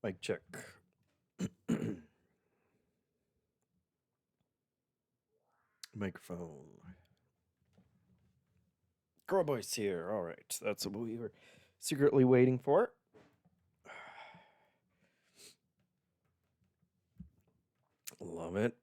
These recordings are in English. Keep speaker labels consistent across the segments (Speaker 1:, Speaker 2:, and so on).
Speaker 1: Mic check. Microphone. Girl voice here. All right, that's what we were secretly waiting for. Love it.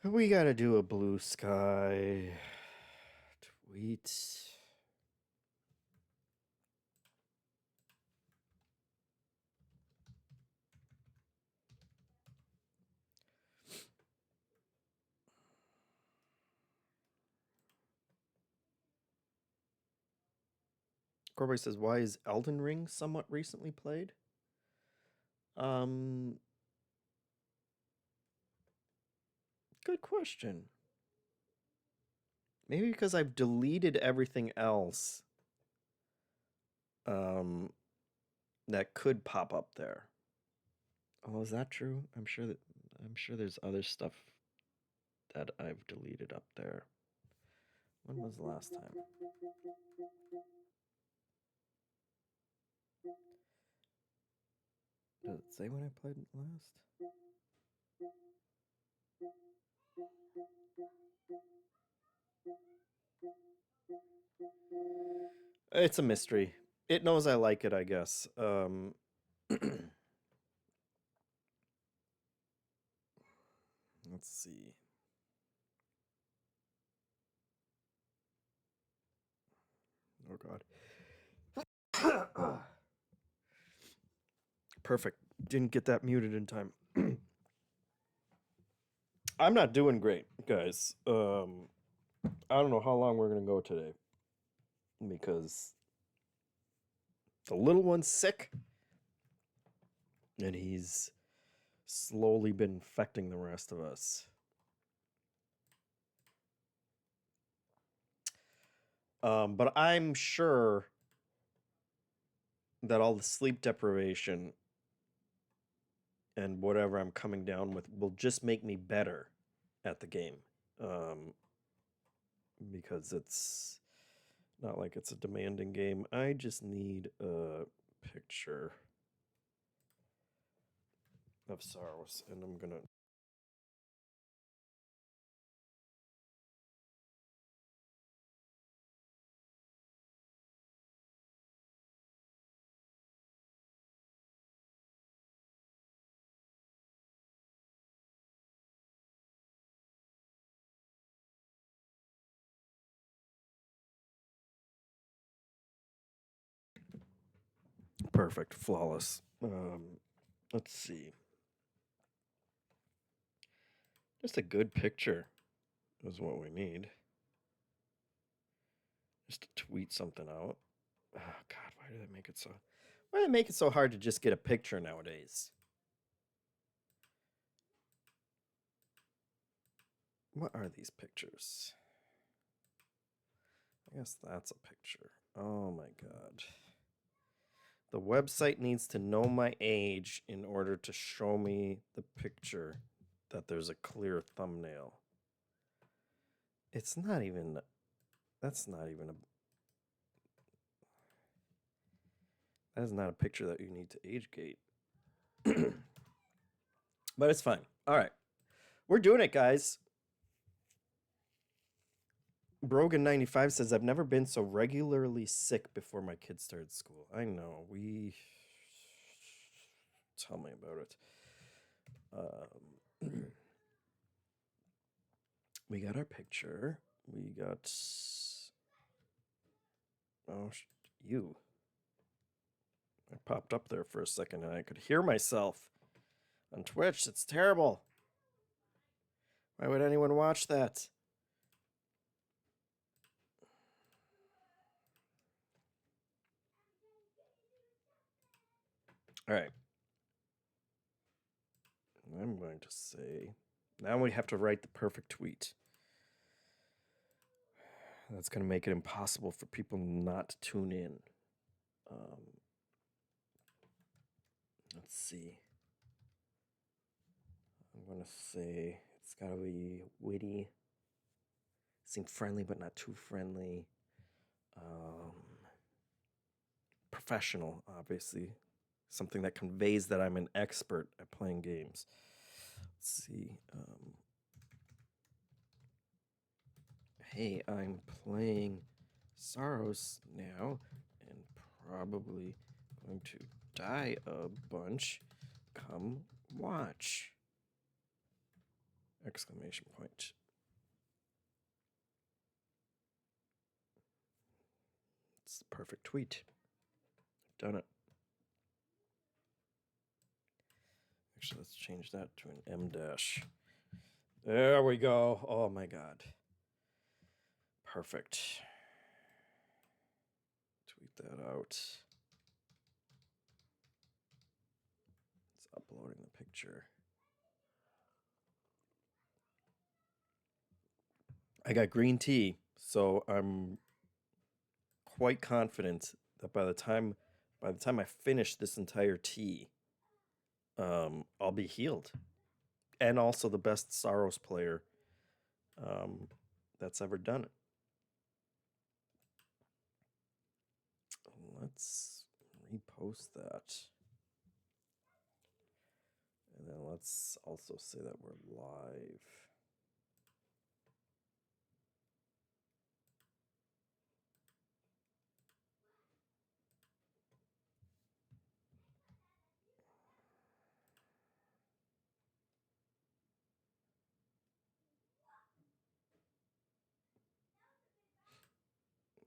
Speaker 1: We gotta do a blue sky tweet. Corby says, "Why is Elden Ring somewhat recently played?" Good question. Maybe because I've deleted everything else that could pop up there. Oh, is that true? I'm sure there's other stuff that I've deleted up there. When was the last time? Does it say when I played last? It's a mystery. It knows I like it, I guess. Let's see. Oh, God. Perfect. Didn't get that muted in time. I'm not doing great, guys. I don't know how long we're going to go today. Because the little one's sick. And he's slowly been infecting the rest of us. But I'm sure that all the sleep deprivation and whatever I'm coming down with will just make me better at the game. Because it's not like it's a demanding game. I just need a picture of Saros, and I'm gonna... Perfect. Flawless. Let's see. Just a good picture is what we need. Just to tweet something out. Oh, God, why do they make it so... Why do they make it so hard to just get a picture nowadays? What are these pictures? I guess that's a picture. Oh, my God. The website needs to know my age in order to show me the picture that there's a clear thumbnail. It's not even... That's not even a... That is not a picture that you need to age gate. But it's fine. All right. We're doing it, guys. Brogan95 says, I've never been so regularly sick before my kids started school. I know. Tell me about it. We got our picture. We got... Oh, you. I popped up there for a second and I could hear myself on Twitch. It's terrible. Why would anyone watch that? All right. I'm going to say... Now we have to write the perfect tweet. That's going to make it impossible for people not to tune in. Let's see. going to say it's got to be witty. Seem friendly, but not too friendly. Professional, obviously. Something that conveys that I'm an expert at playing games. Let's see. Hey, I'm playing Saros now, and probably going to die a bunch. Come watch! Exclamation point. It's the perfect tweet. I've done it. Actually, let's change that to an M dash. There we go. Oh my god. Perfect. Tweet that out. It's uploading the picture. I got green tea, so I'm quite confident that by the time I finish this entire tea, I'll be healed, and also the best Saros player that's ever done it. Let's repost that, and then let's also say that we're live.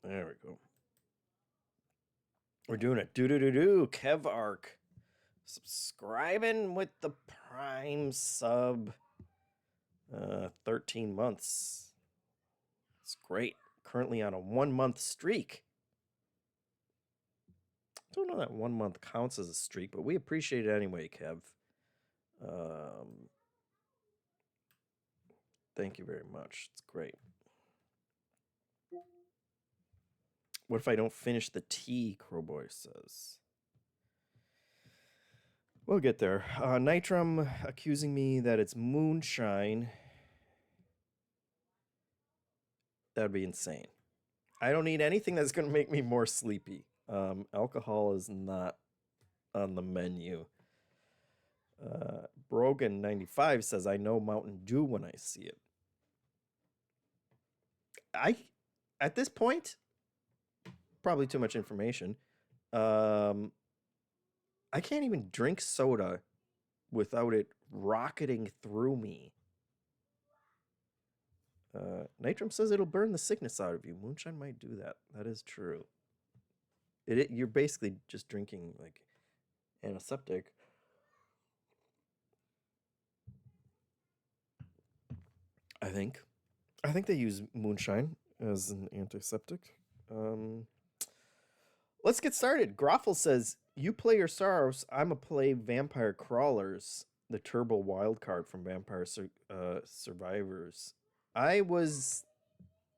Speaker 1: There we go. We're doing it. Do. Kev Arc. Subscribing with the Prime sub. 13 months. It's great. Currently on a 1 month streak. Don't know that 1 month counts as a streak, but we appreciate it anyway, Kev. Thank you very much. It's great. What if I don't finish the tea, Crowboy says. We'll get there. Nitram accusing me that it's moonshine. That'd be insane. I don't need anything that's going to make me more sleepy. Alcohol is not on the menu. Brogan95 says, I know Mountain Dew when I see it. At this point, probably too much information. I can't even drink soda without it rocketing through me. Nitram says it'll burn the sickness out of you. Moonshine might do that. That is true. You're basically just drinking like antiseptic. I think they use moonshine as an antiseptic. Let's get started. Groffle says, you play your Saros, I'm a play Vampire Crawlers, the turbo wildcard from Vampire Survivors.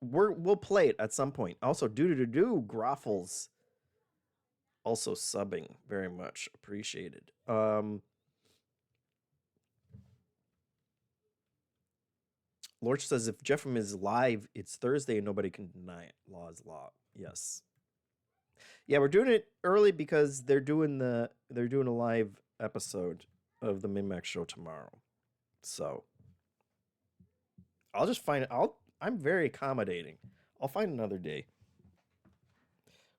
Speaker 1: We'll play it at some point. Also, do Groffles also subbing, very much appreciated. Lorch says if JeffM is live, it's Thursday and nobody can deny it. Law is law. Yes. Yeah, we're doing it early because they're doing a live episode of the Min-Max show tomorrow. So I'll just I'm very accommodating. I'll find another day.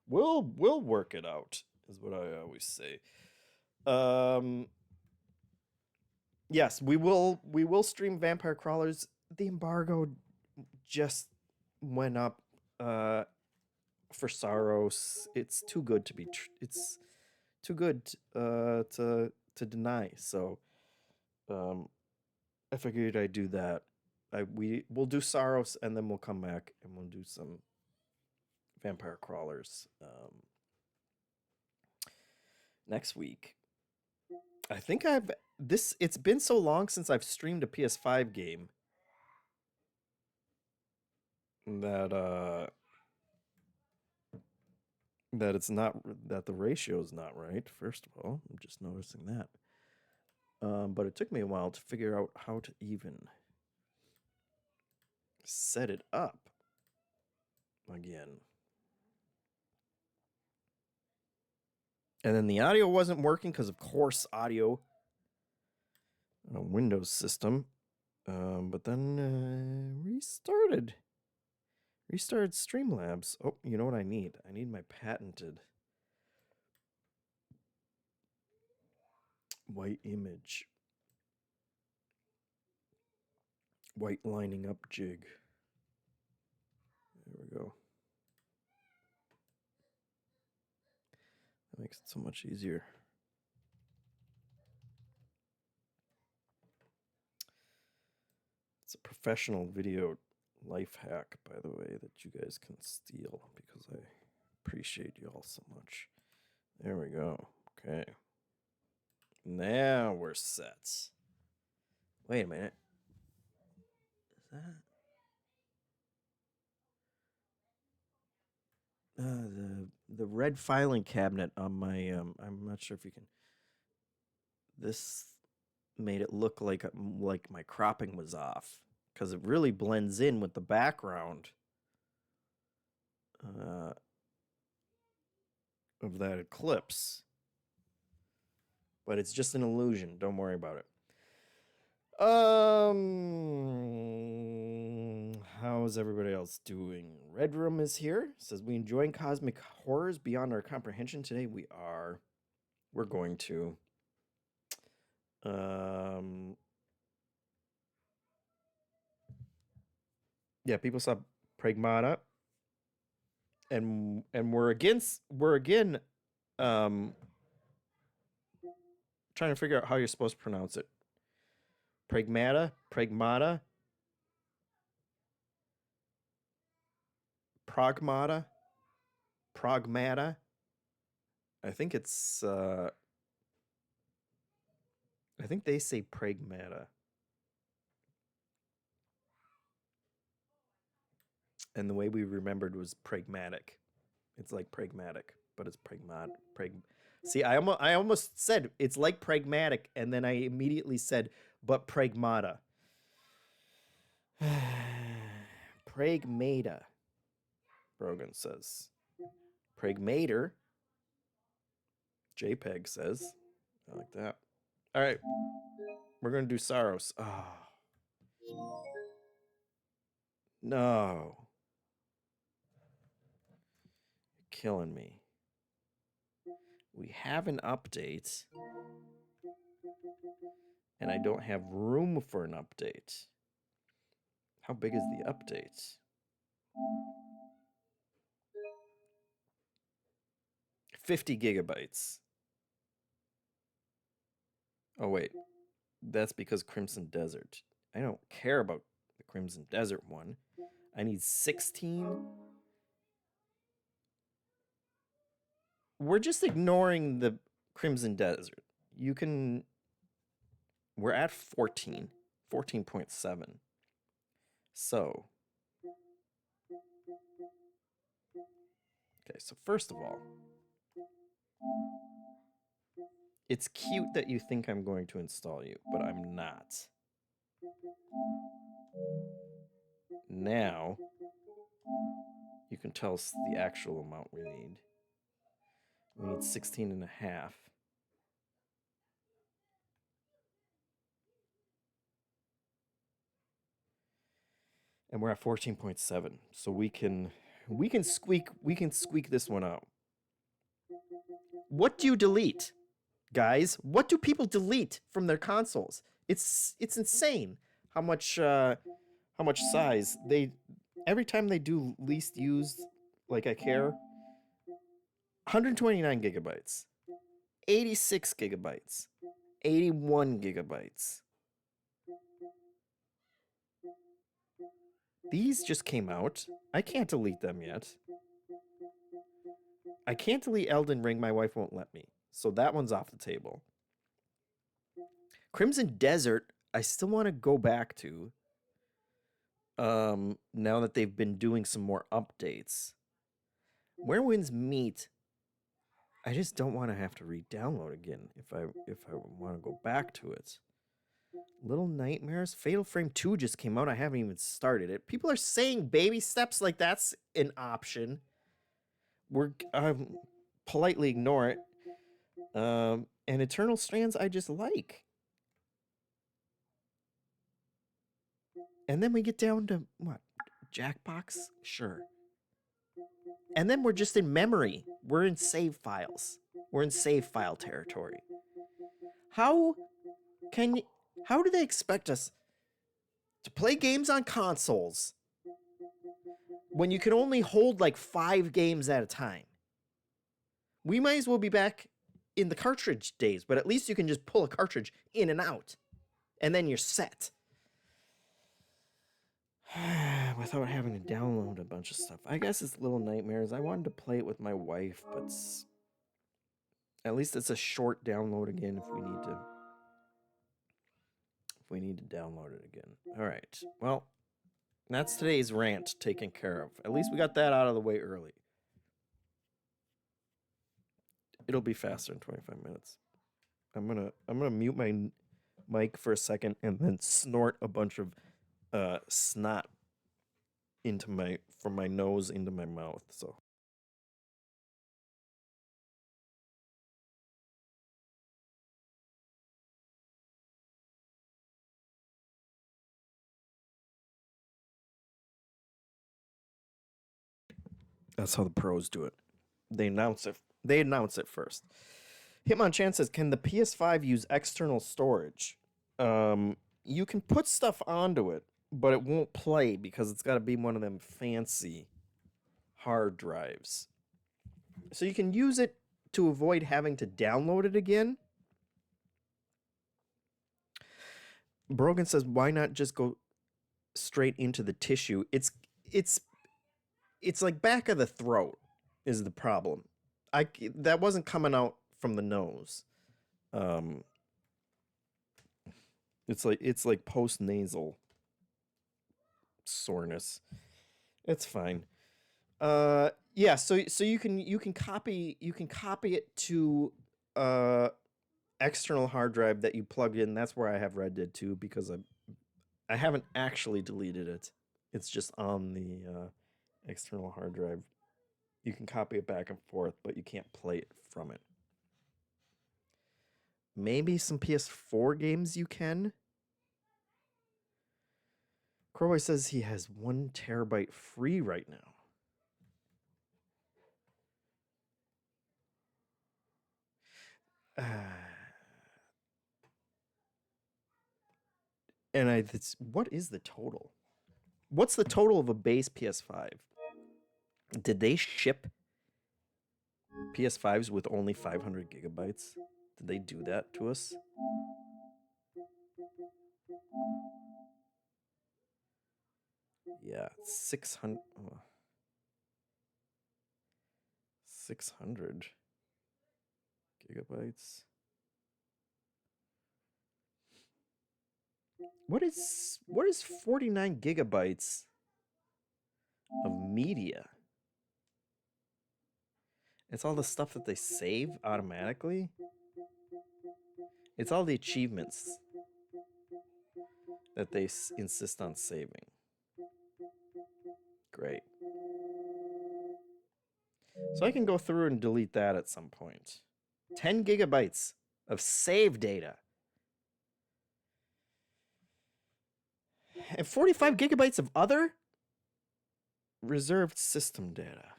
Speaker 1: We'll work it out, is what I always say. Yes, we will stream Vampire Crawlers. The embargo just went up for Saros. It's too good to be it's too good to deny. So I figured I'd do that. We'll do Saros and then we'll come back and we'll do some Vampire Crawlers next week. I think it's been so long since I've streamed a PS5 game that it's not, that the ratio is not right. First of all, I'm just noticing that. But it took me a while to figure out how to even set it up again. And then the audio wasn't working because, of course, audio on a Windows system. But then restarted Streamlabs. Oh, you know what I need? I need my patented white image, white lining up jig. There we go. That makes it so much easier. It's a professional video life hack, by the way, that you guys can steal because I appreciate you all so much. There we go. Okay. Now we're set. Wait a minute. Is that the red filing cabinet on my I'm not sure if you can. This made it look like my cropping was off because it really blends in with the background of that eclipse. But it's just an illusion. Don't worry about it. How's everybody else doing? Red Room is here. Says, we enjoying cosmic horrors beyond our comprehension today. We are. We're going to. Yeah, people saw Pragmata. And we're again trying to figure out how you're supposed to pronounce it. Pragmata, Pragmata, Pragmata. I think it's I think they say Pragmata. And the way we remembered was pragmatic. It's like pragmatic, but it's See, I almost said it's like pragmatic, and then I immediately said, but pragmata. Pragmata, Brogan says. Pragmater, JPEG says. I like that. All right. We're going to do Saros. Oh. No. You're killing me. We have an update. And I don't have room for an update. How big is the update? 50 gigabytes. Oh, wait. That's because Crimson Desert. I don't care about the Crimson Desert one. I need 16. We're just ignoring the Crimson Desert. You can... We're at 14. 14.7. So... Okay, so first of all... It's cute that you think I'm going to install you, but I'm not. Now, you can tell us the actual amount we need. We need 16 and a half. And we're at 14.7. So we can squeak this one out. What do you delete? Guys, what do people delete from their consoles? It's insane how much size they every time they do least used, like I care. 129 gigabytes, 86 gigabytes, 81 gigabytes. These just came out. I can't delete them yet. I can't delete Elden Ring. My wife won't let me. So that one's off the table. Crimson Desert, I still want to go back to. Now that they've been doing some more updates. Where Winds Meet I just don't want to have to re-download again if I want to go back to it. Little Nightmares. Fatal Frame 2 just came out. I haven't even started it. People are saying baby steps like that's an option. We're politely ignore it. And Eternal Strands I just like. And then we get down to what? Jackbox? Sure. And then we're just in memory. We're in save files. We're in save file territory. How do they expect us to play games on consoles when you can only hold like 5 games at a time? We might as well be back in the cartridge days, but at least you can just pull a cartridge in and out, and then you're set. Without having to download a bunch of stuff. I guess it's Little Nightmares. I wanted to play it with my wife, but at least it's a short download again if we need to download it again. All right. Well, that's today's rant taken care of. At least we got that out of the way early. It'll be faster in 25 minutes. I'm gonna mute my mic for a second and then snort a bunch of snot from my nose into my mouth. So that's how the pros do it. They announce it first. Hitmonchan says, "Can the PS5 use external storage?" You can put stuff onto it, but it won't play because it's got to be one of them fancy hard drives. So you can use it to avoid having to download it again. Brogan says, "Why not just go straight into the tissue?" It's like back of the throat is the problem. That wasn't coming out from the nose. It's like post nasal soreness. It's fine. Yeah. So you can copy it to external hard drive that you plug in. That's where I have Red Dead 2 because I haven't actually deleted it. It's just on the external hard drive. You can copy it back and forth, but you can't play it from it. Maybe some PS4 games you can. Crowboy says he has 1 terabyte free right now. And what is the total? What's the total of a base PS5? Did they ship PS5s with only 500 gigabytes? Did they do that to us? Yeah, 600. 600 gigabytes. What is 49 gigabytes of media? It's all the stuff that they save automatically. It's all the achievements that they insist on saving. Great. So I can go through and delete that at some point. 10 gigabytes of save data. And 45 gigabytes of other reserved system data.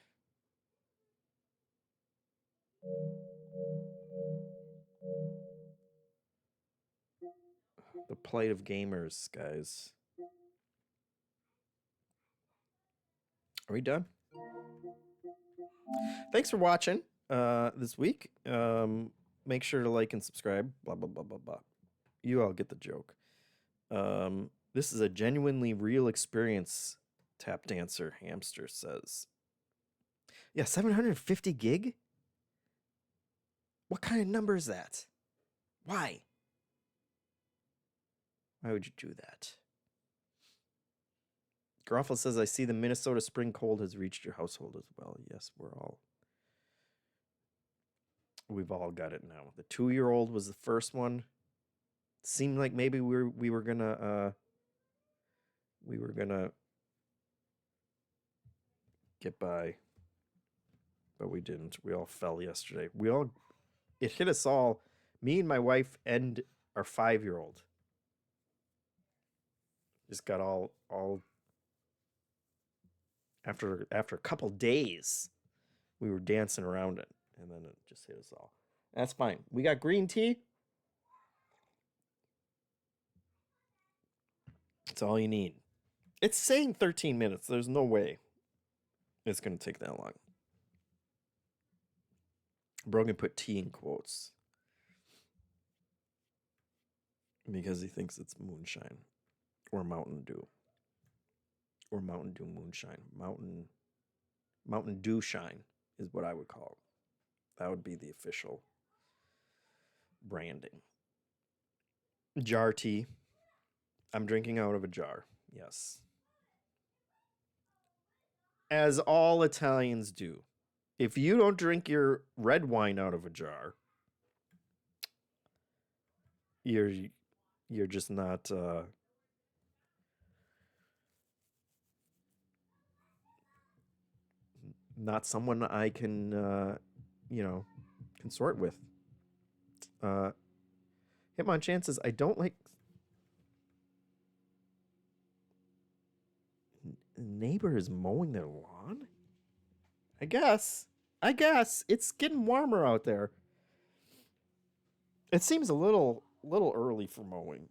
Speaker 1: The plight of gamers, guys. Are we done? Thanks for watching this week. Make sure to like and subscribe. Blah, blah, blah, blah, blah. You all get the joke. This is a genuinely real experience, Tap Dancer Hamster says. Yeah, 750 gig? What kind of number is that? Why? Why would you do that? Garofalo says, "I see the Minnesota spring cold has reached your household as well." Yes, we're all we've all got it now. The 2-year-old was the first one. Seemed like maybe we were gonna get by, but we didn't. We all fell yesterday. It hit us all. Me and my wife and our 5-year-old just got all after a couple days. We were dancing around it, and then it just hit us all. That's fine. We got green tea. That's all you need. It's saying 13 minutes. There's no way it's going to take that long. Brogan put tea in quotes because he thinks it's moonshine or Mountain Dew or Mountain Dew moonshine. Mountain Dew shine is what I would call it. That would be the official branding. Jar tea. I'm drinking out of a jar. Yes. As all Italians do. If you don't drink your red wine out of a jar, you're just not not someone I can consort with. Hitmon chances I don't like neighbor is mowing their lawn. I guess it's getting warmer out there. It seems a little early for mowing.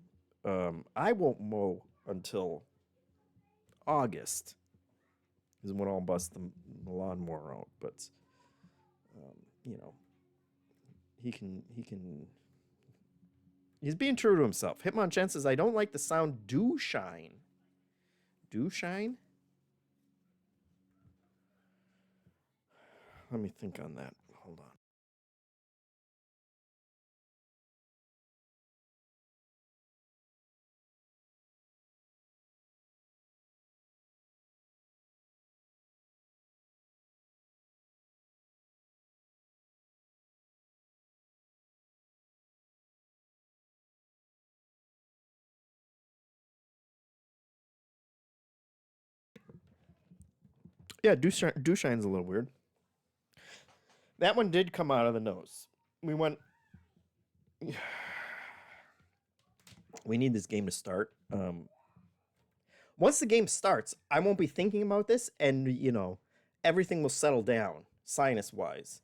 Speaker 1: I won't mow until August is when I'll bust the lawnmower out. But he's being true to himself. Hitmon Chen says I don't like the sound dew shine. Dew shine? Let me think on that. Hold on. Yeah, dew shine's a little weird. That one did come out of the nose. We went. We need this game to start. Once the game starts, I won't be thinking about this, and everything will settle down sinus wise.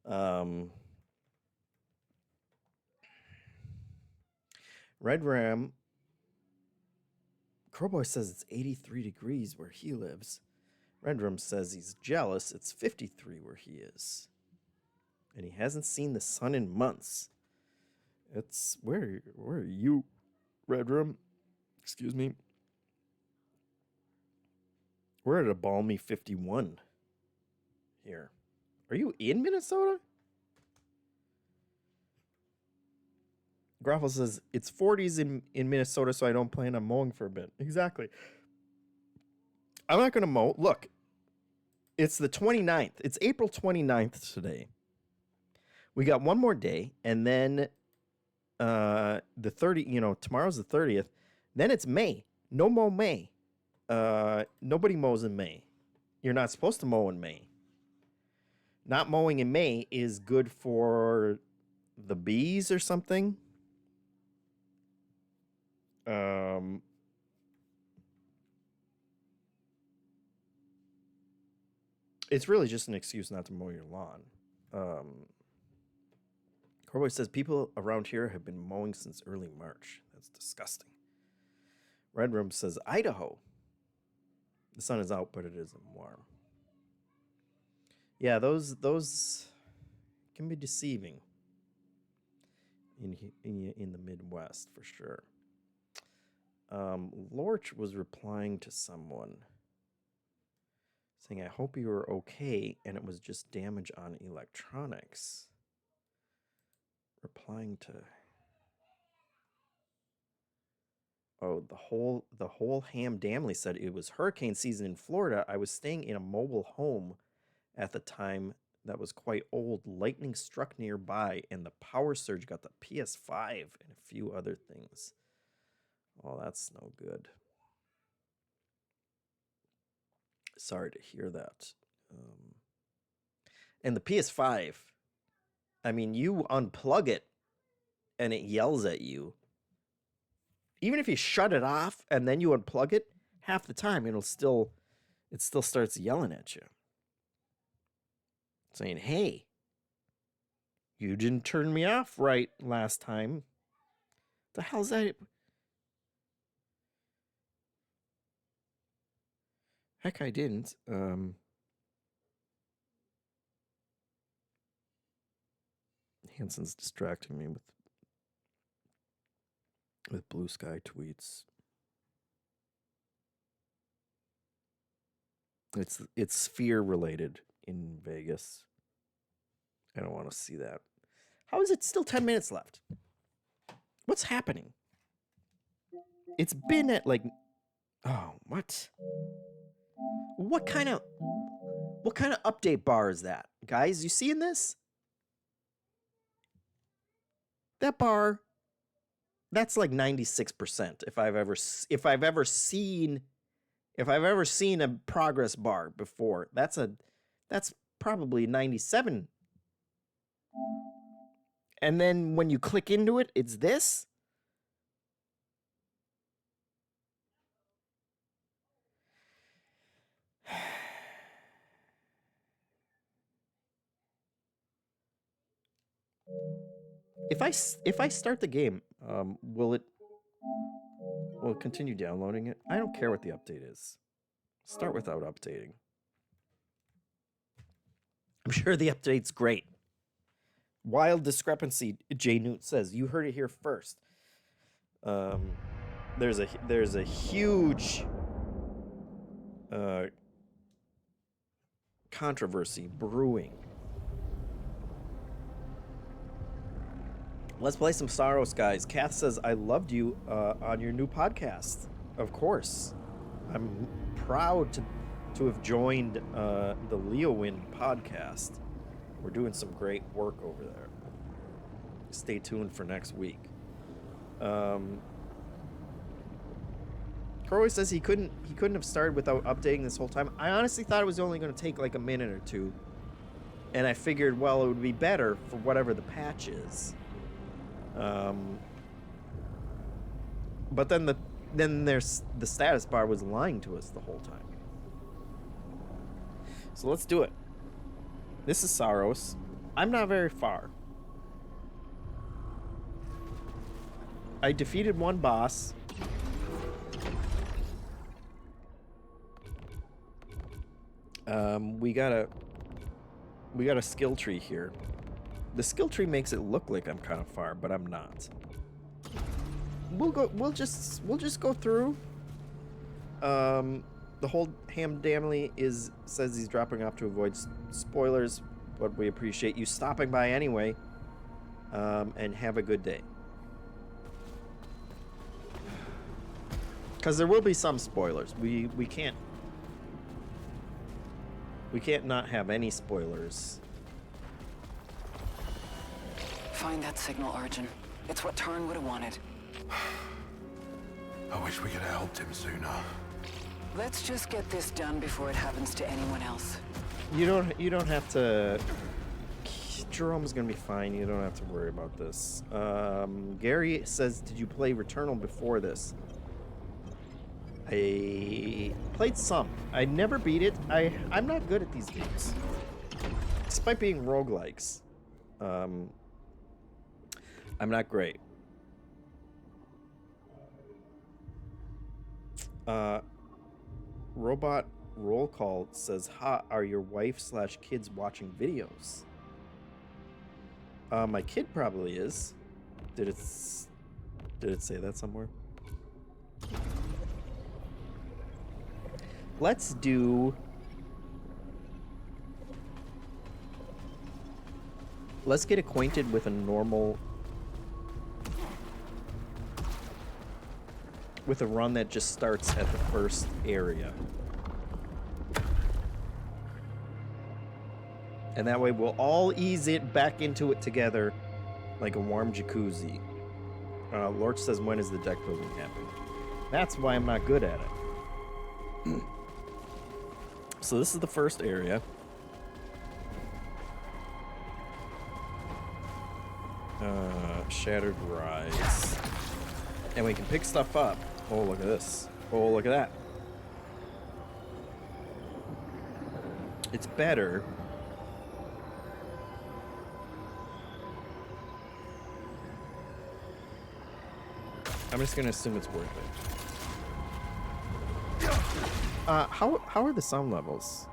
Speaker 1: Red Ram. Crowboy says it's 83 degrees where he lives. Red Ram says he's jealous. It's 53 where he is. And he hasn't seen the sun in months. It's where are you, Red Ram? Excuse me. We're at a balmy 51 here. Are you in Minnesota? Groffle says it's 40s in Minnesota, so I don't plan on mowing for a bit. Exactly. I'm not going to mow. Look, it's the 29th. It's April 29th today. We got one more day, and then the 30, tomorrow's the 30th. Then it's May. No mow May. Nobody mows in May. You're not supposed to mow in May. Not mowing in May is good for the bees or something. It's really just an excuse not to mow your lawn. Corboy says people around here have been mowing since early March. That's disgusting. Red Room says Idaho. The sun is out, but it isn't warm. Yeah, those can be deceiving in the Midwest for sure. Lorch was replying to someone saying, I hope you were okay and it was just damage on electronics. Replying to the whole Ham Damley said it was hurricane season in Florida. I was staying in a mobile home at the time that was quite old. Lightning struck nearby, and the power surge got the PS5 and a few other things. Oh, that's no good. Sorry to hear that. And the PS5, I mean, you unplug it, and it yells at you. Even if you shut it off and then you unplug it, half the time it still starts yelling at you, saying, "Hey, you didn't turn me off right last time. The hell's that?" Heck, I didn't. Hanson's distracting me with Blue Sky tweets. It's sphere related in Vegas. I don't want to see that. How is it still 10 minutes left? What's happening? It's been at like, oh, what? What kind of update bar is that? Guys, you seeing this? That bar, that's like 96% if I've ever seen a progress bar before. That's probably 97. And then when you click into it, it's this. If I start the game, will it continue downloading it? I don't care what the update is. Start without updating. I'm sure the update's great. Wild discrepancy, J Newt says. You heard it here first. There's a huge controversy brewing. Let's play some Saros, guys. Kath says, I loved you on your new podcast. Of course. I'm proud to have joined the Leowin podcast. We're doing some great work over there. Stay tuned for next week. Croy says he couldn't have started without updating this whole time. I honestly thought it was only going to take like a minute or two. And I figured, well, it would be better for whatever the patch is. But then there's the status bar was lying to us the whole time. So let's do it. This is Saros. I'm not very far. I defeated one boss. We got a skill tree here. The skill tree makes it look like I'm kind of far, but I'm not. We'll just go through. The whole Ham Damley says he's dropping off to avoid spoilers, but we appreciate you stopping by anyway. And have a good day. Because there will be some spoilers. We can't not have any spoilers.
Speaker 2: Find that signal, Arjun. It's what Tarn would have wanted.
Speaker 3: I wish we could have helped him sooner.
Speaker 2: Let's just get this done before it happens to anyone else.
Speaker 1: You don't have to. Jerome's gonna be fine. You don't have to worry about this. Gary says, did you play Returnal before this? I played some. I never beat it. I'm not good at these games. Despite being roguelikes. I'm not great. Robot Roll Call says, "Ha, are your wife/kids watching videos?" My kid probably is. Did it say that somewhere? Let's get acquainted with a run that just starts at the first area. And that way we'll all ease it back into it together like a warm jacuzzi. Lorch says, when is the deck building happening? That's why I'm not good at it. So this is the first area. Shattered Rise. And we can pick stuff up. Oh, look at this. Oh, look at that. It's better. I'm just gonna assume it's worth it. How are the sound levels?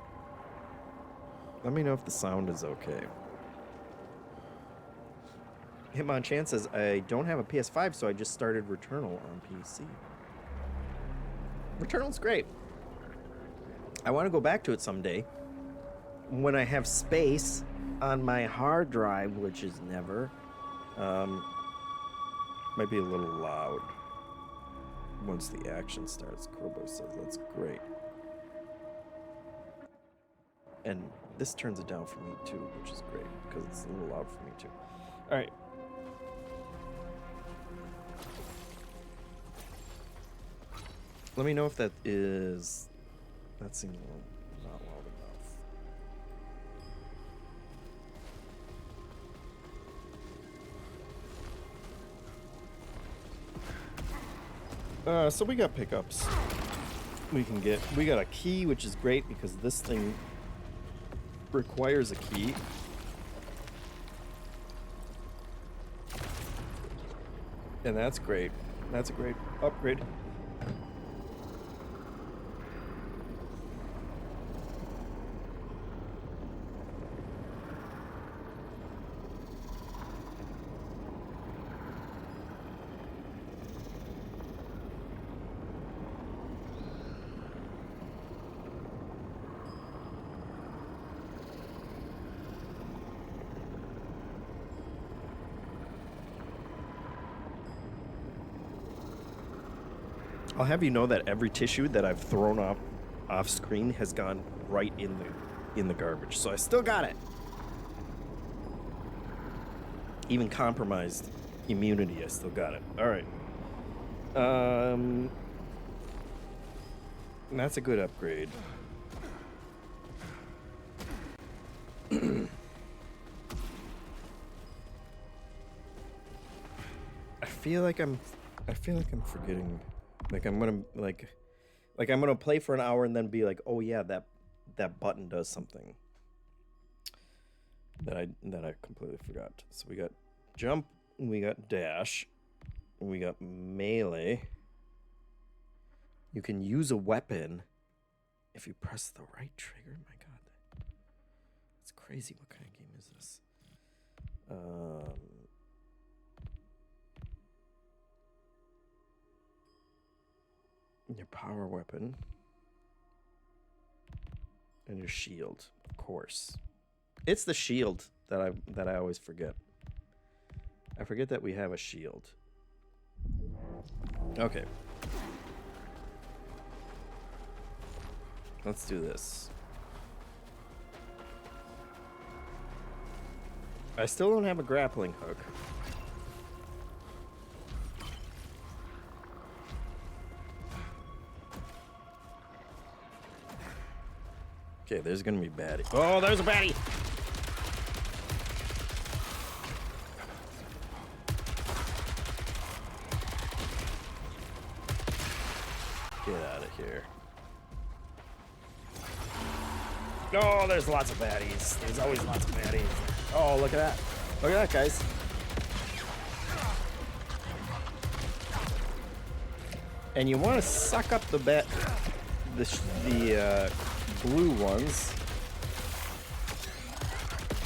Speaker 1: Let me know if the sound is okay. Hitmonchan says, I don't have a PS5, so I just started Returnal on PC. Returnal's great. I want to go back to it someday. When I have space on my hard drive, which is never. Might be a little loud. Once the action starts, Krobo says, that's great. And this turns it down for me too, which is great, because it's a little loud for me too. Alright. Let me know if that is... That seems not loud enough. So we got pickups. We got a key, which is great because this thing requires a key. And that's great. That's a great upgrade. I'll have you know that every tissue that I've thrown off screen has gone right in the garbage. So I still got it. Even compromised immunity, I still got it. All right. That's a good upgrade. I feel like I'm forgetting. Like I'm gonna play for an hour and then be like, oh yeah, that button does something that I completely forgot. So we got jump, we got dash, we got melee. You can use a weapon if you press the right trigger. My God, that's crazy. What kind of game is this? Your power weapon and your shield, of course. It's the shield that I always forget. I forget that we have a shield. Okay. Let's do this. I still don't have a grappling hook. Okay, there's gonna be baddie. Oh, there's a baddie! Get out of here. Oh, there's lots of baddies. There's always lots of baddies. Oh, look at that. Look at that, guys. And you want to suck up the blue ones.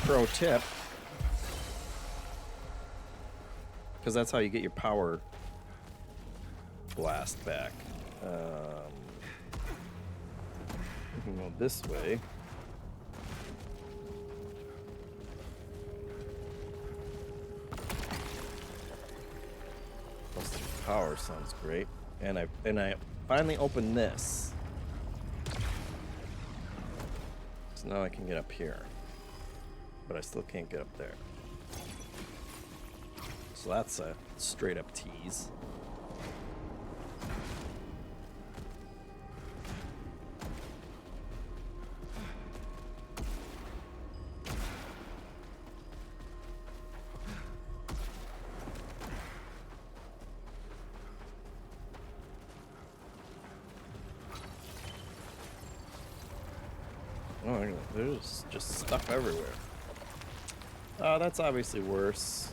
Speaker 1: Pro tip. Because that's how you get your power blast back. We can go this way. Plus 3 power sounds great. And I finally opened this. So now I can get up here. but I still can't get up there. So that's a straight up tease. Oh, there's just stuff everywhere. Oh, that's obviously worse.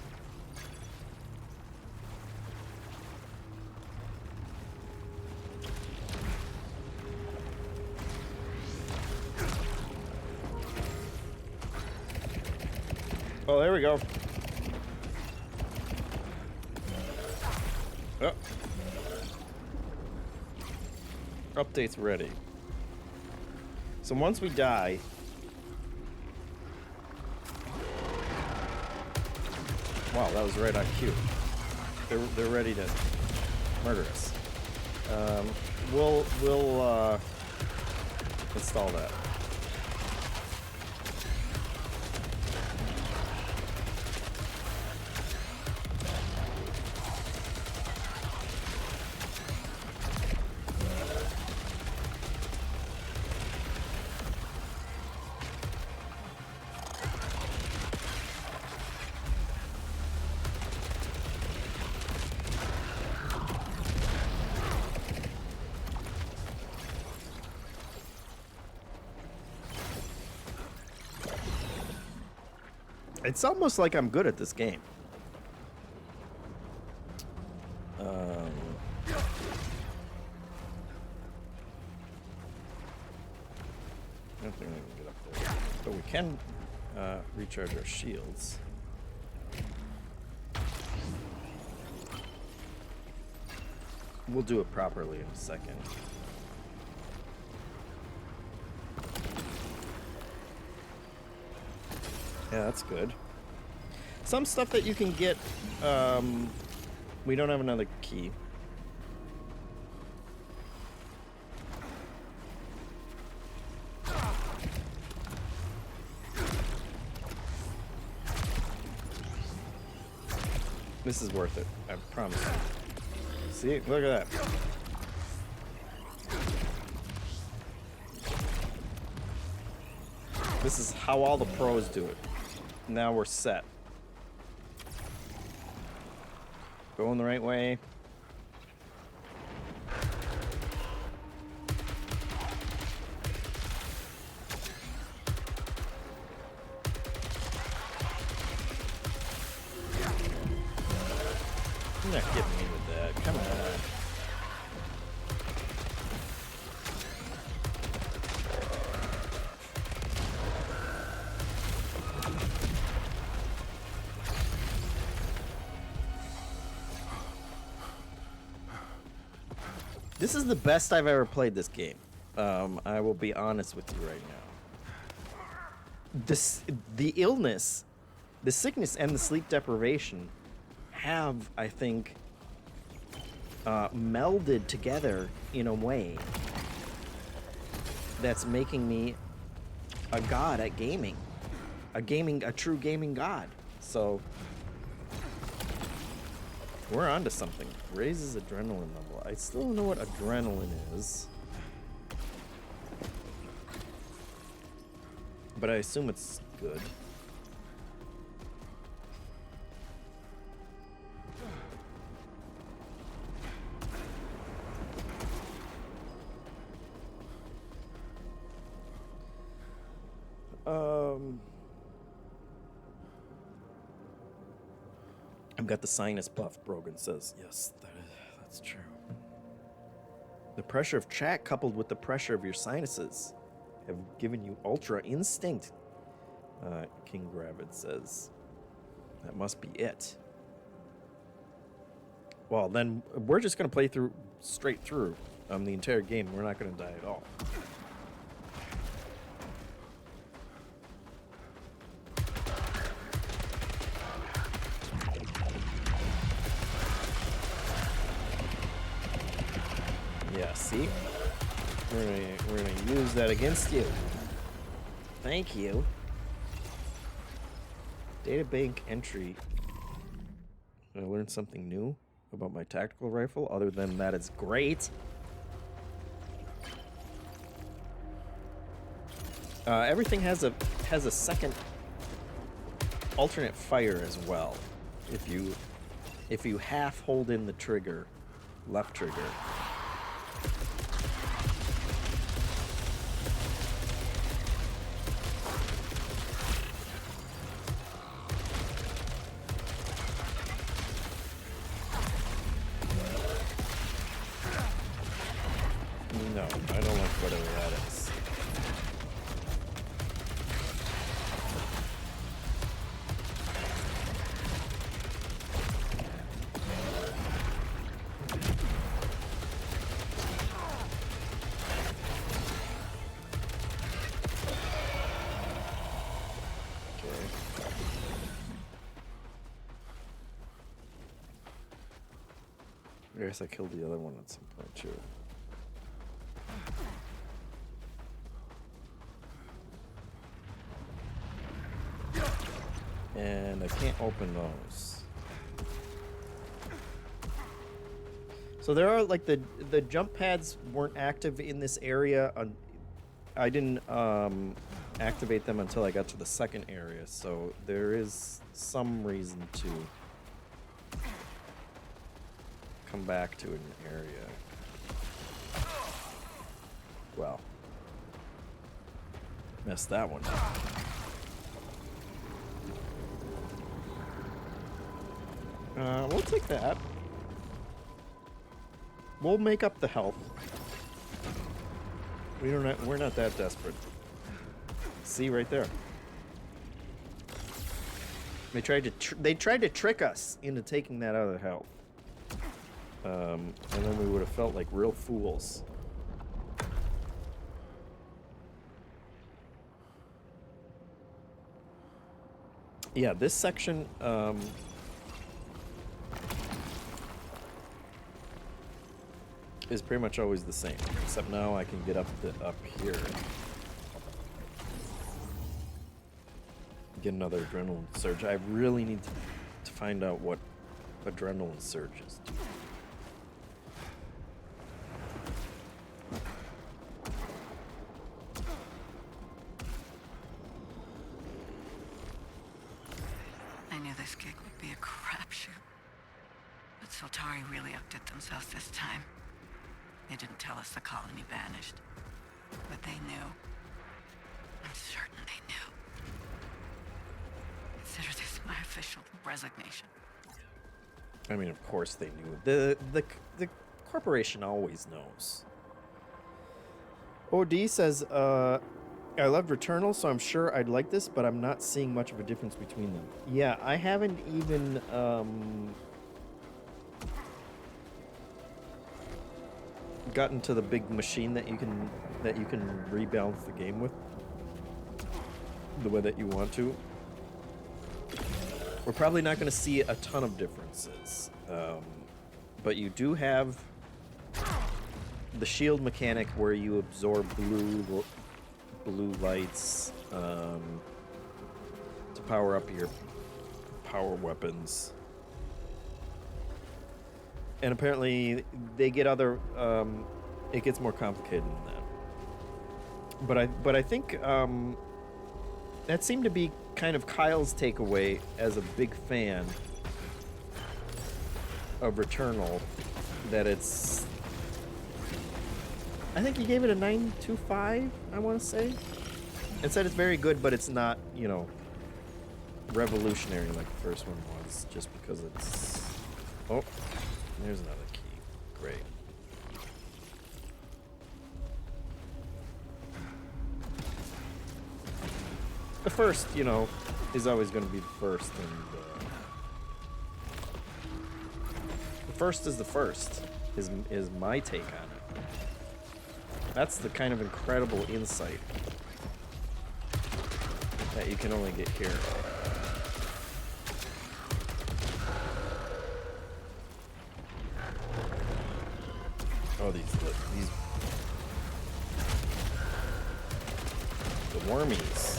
Speaker 1: Oh, there we go. Oh. Update's ready. So once we die... Wow, that was right on cue. They're ready to murder us. We'll install that. It's almost like I'm good at this game. I don't think we can get up there. But we can recharge our shields. We'll do it properly in a second. Yeah, that's good. Some stuff that you can get, we don't have another key. This is worth it, I promise you. See, look at that. This is how all the pros do it. Now we're set. Going the right way. You're not getting me with that. Come on. This is the best I've ever played this game. I will be honest with you right now. The illness, the sickness, and the sleep deprivation have, I think, melded together in a way that's making me a god at gaming, a true gaming god. So we're onto something. Raises adrenaline level. I still don't know what adrenaline is, but I assume it's good. I've got the sinus buff, Brogan says. Yes, that's true. The pressure of chat coupled with the pressure of your sinuses have given you ultra instinct, King Gravid says. That must be it. Well, then we're just going to play through straight through the entire game. We're not going to die at all. Yeah, see? We're gonna use that against you. Thank you. Data bank entry. I learned something new about my tactical rifle, other than that it's great. Everything has a second alternate fire as well. If you half hold in the trigger, left trigger. No, I don't like whatever that is. I guess I killed the other one at some point too. And I can't open those. So there are like the jump pads weren't active in this area. I didn't activate them until I got to the second area, so there is some reason to come back to an area. Well, messed that one up. We'll take that. We'll make up the health. We're not that desperate. See right there. They tried to trick us into taking that other health. And then we would have felt like real fools. Yeah, this section, is pretty much always the same, except now I can get up here. Get another adrenaline surge. I really need to find out what adrenaline surges do.
Speaker 2: I knew this gig would be a crapshoot. But Soltari really outdid themselves this time. They didn't tell us the colony vanished. But they knew. I'm certain they knew. Consider this my official resignation.
Speaker 1: I mean, of course they knew. The corporation always knows. OD says, I loved Returnal, so I'm sure I'd like this, but I'm not seeing much of a difference between them. Yeah, I haven't even gotten to the big machine that you can rebalance the game with the way that you want to. We're probably not going to see a ton of differences, but you do have the shield mechanic where you absorb blue lights to power up your power weapons. And apparently they get other it gets more complicated than that. But I think that seemed to be kind of Kyle's takeaway as a big fan of Returnal, that it's, I think he gave it a 9.25, I want to say. And said it's very good, but it's not, you know, revolutionary like the first one was, just because it's... Oh, there's another key. Great. The first, you know, is always going to be the first, and the first is the first, is my take on it. That's the kind of incredible insight that you can only get here. Oh, these the wormies.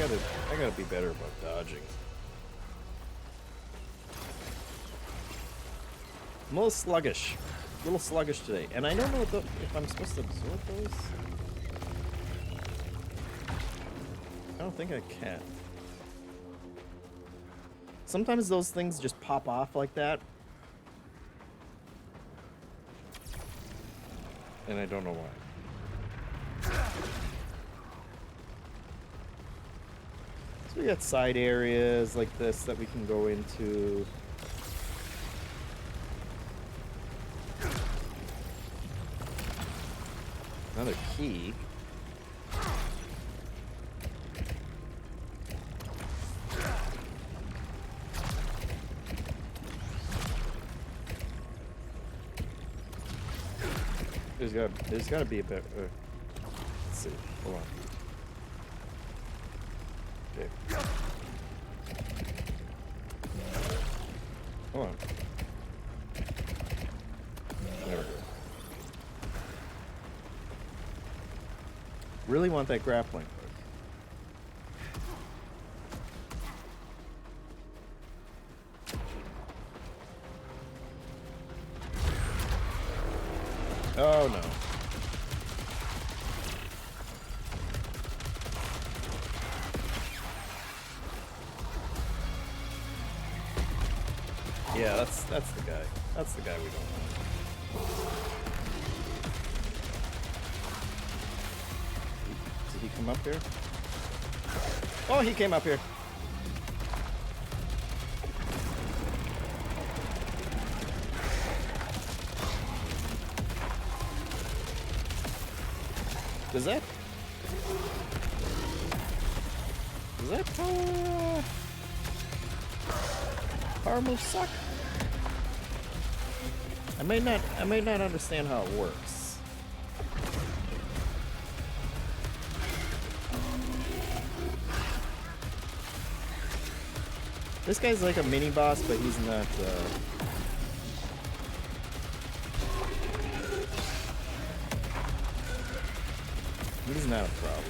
Speaker 1: gotta be better about dodging. I'm a little sluggish. A little sluggish today. And I don't know if I'm supposed to absorb those. I don't think I can. Sometimes those things just pop off like that. And I don't know why. So we got side areas like this that we can go into. Another key. There's gotta be a better. Let's see. Hold on. Okay. Hold on. There we go. Really want that grappling hook. Oh no. Yeah, that's the guy. That's the guy we don't want. Did he come up here? Oh, he came up here. Does that power move suck? I may not understand how it works. This guy's like a mini boss, but he's not he's not a problem.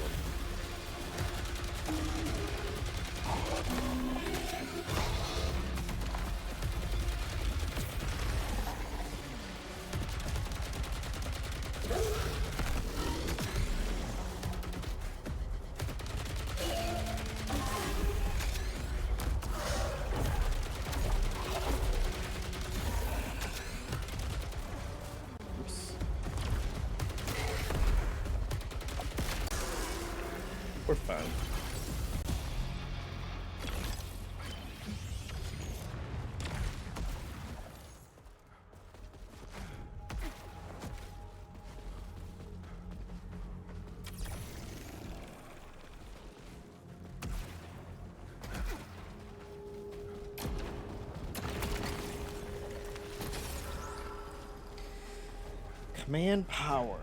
Speaker 1: We're fine. Command power.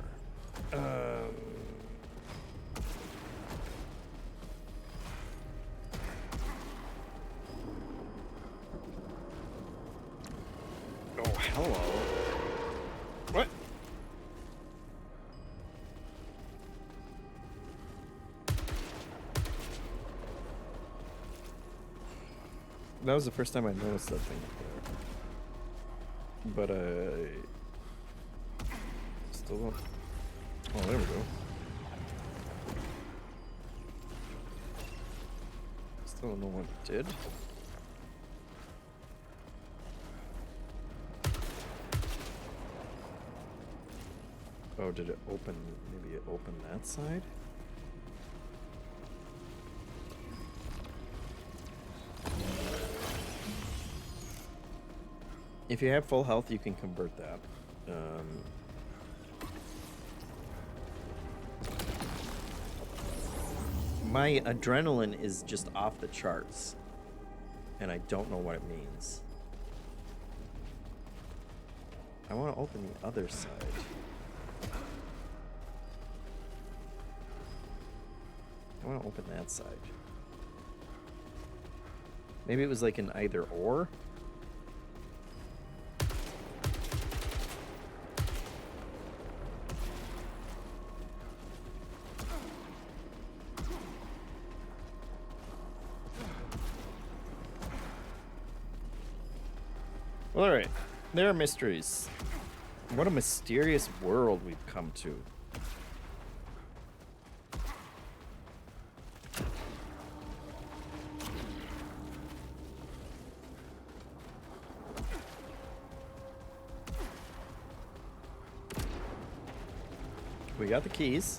Speaker 1: Oh, hello. What? That was the first time I noticed that thing up there. But still don't. Oh, there we go. Still don't know what it did. Oh, did it open? Maybe it opened that side? If you have full health, you can convert that. My adrenaline is just off the charts, and I don't know what it means. I want to open the other side. I want to open that side. Maybe it was like an either or. Well, alright. There are mysteries. What a mysterious world we've come to. We got the keys.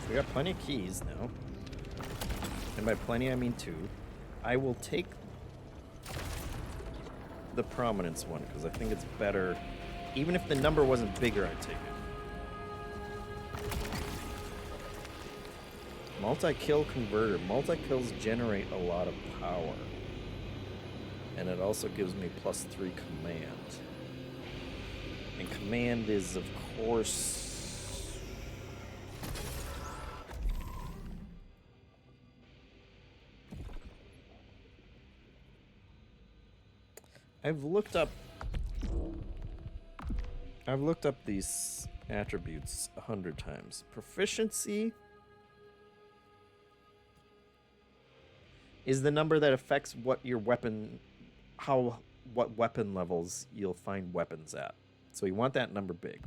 Speaker 1: We got plenty of keys now. And by plenty, I mean 2. I will take the prominence one, because I think it's better. Even if the number wasn't bigger, I'd take it. Multi-kill converter. Multi-kills generate a lot of power. And it also gives me +3 command. And command is, of course... I've looked up these attributes 100 times. Proficiency is the number that affects what your weapon, what weapon levels you'll find weapons at. So you want that number big.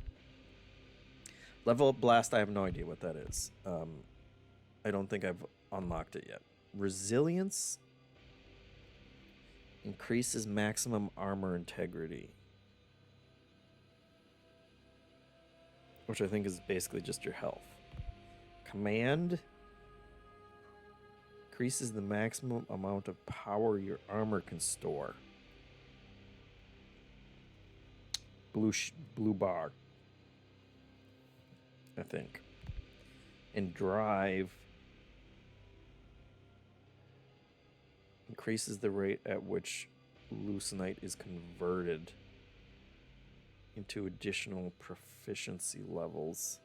Speaker 1: Level up blast, I have no idea what that is. I don't think I've unlocked it yet. Resilience increases maximum armor integrity, which I think is basically just your health. Command increases the maximum amount of power your armor can store. Blue bar, I think. And drive increases the rate at which leucinite is converted into additional proficiency levels.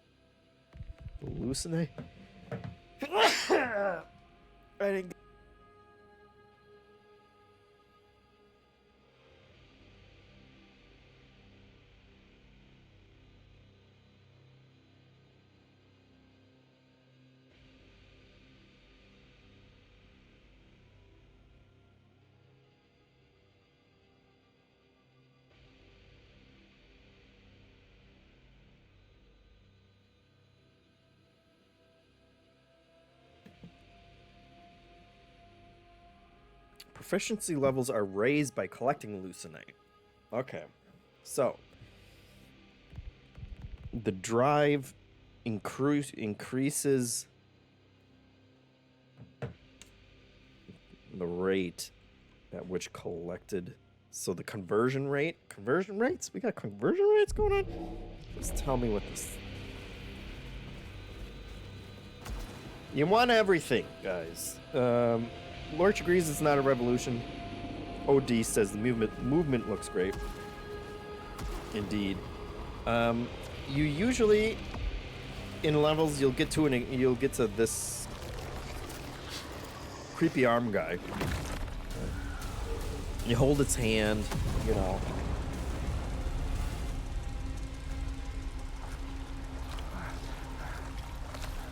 Speaker 1: The leucinite? I didn't. Proficiency levels are raised by collecting leucinite. Okay. So, the drive increases the rate at which collected. So the conversion rates? We got conversion rates going on? Just tell me what this... You want everything, guys. Lorch agrees it's not a revolution. OD says the movement looks great. Indeed. You usually in levels you'll get to this creepy arm guy. You hold its hand, you know.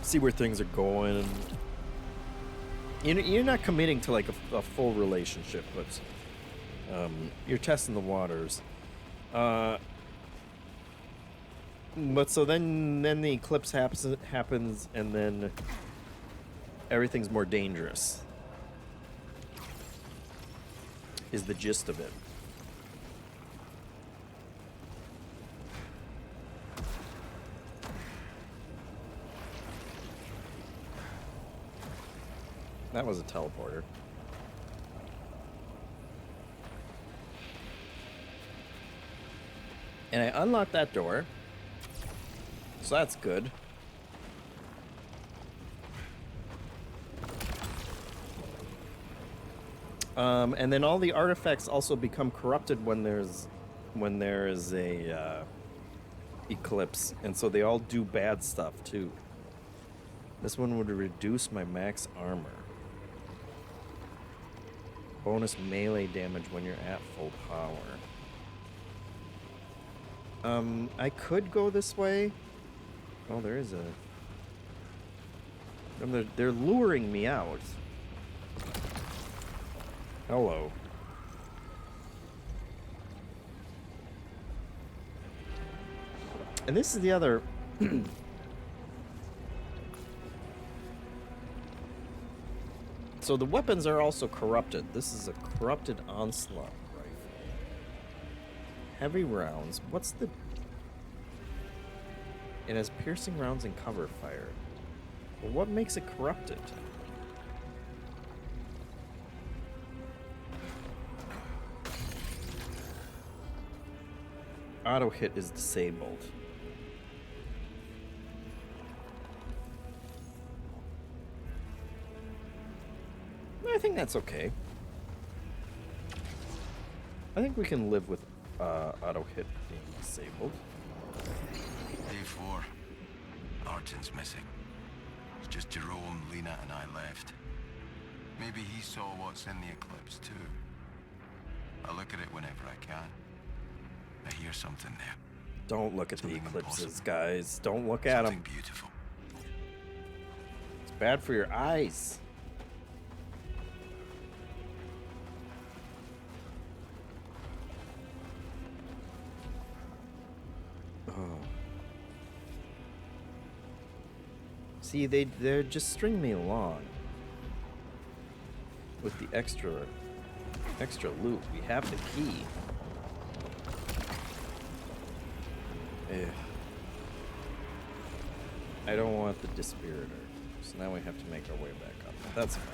Speaker 1: See where things are going. You're not committing to like a full relationship, but you're testing the waters. But so then the eclipse happens, and then everything's more dangerous. Is the gist of it. That was a teleporter. And I unlocked that door. So that's good. And then all the artifacts also become corrupted when there is a eclipse, and so they all do bad stuff too. This one would reduce my max armor. Bonus melee damage when you're at full power. I could go this way. Oh, there is a... They're luring me out. Hello. And this is the other... So the weapons are also corrupted. This is a corrupted onslaught rifle. Heavy rounds. What's the... It has piercing rounds and cover fire. Well, what makes it corrupted? Auto hit is disabled. I think that's okay. I think we can live with auto hit being disabled.
Speaker 3: Day 4. Arton's missing. It's just Jerome, Lena, and I left. Maybe he saw what's in the eclipse too. I look at it whenever I can. I hear something there.
Speaker 1: Don't look at the
Speaker 3: Something
Speaker 1: eclipses,
Speaker 3: impossible.
Speaker 1: guys. Don't look at them.
Speaker 3: Something beautiful.
Speaker 1: It's bad for your eyes. Oh. See, they're just stringing me along with the extra loot. We have the key. Eh. I don't want the dispiritor, so now we have to make our way back up. That's fine.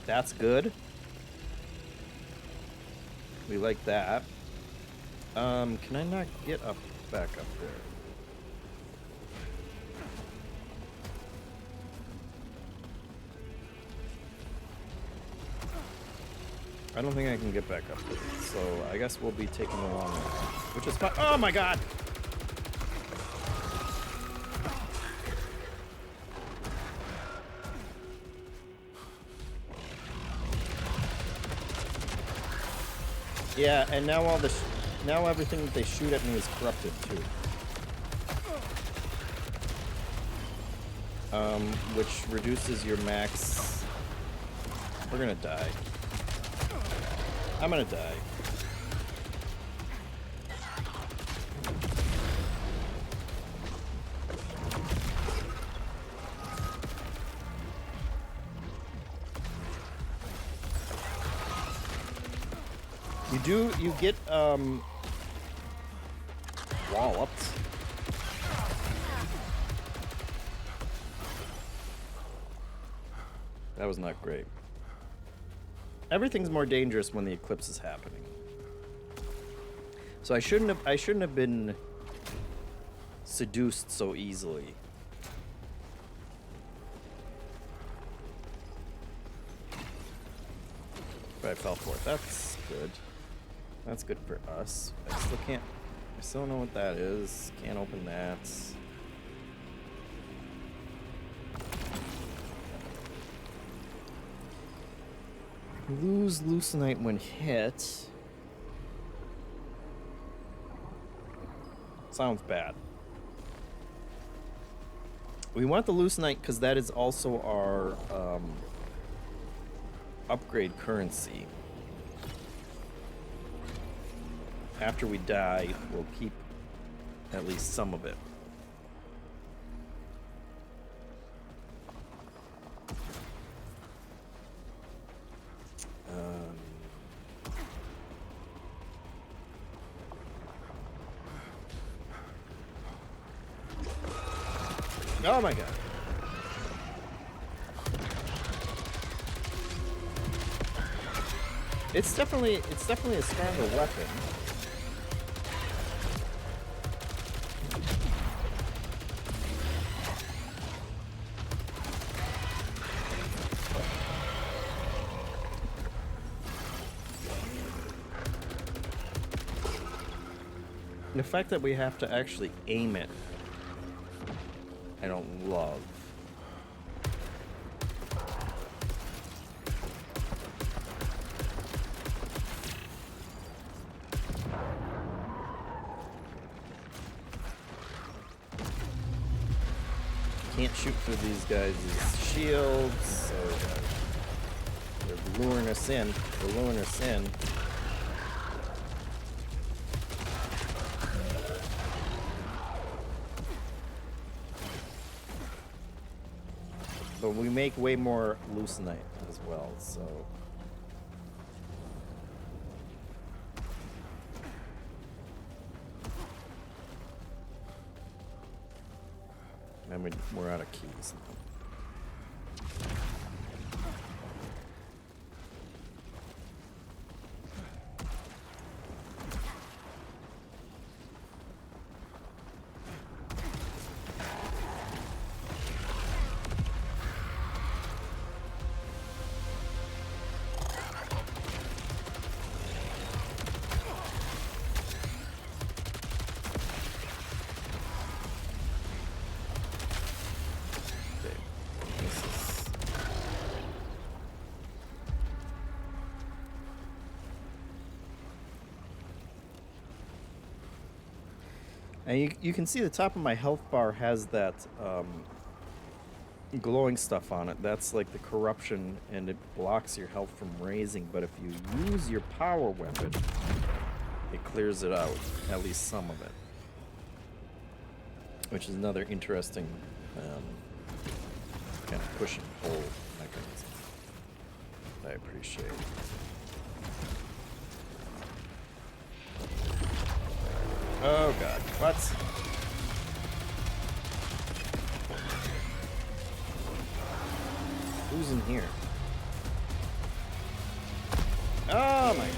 Speaker 1: That's good. We like that. Can I not get up back up there? I don't think I can get back up there, so I guess we'll be taking a long way, which is fine. Oh my god! Yeah, and now now everything that they shoot at me is corrupted too. Which reduces your max. We're gonna die. I'm gonna die. You get walloped. That was not great. Everything's more dangerous when the eclipse is happening. So I shouldn't have been seduced so easily. But I fell for it. That's good. That's good for us. I still don't know what that is. Can't open that. Lose Lucenite when hit. Sounds bad. We want the Lucenite because that is also our upgrade currency. After we die, we'll keep at least some of it. Oh my god. It's definitely a stronger weapon. The fact that we have to actually aim it, I don't love. Can't shoot through these guys' shields, so they're luring us in. They're luring us in. but we make way more leucinite as well, so... And we're out of keys now. And you can see the top of my health bar has that glowing stuff on it. That's like the corruption, and it blocks your health from raising. But if you use your power weapon, it clears it out, at least some of it. Which is another interesting kind of push and pull mechanism that I appreciate. Oh god, what? Who's in here? Oh my god.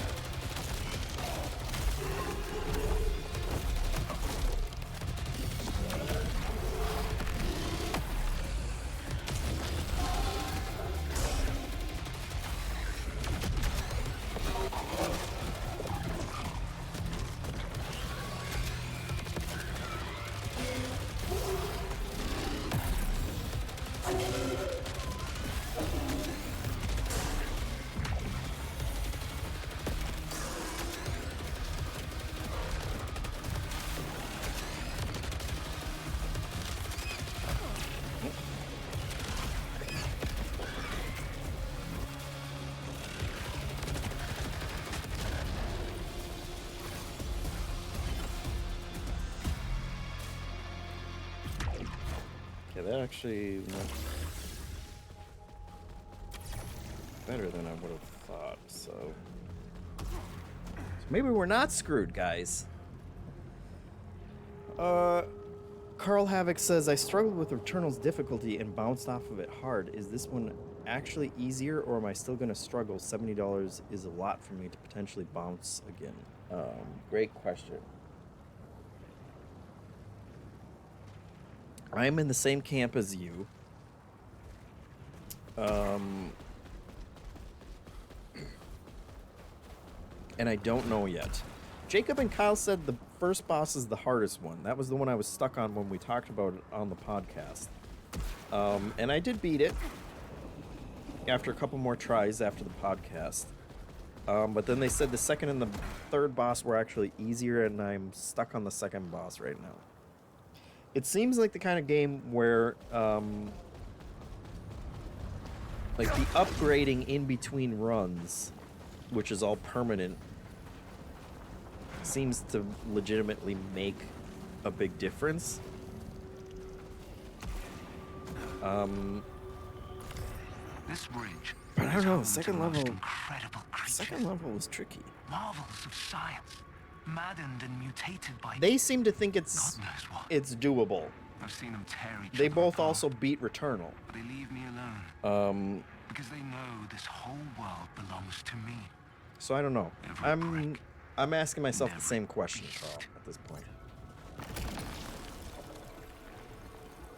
Speaker 1: That actually went better than I would have thought, so maybe we're not screwed, guys. Carl Havoc says, I struggled with Returnal's difficulty and bounced off of it hard. Is this one actually easier, or am I still going to struggle? $70 is a lot for me to potentially bounce again. Great question. I'm in the same camp as you. And I don't know yet. Jacob and Kyle said the first boss is the hardest one. That was the one I was stuck on when we talked about it on the podcast. And I did beat it after a couple more tries after the podcast. But then they said the second and the third boss were actually easier, and I'm stuck on the second boss right now. It seems like the kind of game where, like, the upgrading in between runs, which is all permanent, seems to legitimately make a big difference.
Speaker 3: This bridge.
Speaker 1: But I don't know, the second level was tricky.
Speaker 3: Marvels of science. Maddened and mutated by
Speaker 1: They seem to think
Speaker 3: God knows what.
Speaker 1: it's doable.
Speaker 3: I've seen them tear each
Speaker 1: They
Speaker 3: other
Speaker 1: both
Speaker 3: apart,
Speaker 1: also beat Returnal.
Speaker 3: but they leave me alone. Because they know this whole world belongs to me.
Speaker 1: So I don't know.
Speaker 3: Every brick,
Speaker 1: I'm asking myself the
Speaker 3: every
Speaker 1: same question,
Speaker 3: beast.
Speaker 1: Carl, at this point.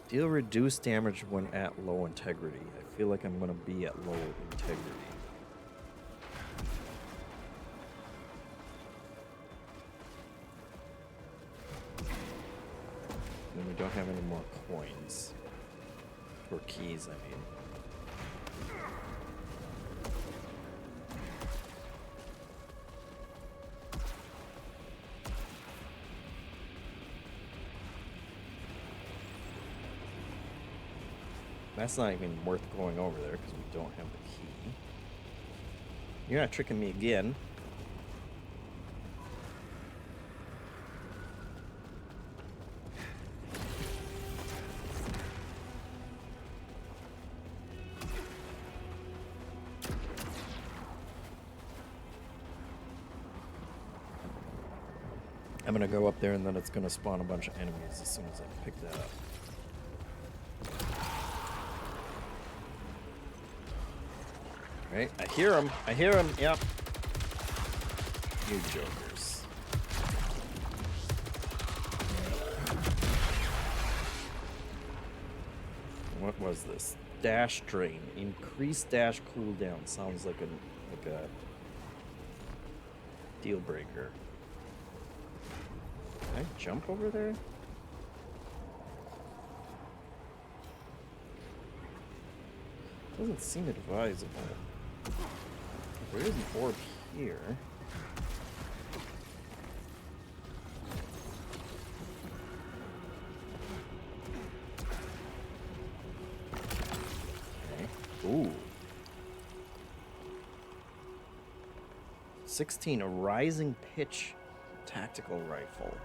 Speaker 1: Deal reduced damage when at low integrity. I feel like I'm gonna be at low integrity. And we don't have any more coins. Or keys, I mean. That's not even worth going over there because we don't have the key. You're not tricking me again. I'm gonna go up there and then it's gonna spawn a bunch of enemies as soon as I pick that up. Right, I hear him. I hear him. Yep. You jokers. What was this? Dash drain. Increased dash cooldown. Sounds like a deal breaker. Can I jump over there? Doesn't seem advisable. There is an orb here. Okay. Ooh. 16, a rising pitch tactical rifle.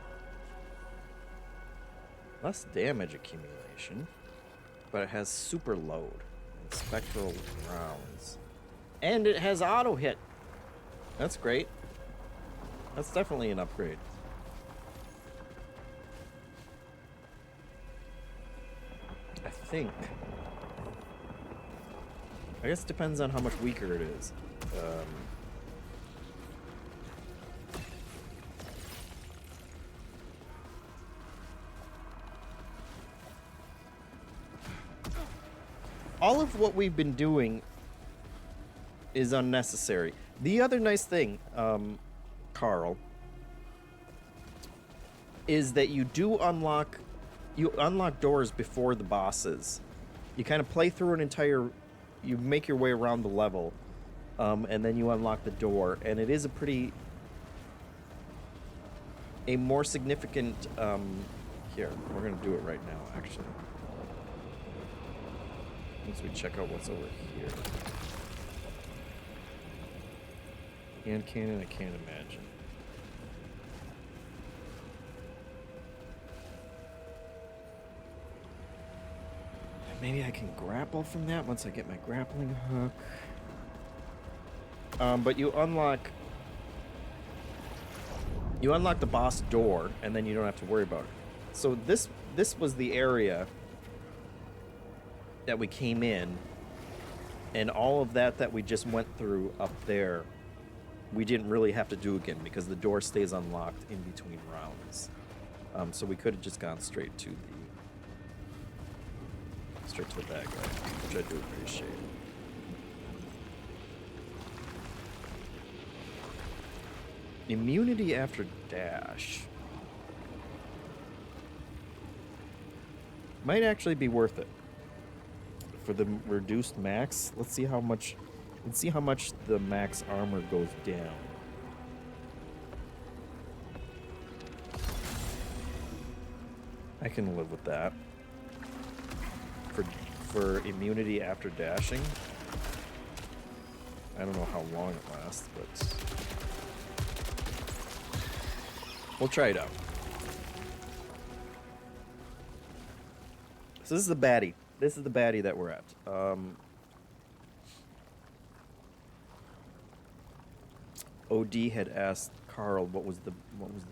Speaker 1: Less damage accumulation, but it has super load and spectral rounds. And it has auto hit. That's great. That's definitely an upgrade. I think. I guess it depends on how much weaker it is. All of what we've been doing is unnecessary. The other nice thing, Carl, is that you do unlock doors before the bosses. You kind of play through an entire, you make your way around the level, and then you unlock the door, and it is a more significant, here, we're gonna do it right now, actually. Once we check out what's over here. Hand cannon, I can't imagine. Maybe I can grapple from that once I get my grappling hook. But you unlock the boss door, and then you don't have to worry about it. So this was the area that we came in, and all of that we just went through up there, we didn't really have to do again because the door stays unlocked in between rounds. So we could have just gone straight to the bad guy, which I do appreciate. Immunity after dash might actually be worth it for the reduced max. Let's see how much the max armor goes down. I can live with that. For immunity after dashing. I don't know how long it lasts, but we'll try it out. So this is the baddie. This is the baddie that we're at. OD had asked Carl what was the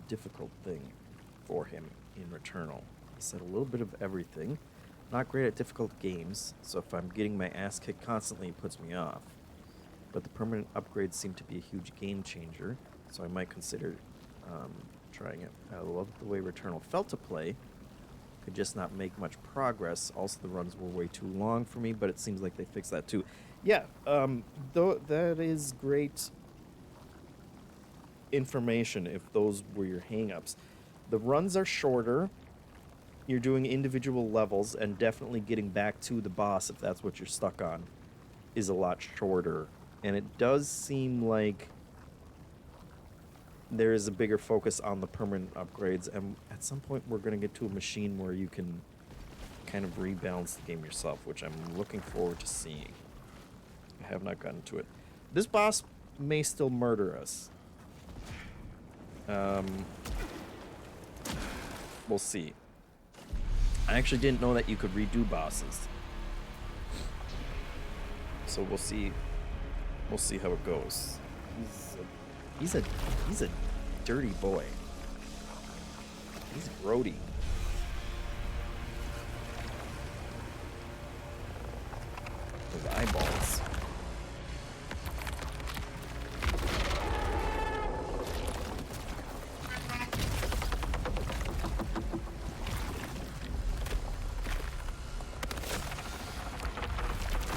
Speaker 1: difficult thing for him in Returnal. He said a little bit of everything. Not great at difficult games, so if I'm getting my ass kicked constantly, it puts me off. But the permanent upgrades seem to be a huge game changer, so I might consider trying it. I love the way Returnal felt to play. Could just not make much progress. Also, the runs were way too long for me, but it seems like they fixed that too. Yeah, though that is great information if those were your hang-ups. The runs are shorter. You're doing individual levels, and definitely getting back to the boss, if that's what you're stuck on, is a lot shorter. And it does seem like there is a bigger focus on the permanent upgrades, and at some point we're going to get to a machine where you can kind of rebalance the game yourself, which I'm looking forward to seeing. I have not gotten to it. This boss may still murder us. We'll see. I actually didn't know that you could redo bosses. So we'll see. We'll see how it goes. He's a dirty boy. He's grody. His eyeballs.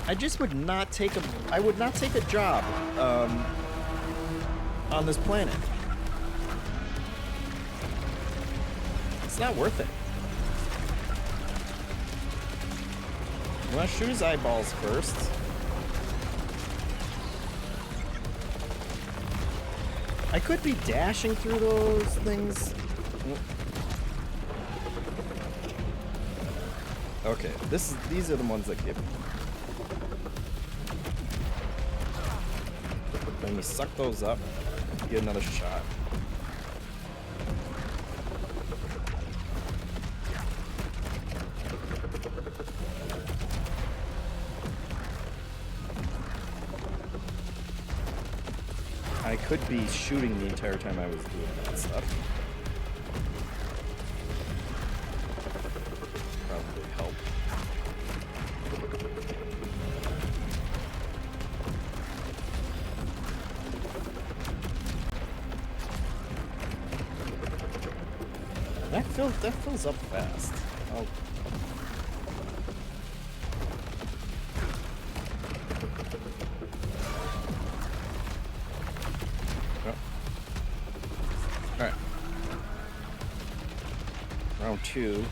Speaker 1: I just would not take a. I would not take a job on this planet. It's not worth it. You want to shoot his eyeballs first. I could be dashing through those things. Okay, these are the ones that give me. Let me suck those up. Get another shot. I could be shooting the entire time I was doing that stuff. Probably help. That fills up fast. Oh. Alright. Round 2.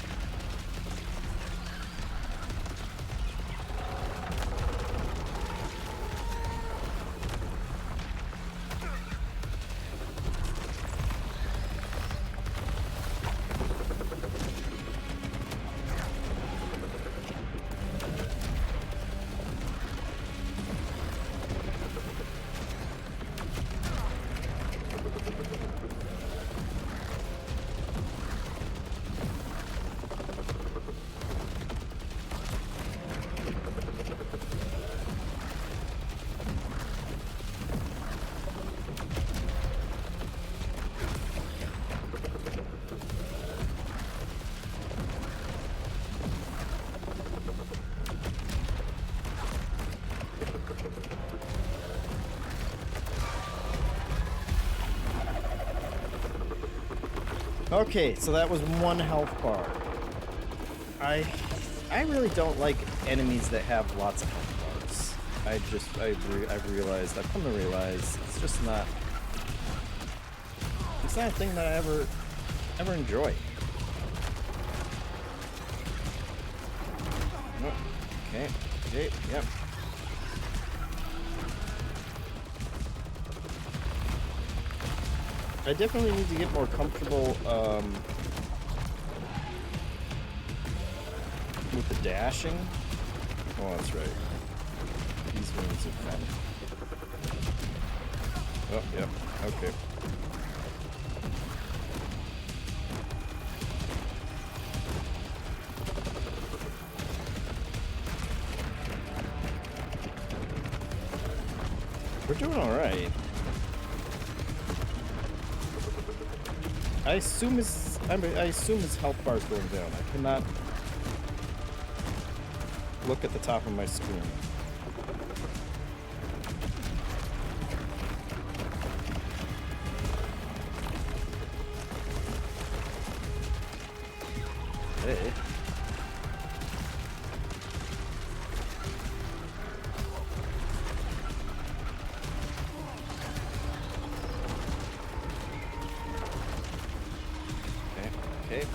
Speaker 1: Okay, so that was 1 health bar. I really don't like enemies that have lots of health bars. I've realized, I've come to realize it's just not, it's not a thing that I ever enjoy. Oh, okay, yep. I definitely need to get more comfortable with the dashing. Oh, that's right. These ones are fun. Oh, yep. Okay. We're doing all right. I assume his health bar is going down. I cannot look at the top of my screen. Hey. Okay.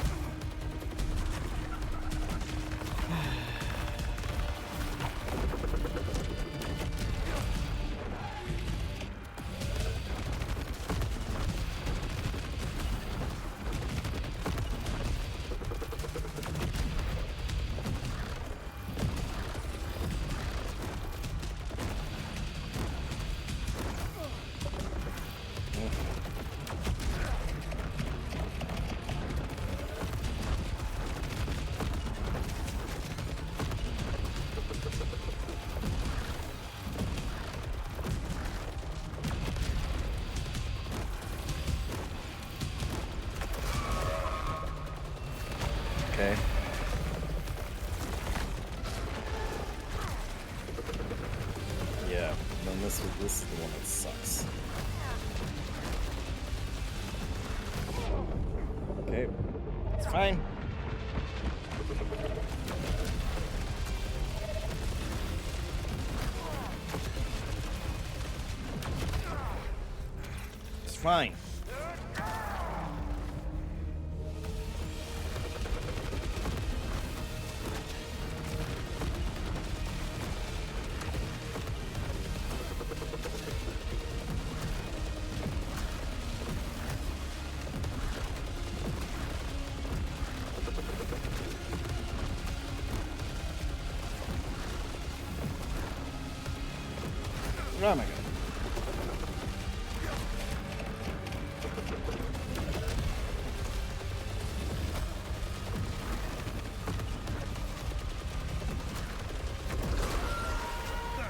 Speaker 1: Okay. Yeah, and then this is the one that sucks. Okay, it's fine. It's fine. Oh my god.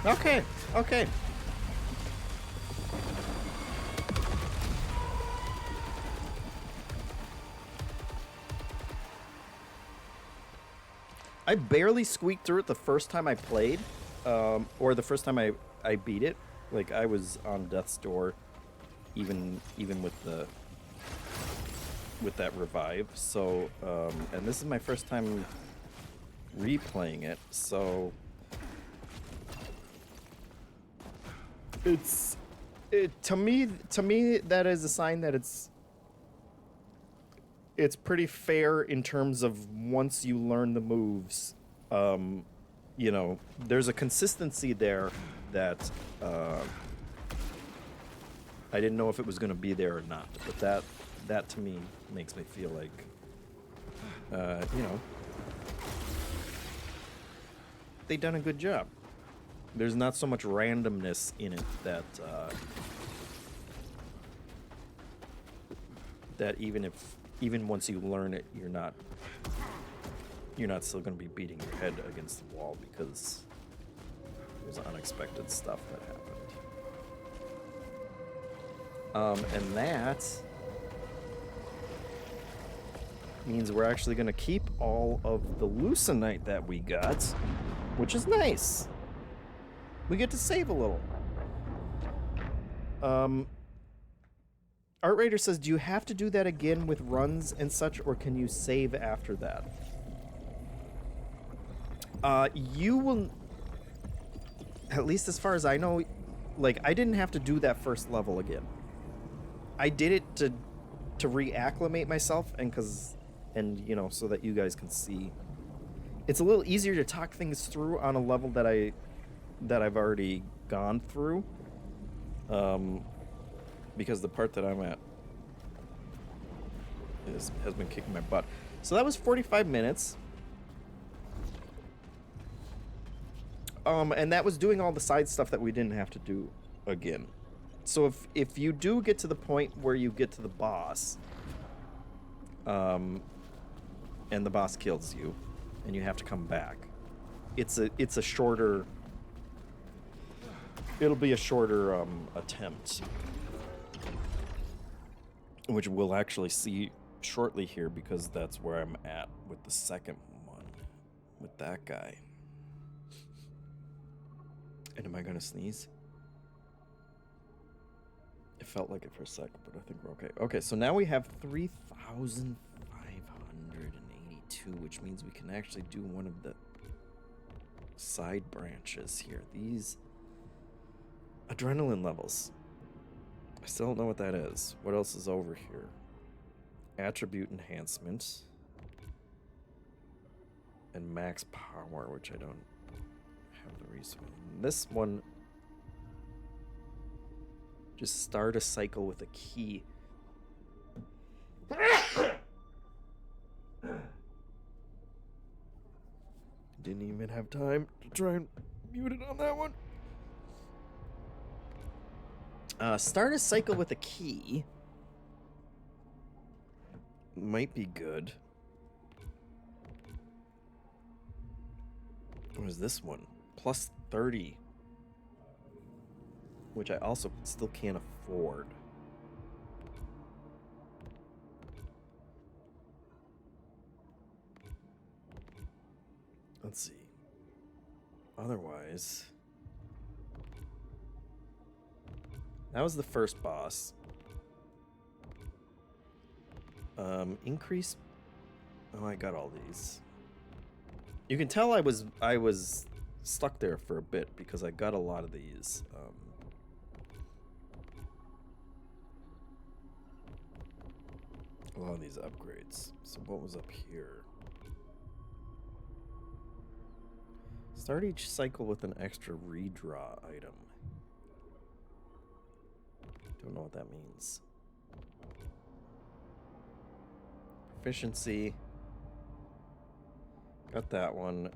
Speaker 1: Okay, okay. I barely squeaked through it the first time I played, or the first time I beat it. Like, I was on death's door, even with that revive. So, and this is my first time replaying it, so to me that is a sign that it's pretty fair in terms of once you learn the moves, you know, there's a consistency there that I didn't know if it was going to be there or not, but that to me makes me feel like, you know, they done a good job. There's not so much randomness in it that that even once you learn it, you're not still going to be beating your head against the wall because there's unexpected stuff that happened. And that means we're actually going to keep all of the leucinite that we got, which is nice. We get to save a little. Art Raider says, do you have to do that again with runs and such, or can you save after that? You will, at least as far as I know, like, I didn't have to do that first level again. I did it to reacclimate myself and you know, so that you guys can see. It's a little easier to talk things through on a level that I've already gone through, because the part that I'm at has been kicking my butt. So that was 45 minutes. And that was doing all the side stuff that we didn't have to do again. So if you do get to the point where you get to the boss, and the boss kills you, and you have to come back, it's a shorter. It'll be a shorter attempt, which we'll actually see shortly here, because that's where I'm at with the second one, with that guy. And am I gonna sneeze? It felt like it for a second, but I think we're okay. Okay, so now we have 3,582, which means we can actually do one of the side branches here. These adrenaline levels. I still don't know what that is. What else is over here? Attribute enhancement. And max power, which I don't have the resource. This one, just start a cycle with a key. Didn't even have time to try and mute it on that one. Start a cycle with a key. Might be good. What is this one? Plus 30. Which I also still can't afford. let's see. Otherwise, that was the first boss. Increase. Oh, I got all these. You can tell I was stuck there for a bit because I got a lot of these. A lot of these upgrades. So what was up here? Start each cycle with an extra redraw item. Don't know what that means. Proficiency. Got that one.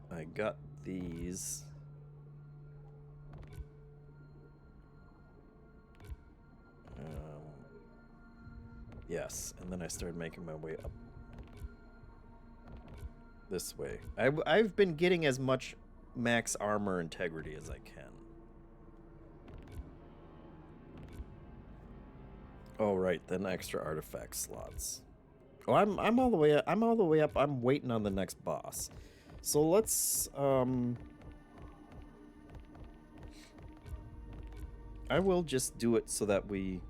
Speaker 1: I got these. Yes, and then I started making my way up this way. I've been getting as much max armor integrity as I can. Oh right, then extra artifact slots. Oh, I'm all the way up. I'm all the way up. I'm waiting on the next boss. So let's I will just do it so that we,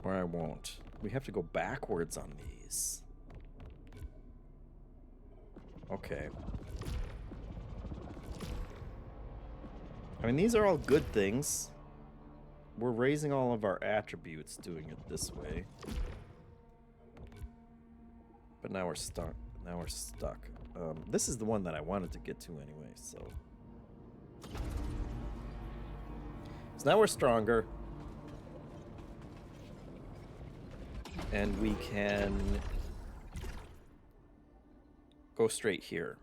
Speaker 1: or I won't. We have to go backwards on these. Okay. I mean, these are all good things. We're raising all of our attributes doing it this way. But now we're stuck. Now we're stuck. This is the one that I wanted to get to anyway, so. So now we're stronger. And we can go straight here.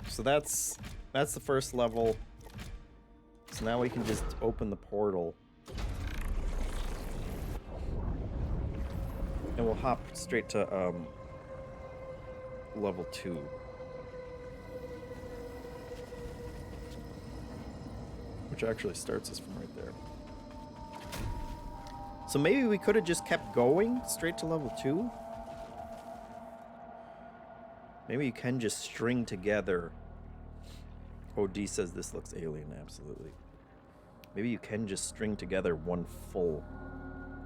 Speaker 1: So that's the first level. So now we can just open the portal. And we'll hop straight to level 2. Which actually starts us from right there. So maybe we could have just kept going straight to level 2. Maybe you can just string together. OD says this looks alien, absolutely. Maybe you can just string together one full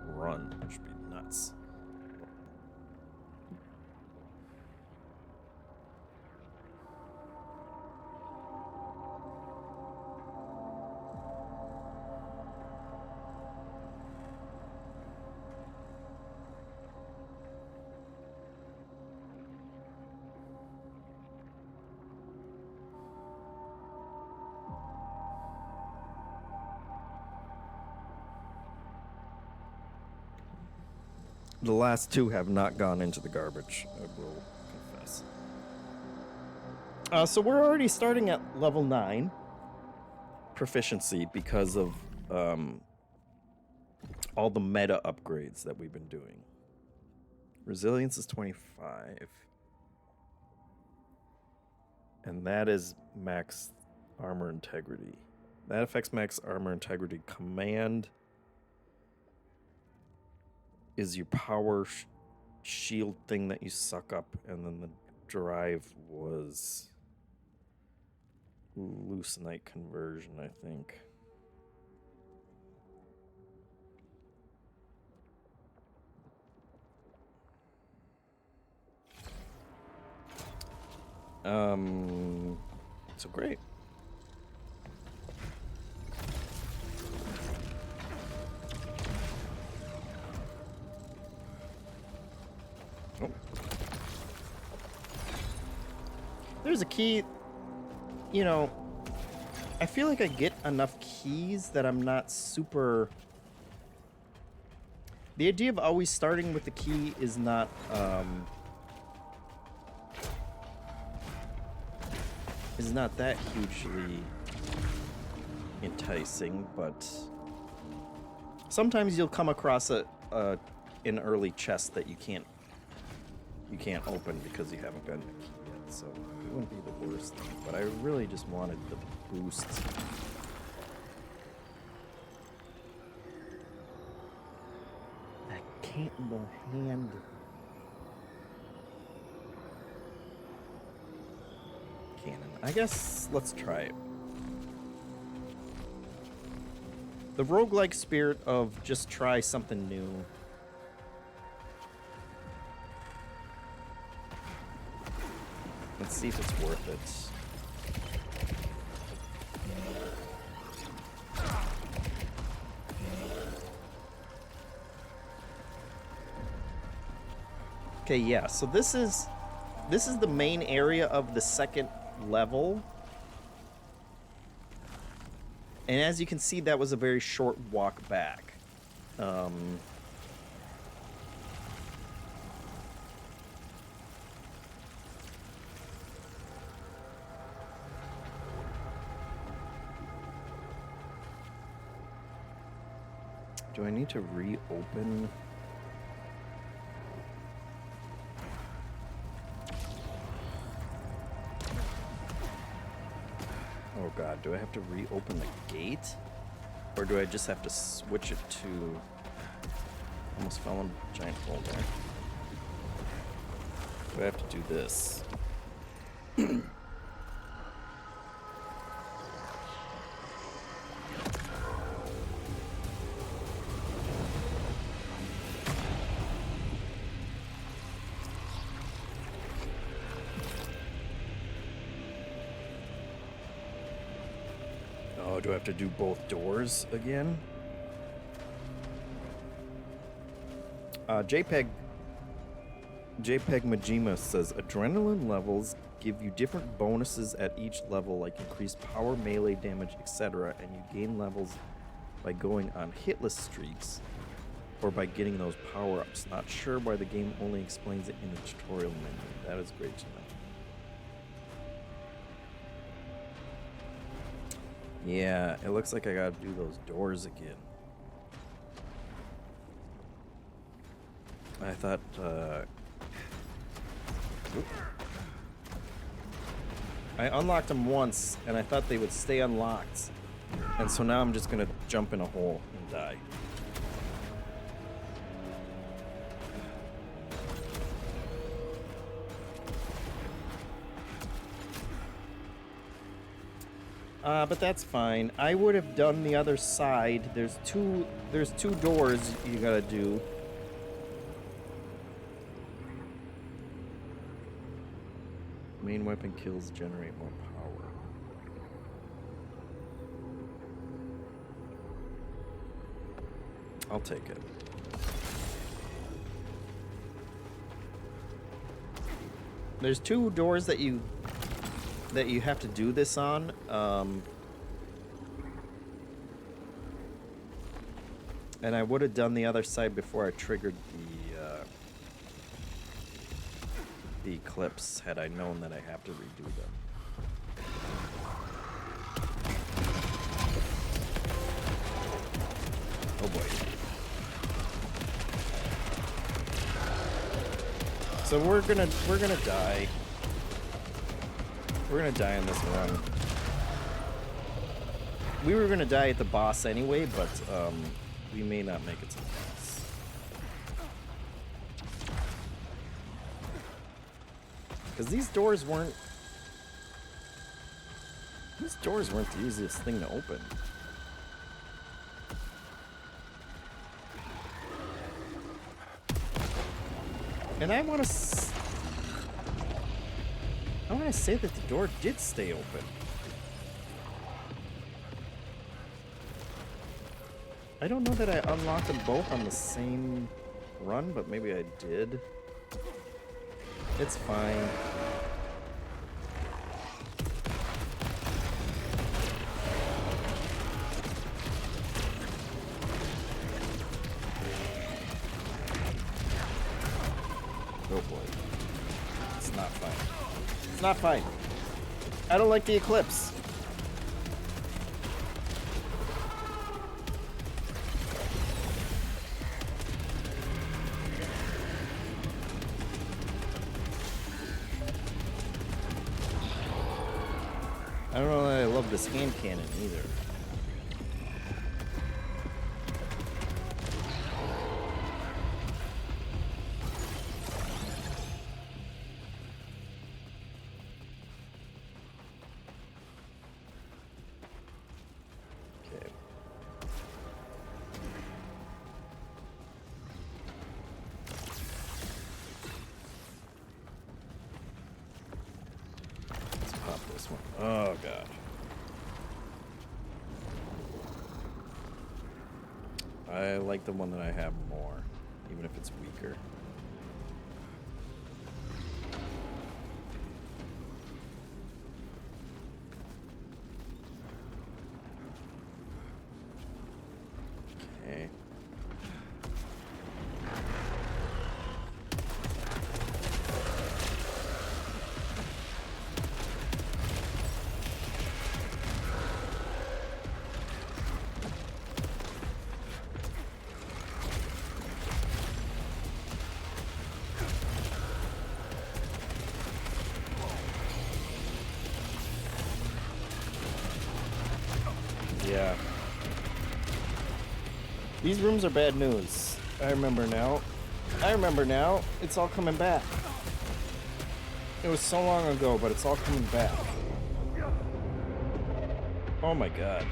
Speaker 1: run, which would be nuts. The last 2 have not gone into the garbage, I will confess. So we're already starting at level 9 proficiency because of all the meta upgrades that we've been doing. Resilience is 25. And that is max armor integrity. That affects max armor integrity. Command is your power shield thing that you suck up, and then the drive was leucinite conversion, I think. So great. Oh. There's a key, you know, I feel like I get enough keys that I'm not super... The idea of always starting with the key is not, that hugely enticing, but sometimes you'll come across an early chest that you can't open because you haven't gotten a key yet, so it wouldn't be the worst thing, but I really just wanted the boost. That candle hand. I guess let's try it. The roguelike spirit of just try something new. Let's see if it's worth it. Okay, yeah, so this is the main area of the second level. And as you can see, that was a very short walk back. Do I need to reopen? Oh god, do I have to reopen the gate? Or do I just have to switch it to... Almost fell in a giant hole there. Do I have to do this? Oh, do I have to do both doors again? JPEG Majima says adrenaline levels give you different bonuses at each level, like increased power, melee damage, etc., and you gain levels by going on hitless streaks or by getting those power-ups. Not sure why the game only explains it in the tutorial menu. That is great to know. Yeah, it looks like I gotta do those doors again. I thought, I unlocked them once, and I thought they would stay unlocked. And so now I'm just gonna jump in a hole and die. But that's fine. I would have done the other side. There's two doors you gotta do. Main weapon kills generate more power. I'll take it. There's two doors that you have to do this on. And I would have done the other side before I triggered the eclipse, had I known that I have to redo them. Oh boy. So we're gonna die. We're gonna die in this run. We were gonna die at the boss anyway, but we may not make it to the boss. Because these doors weren't the easiest thing to open. And I want to say that the door did stay open. I don't know that I unlocked them both on the same run, but maybe I did. It's fine. Oh boy. It's not fine. It's not fine. I don't like the eclipse. I don't know that I love this hand cannon either. I like the one that I have more, even if it's weaker. Okay. Yeah. These rooms are bad news. I remember now. I remember now. It's all coming back. It was so long ago, but it's all coming back. Oh my god.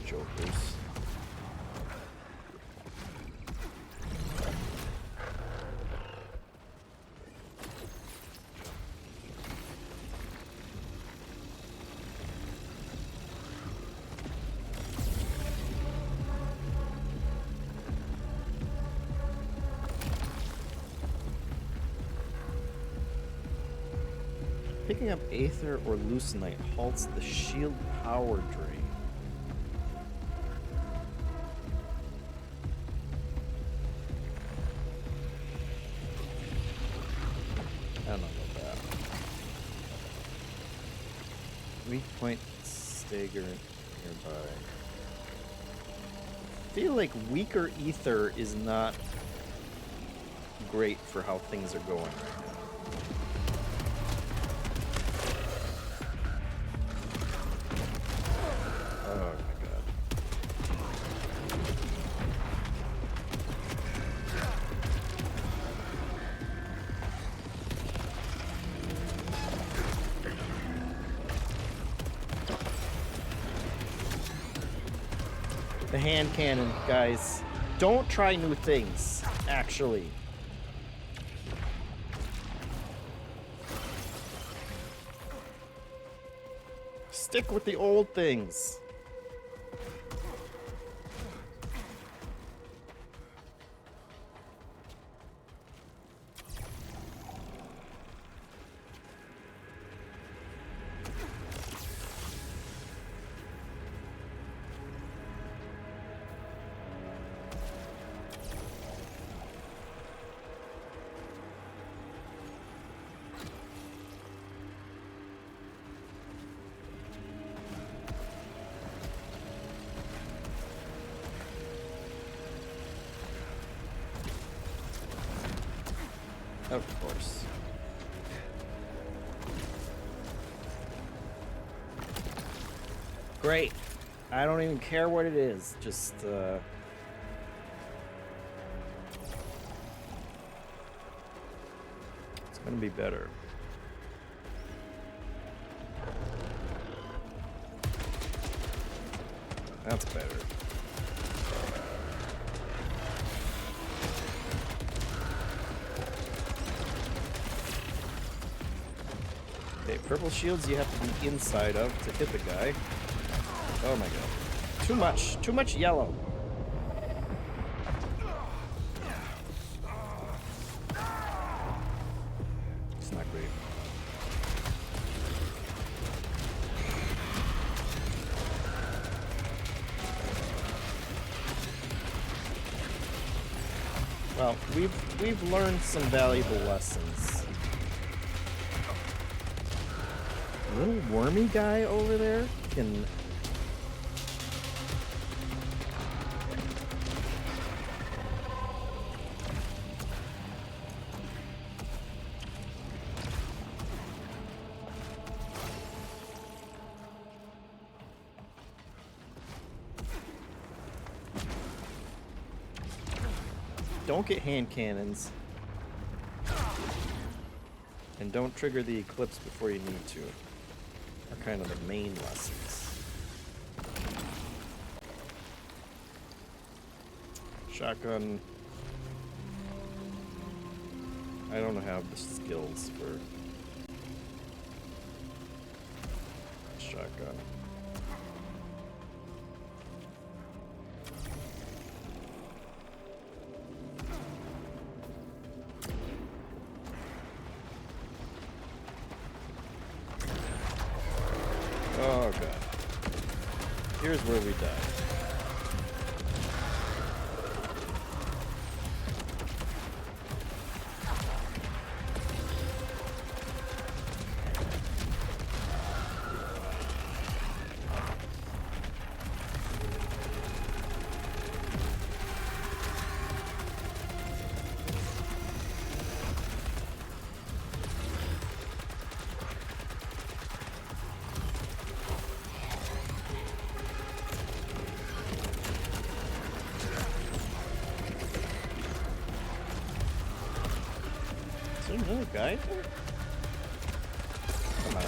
Speaker 1: Jokers. Picking up Aether or Lucenite halts the shield power drain. I don't know about that. Weak point stagger nearby. I feel like weaker ether is not great for how things are going right now. Oh my god. The hand cannon, guys. Don't try new things, actually. Stick with the old things. Of course. Great. I don't even care what it is. Just, it's gonna be better. That's better. Okay, purple shields you have to be inside of to hit the guy. Oh my god. Too much. Too much yellow. It's not great. Well, we've learned some valuable lessons. The little wormy guy over there can... don't get hand cannons. And don't trigger the eclipse before you need to. Are kind of the main lessons. Shotgun. I don't have the skills for shotgun. Oh god. Here's where we die. Is there another guy there? Come on.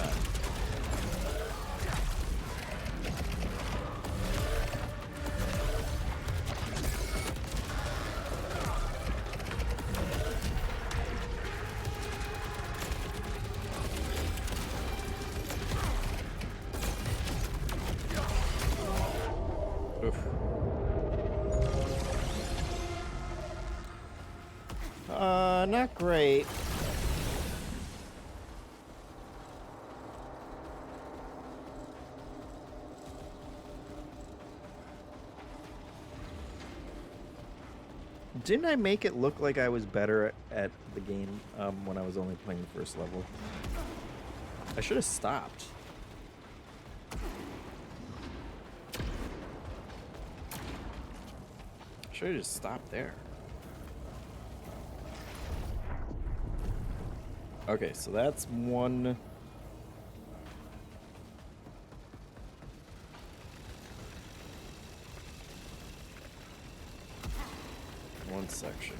Speaker 1: Oof. Not great. Didn't I make it look like I was better at the game when I was only playing the first level? I should have stopped. I should have just stopped there. Okay, so that's one. One section.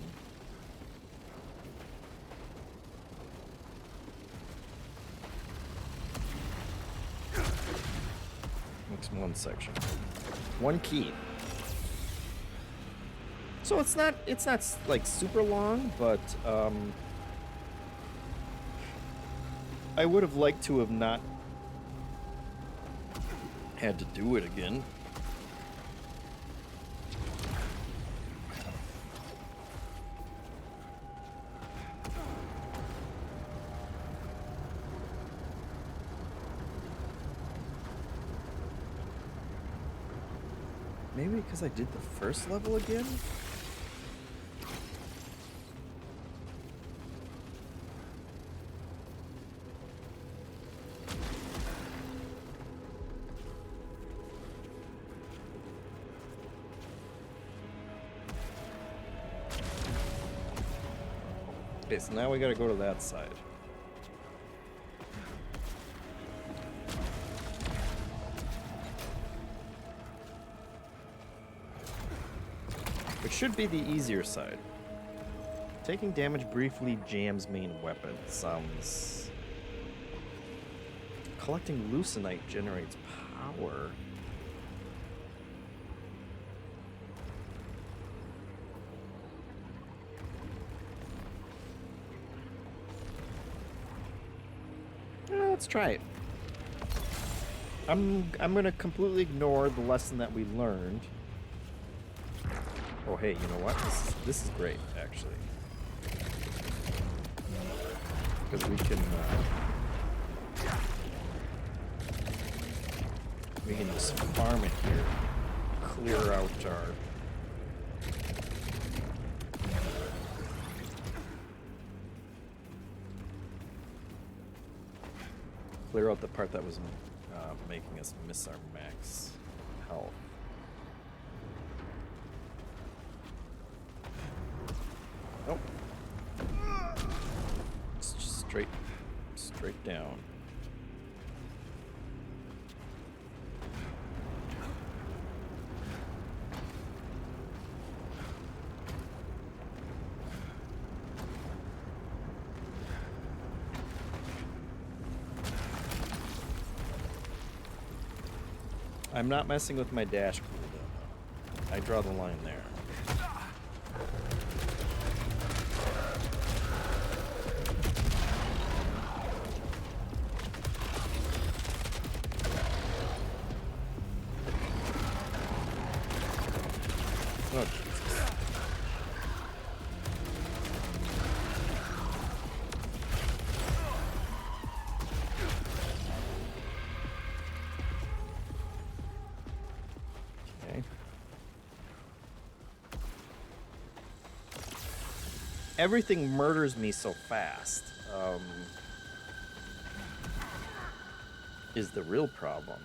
Speaker 1: Next one section. One key. So it's not like super long, but I would have liked to have not had to do it again. Maybe because I did the first level again? Okay, so now we gotta go to that side. Which should be the easier side. Taking damage briefly jams main weapon. Sounds... Collecting leucinite generates power. Let's try it. I'm gonna completely ignore the lesson that we learned. Oh hey, you know what? This is great actually, because we can just farm it here, clear out our. Clear out the part that was making us miss our max health. Nope. It's just straight down. I'm not messing with my dash cooldown. I draw the line there. Oh, Jesus. Okay. Everything murders me so fast. Is the real problem.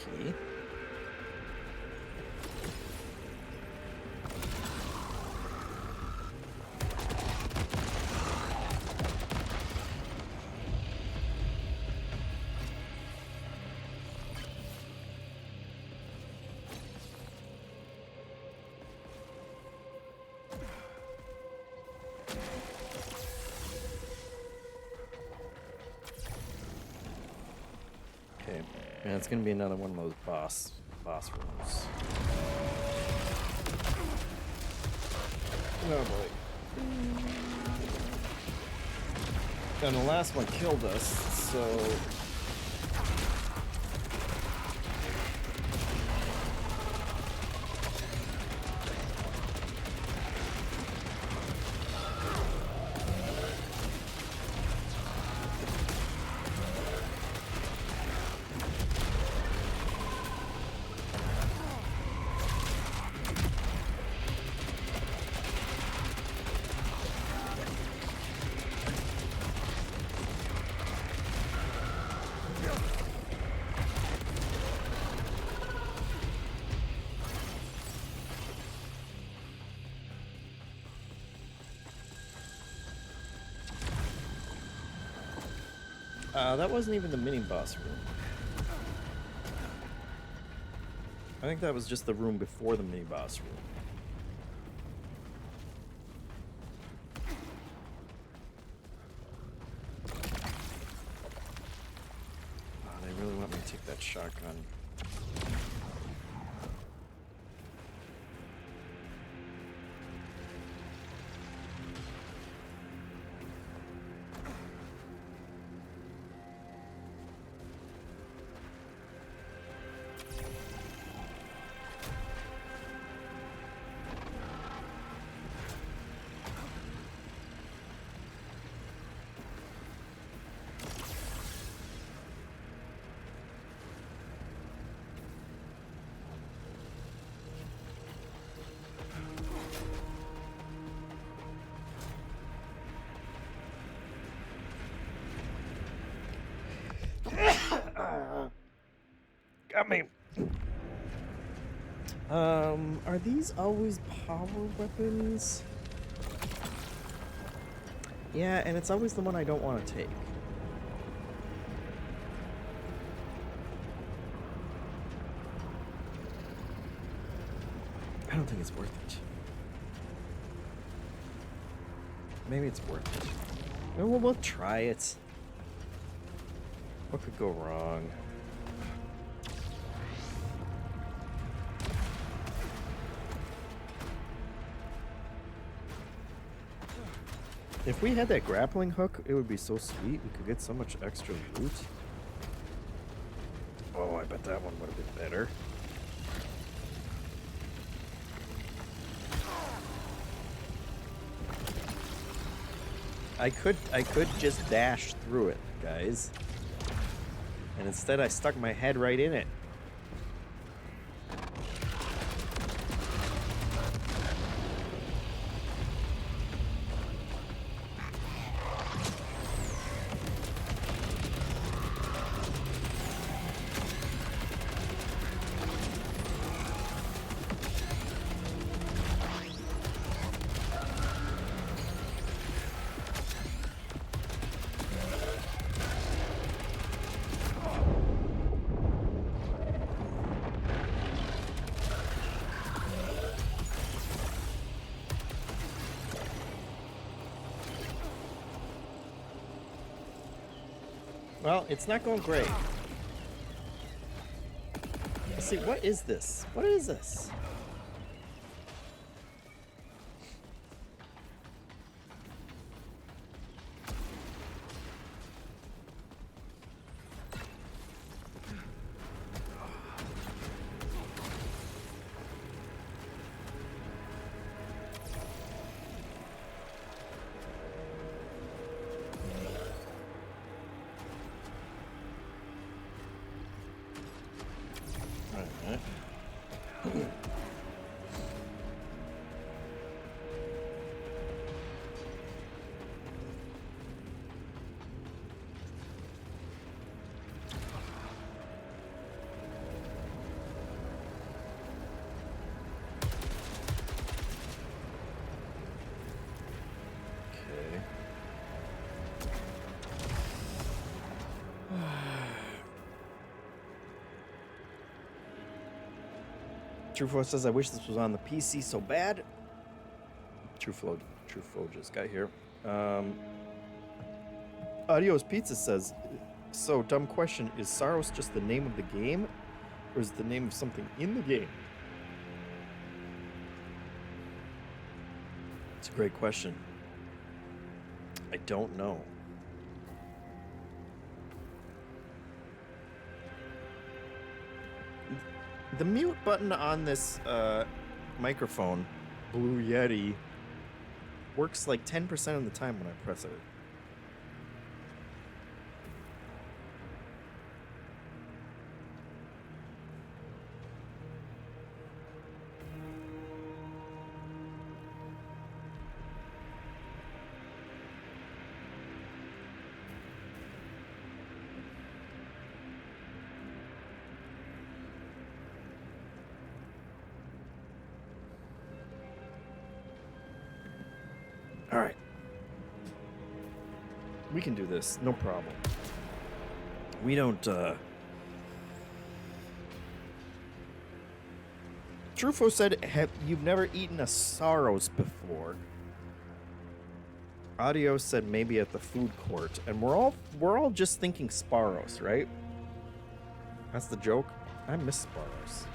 Speaker 1: Okay. Okay, and it's gonna be another one of those boss rooms. Oh boy. And the last one killed us, so that wasn't even the mini boss room. I think that was just the room before the mini boss room. Oh, they really want me to take that shotgun. Got me. Are these always power weapons? Yeah, and it's always the one I don't want to take. I don't think it's worth it. Maybe it's worth it. Well, we'll try it. What could go wrong? If we had that grappling hook, it would be so sweet. We could get so much extra loot. Oh, I bet that one would have been better. I could just dash through it, guys. And instead I stuck my head right in it. Well, it's not going great. Let's see, what is this? What is this? Truflo says, I wish this was on the PC so bad. Truflo just got here. Adios Pizza says, so dumb question, is Saros just the name of the game? Or is it the name of something in the game? It's a great question. I don't know. The mute button on this microphone, Blue Yeti, works like 10% of the time when I press it. All right. We can do this, no problem. We don't, Trufo said, you've never eaten a Saros before. Audio said maybe at the food court, and we're all just thinking Sparrows, right? That's the joke. I miss Sparrows.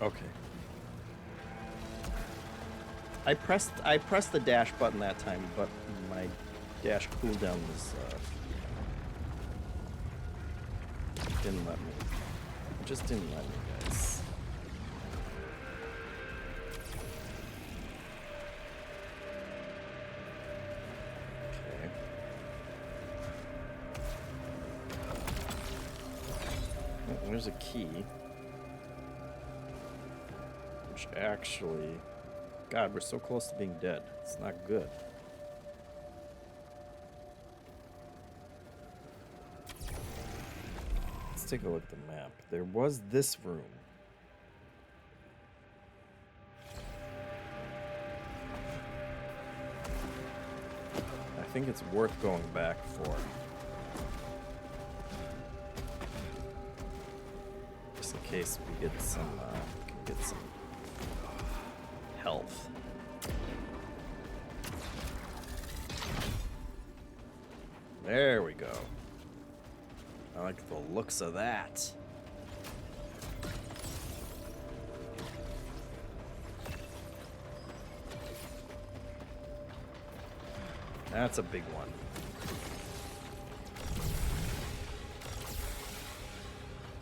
Speaker 1: Okay. I pressed the dash button that time, but my dash cooldown was didn't let me. It just didn't let me, guys. Okay. Oh, there's a key. Which actually... God, we're so close to being dead. It's not good. Let's take a look at the map. There was this room. I think it's worth going back for. Just in case we get some, can get some health. There we go. I like the looks of that. That's a big one.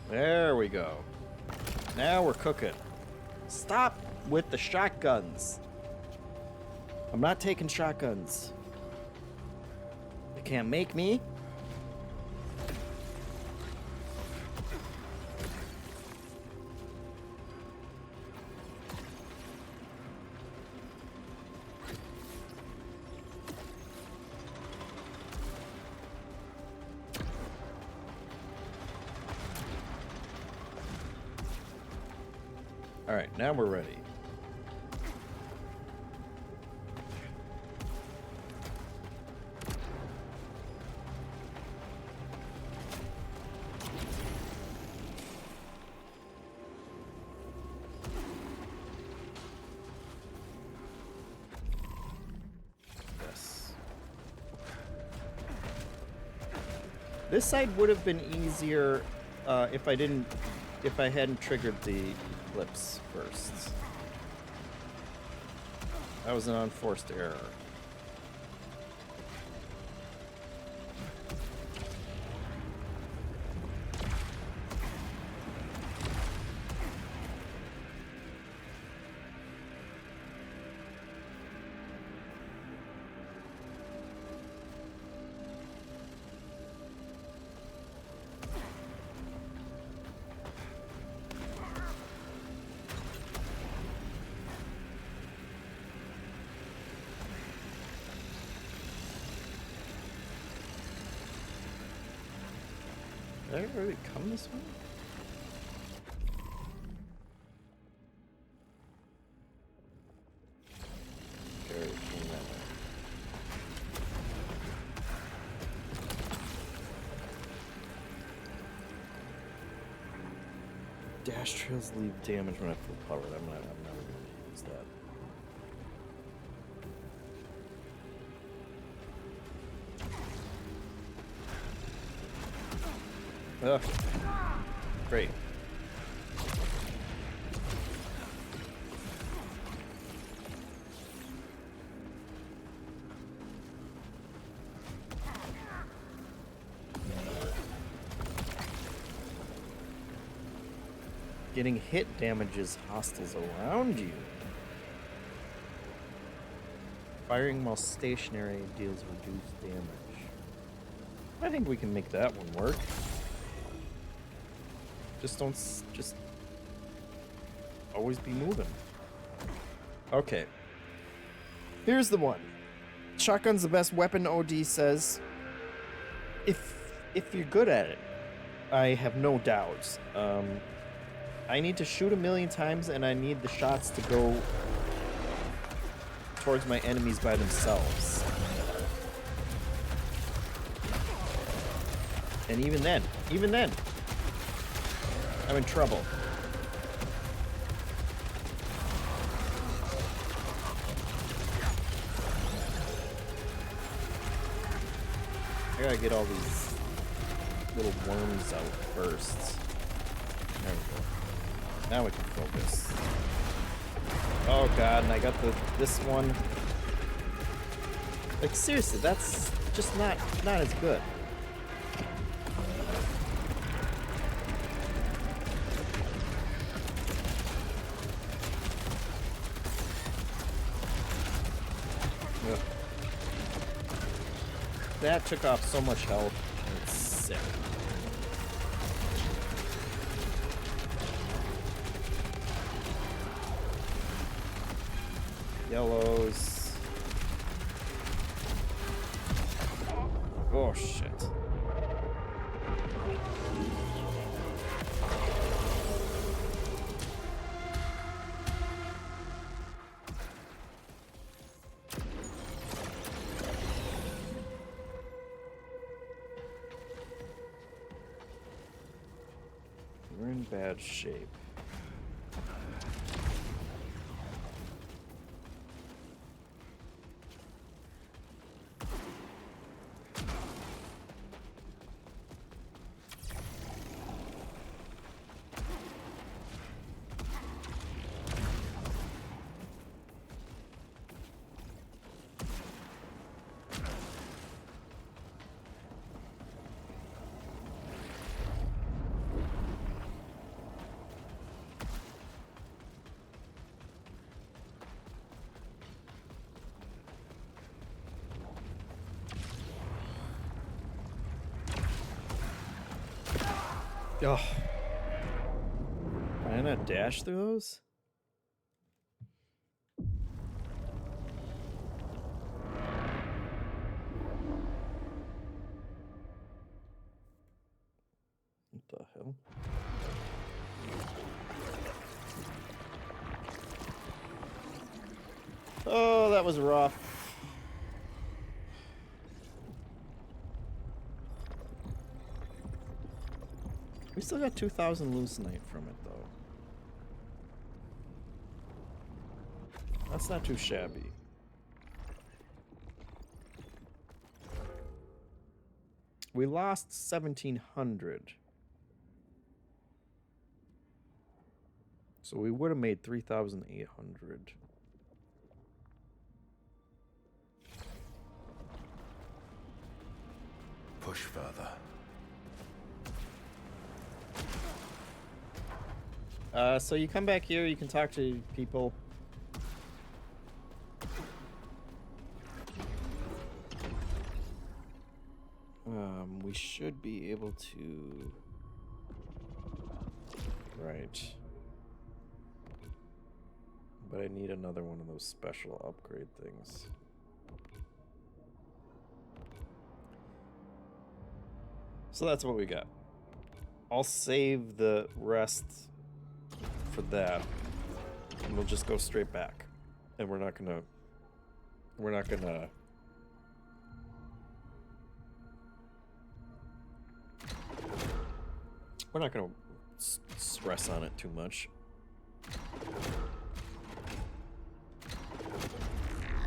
Speaker 1: There we go. Now we're cooking. Stop with the shotguns. I'm not taking shotguns. They can't make me. All right, now we're ready. Yes. This side would have been easier if I hadn't triggered the eclipse first. That was an unforced error. Did I really come this way? Okay, came that way. Dash trails leave damage when I full powered. I'm never gonna use that. Ugh. Great. Getting hit damages hostiles around you. Firing while stationary deals reduced damage. I think we can make that one work. Just always be moving. Okay. Here's the one. Shotgun's the best weapon, OD says. If you're good at it, I have no doubts. I need to shoot 1,000,000 times, and I need the shots to go towards my enemies by themselves. And even then, I'm in trouble. I gotta get all these little worms out first. There we go. Now we can focus. Oh god, and I got this one. Like seriously, that's just not as good. Ugh. That took off so much health. It's sick. Yellows. Oh shit. We're in bad shape. Oh. Can I not dash through those? What the hell? Oh, that was rough. We still got 2,000 loosenite from it, though. That's not too shabby. We lost 1,700. So we would have made 3,800.
Speaker 3: Push further.
Speaker 1: So you come back here, you can talk to people. We should be able to... Right. But I need another one of those special upgrade things. So that's what we got. I'll save the rest for that. And we'll just go straight back. And we're not gonna... We're not gonna stress on it too much.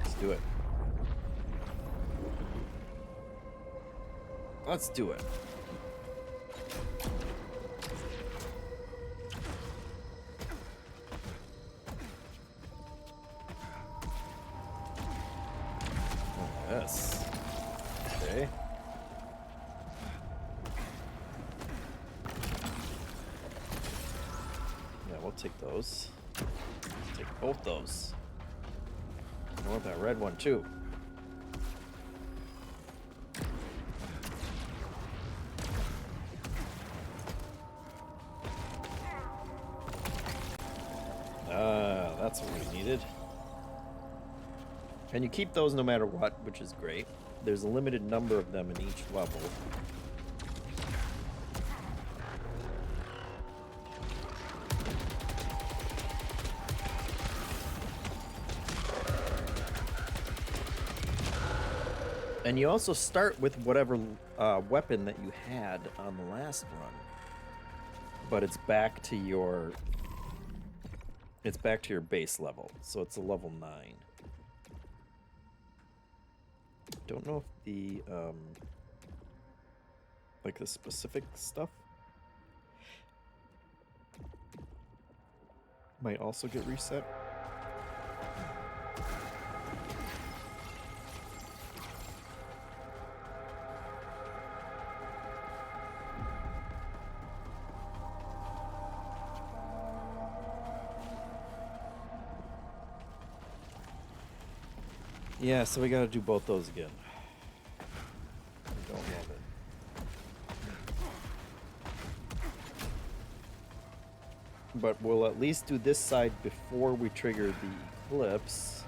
Speaker 1: Let's do it. Let's do it. Oh, yes. Okay. Yeah, we'll take those. Take both those. I want that red one too. That's what we needed. And you keep those no matter what, which is great. There's a limited number of them in each level. And you also start with whatever weapon that you had on the last run. But it's back to your... It's back to your base level. So it's a level 9. Don't know if the... like the specific stuff might also get reset. Yeah, so we gotta do both those again. I don't love it. But we'll at least do this side before we trigger the eclipse.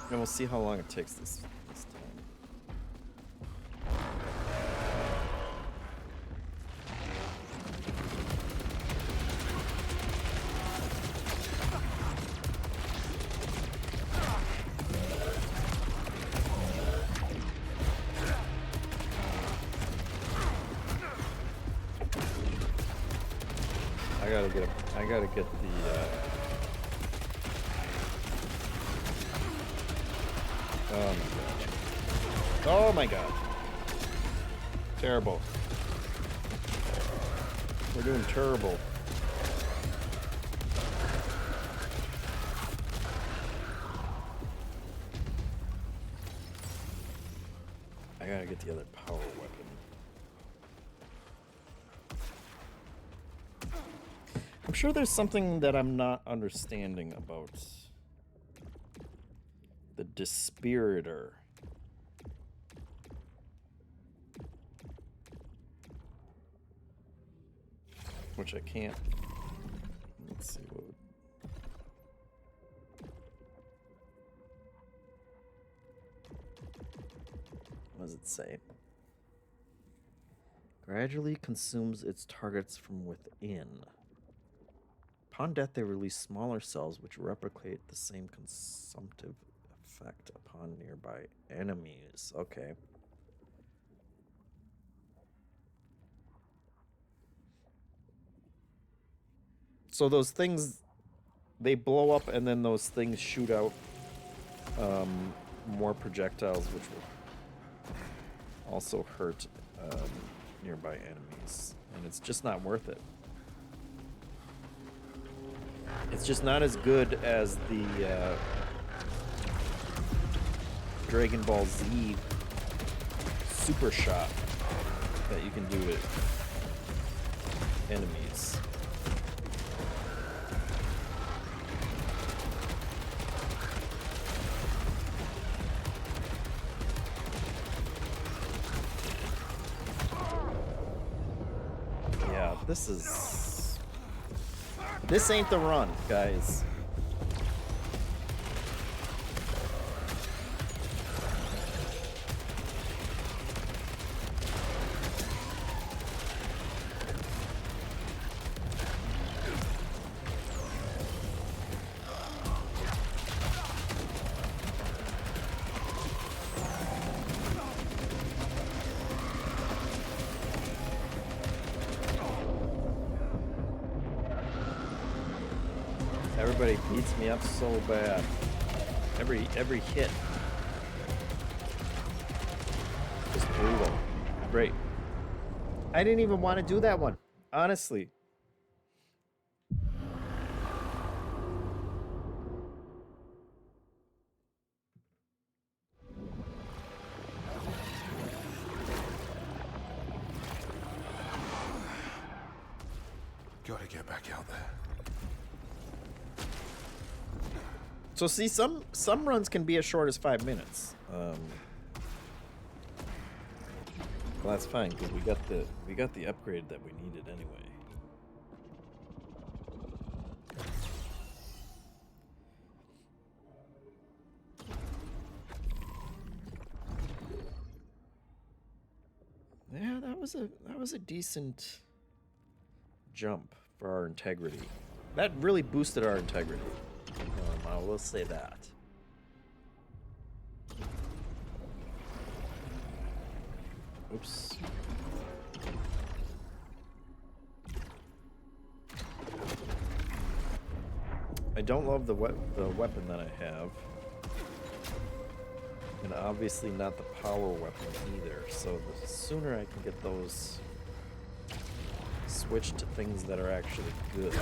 Speaker 1: And we'll see how long it takes this time. I gotta get the oh my god. Oh my god. Terrible. We're doing terrible. I gotta get the other power weapon. I'm I'm sure there's something that I'm not understanding about the Dispiritor. Which I can't. Let's see what. What does it say? Gradually consumes its targets from within. Upon death, they release smaller cells which replicate the same consumptive effect upon nearby enemies. Okay. So those things, they blow up and then those things shoot out more projectiles, which will also hurt nearby enemies. And it's just not worth it. It's just not as good as the Dragon Ball Z super shot that you can do with enemies. Yeah, this ain't the run, guys. Everybody beats me up so bad. Every hit. Just brutal. Great. I didn't even want to do that one, honestly.
Speaker 3: Gotta get back out there.
Speaker 1: So see, some runs can be as short as 5 minutes. Well, that's fine because we got the upgrade that we needed anyway. Yeah, that was a decent jump for our integrity. That really boosted our integrity. I will say that. Oops. I don't love the weapon that I have. And obviously not the power weapon either. So the sooner I can get those switched to things that are actually good,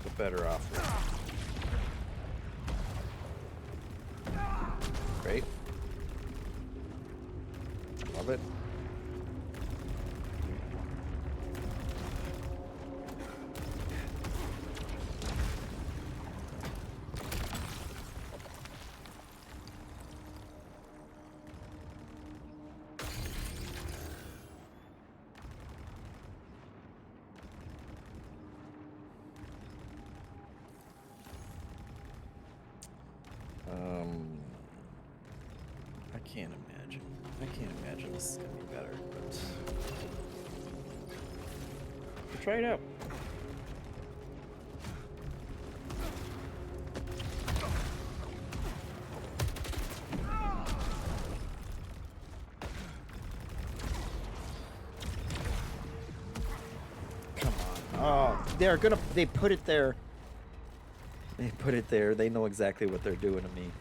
Speaker 1: the better off we're. Great. Love it. I can't imagine this is gonna be better, but we'll try it out. Come on. Oh, they put it there. They put it there. They know exactly what they're doing to me.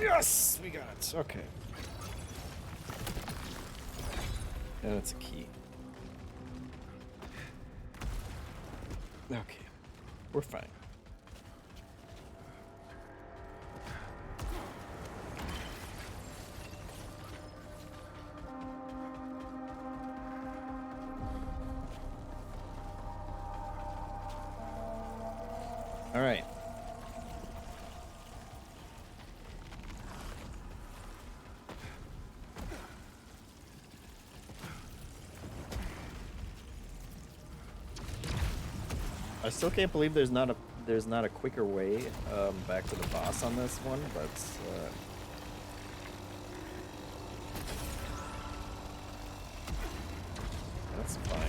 Speaker 1: Yes, we got it. Okay. And it's a key. Okay. We're fine. I still can't believe there's not a quicker way back to the boss on this one, but that's fine.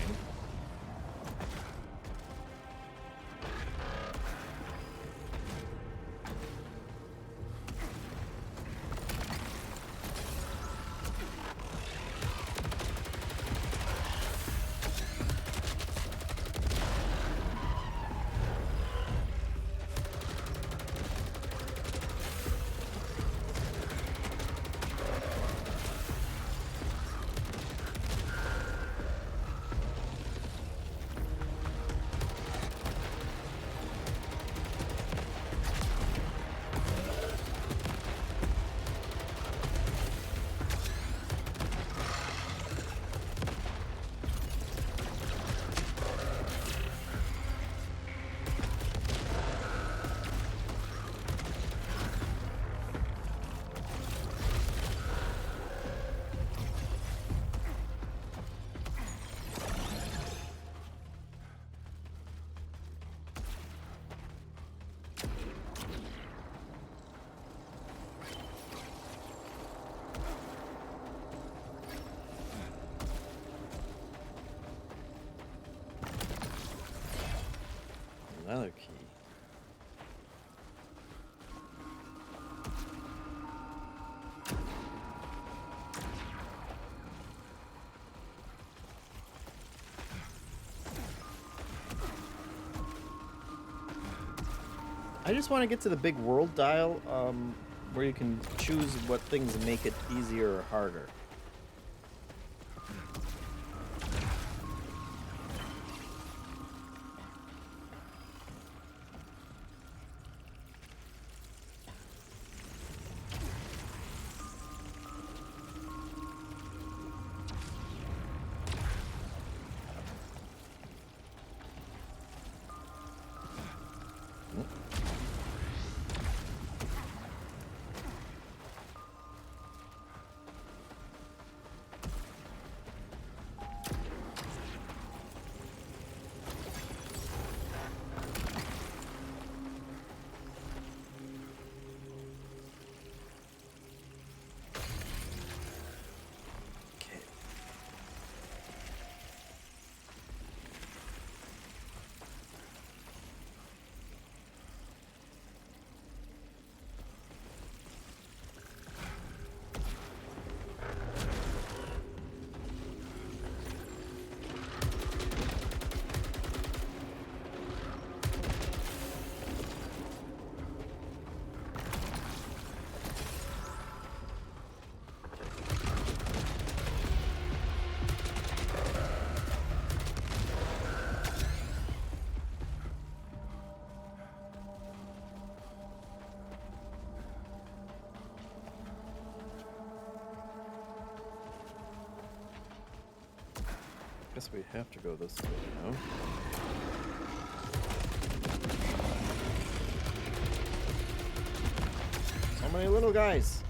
Speaker 1: Another key. I just want to get to the big world dial, where you can choose what things make it easier or harder. Guess we have to go this way now. So many little guys.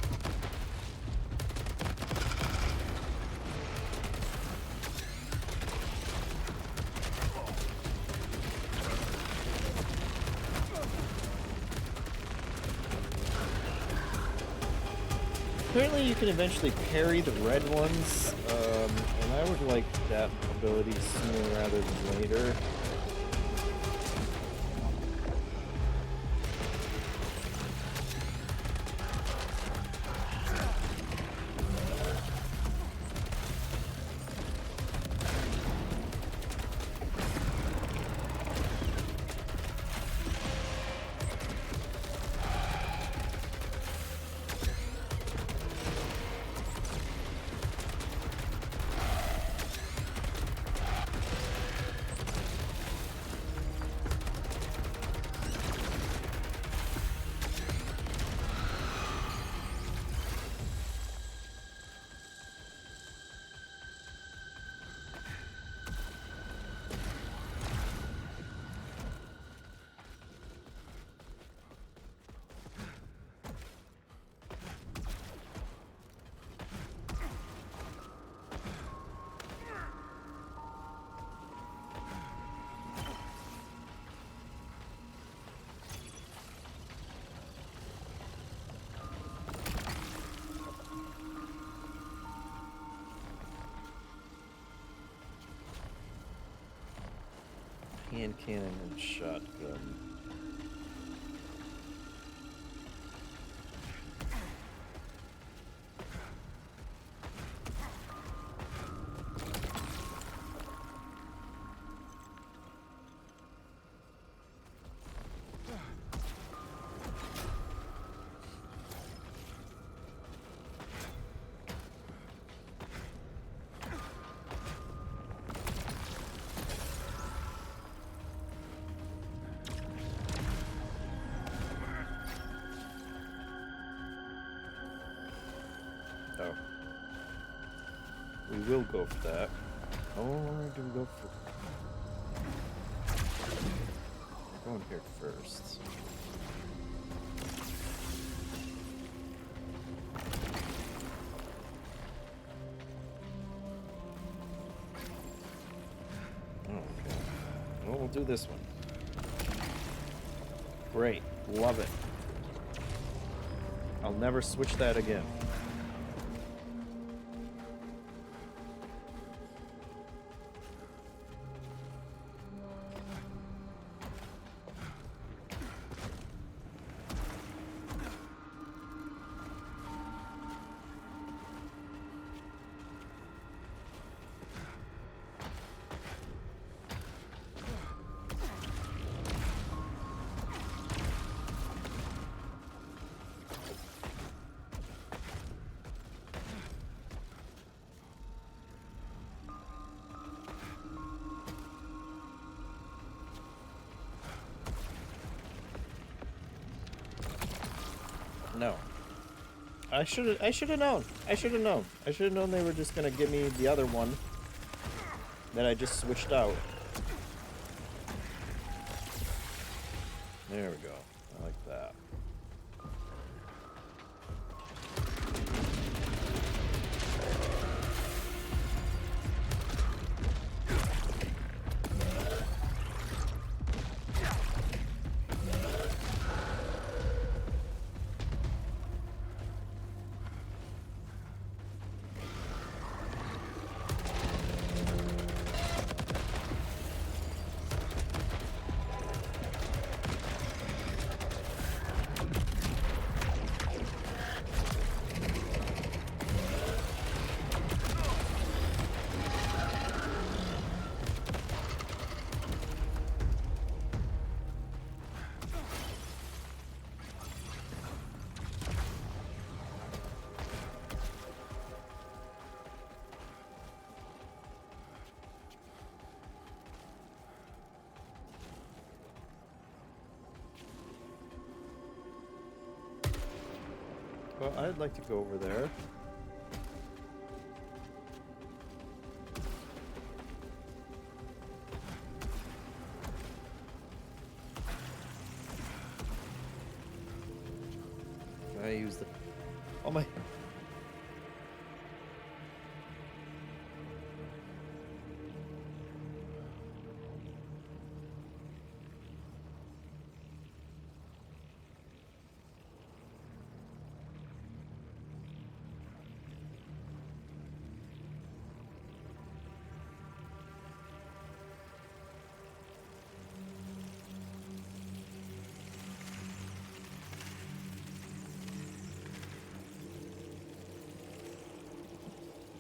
Speaker 1: Apparently you can eventually parry the red ones, and I would like that ability sooner rather than later. hand cannon and shotgun. Oh. We will go for that. Or do we go for... We're going here first. Okay. Well, we'll do this one. Great. Love it. I'll never switch that again. No. I should have known. I should have known. I should have known they were just gonna give me the other one that I just switched out. There we go. I like that. Well, I'd like to go over there. Can I use the... Oh my...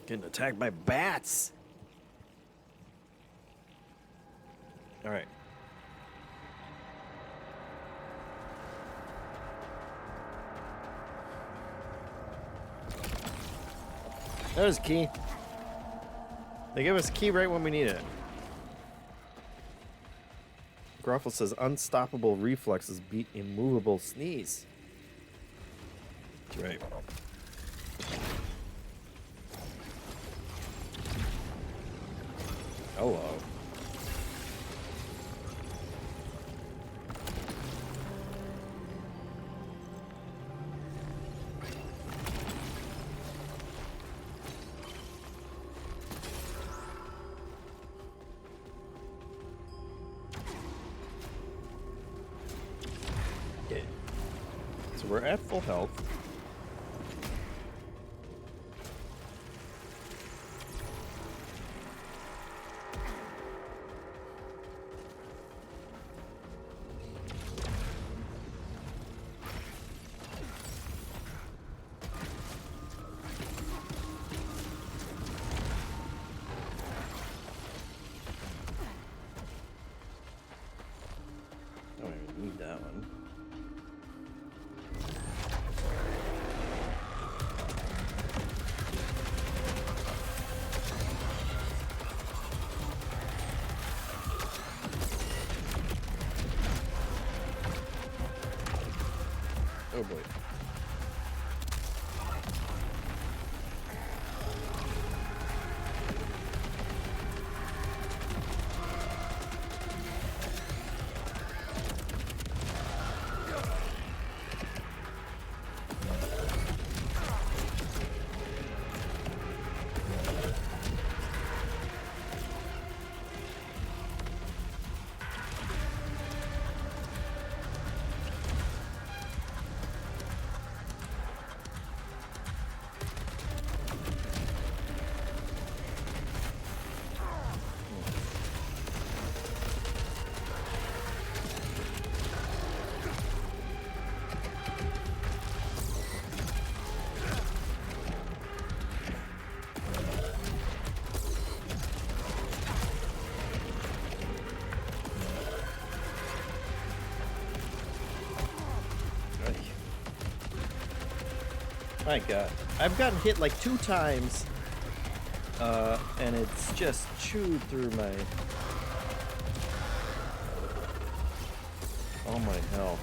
Speaker 1: Getting attacked by bats. All right. There's a key. They give us a key right when we need it. Gruffle says unstoppable reflexes beat immovable sneeze. That's right. Hello. Okay. So we're at full health. My god. I've gotten hit like 2 times. And it's just chewed through my... Oh my hell.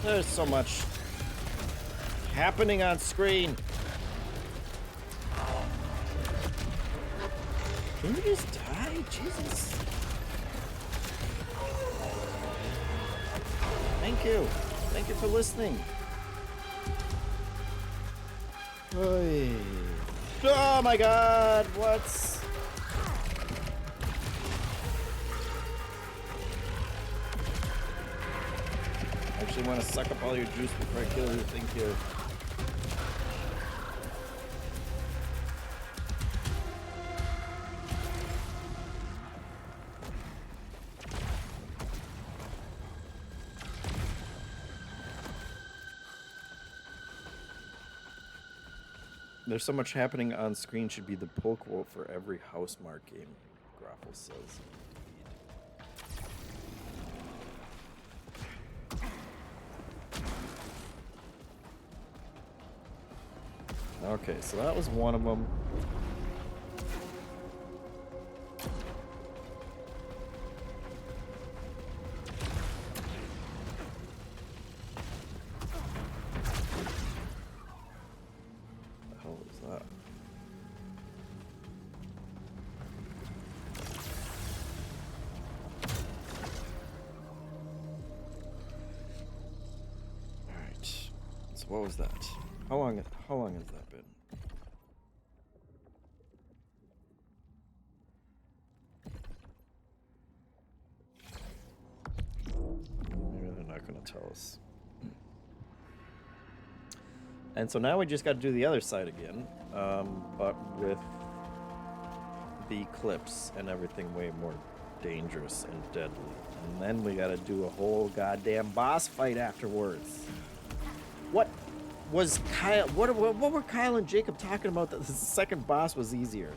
Speaker 1: There's so much happening on screen. Can you just die? Jesus. Thank you. Thank you for listening. Oy. Oh my god, what's... I want to suck up all your juice before I kill your thing here. There's so much happening on screen should be the pull quote for every Housemarque game, Groffle says. Okay, so that was one of them. What the hell was that? All right. So what was that? How long has that been? Maybe they're not going to tell us. And so now we just got to do the other side again, but with the clips and everything way more dangerous and deadly. And then we got to do a whole goddamn boss fight afterwards. What was Kyle? What were Kyle and Jacob talking about that the second boss was easier?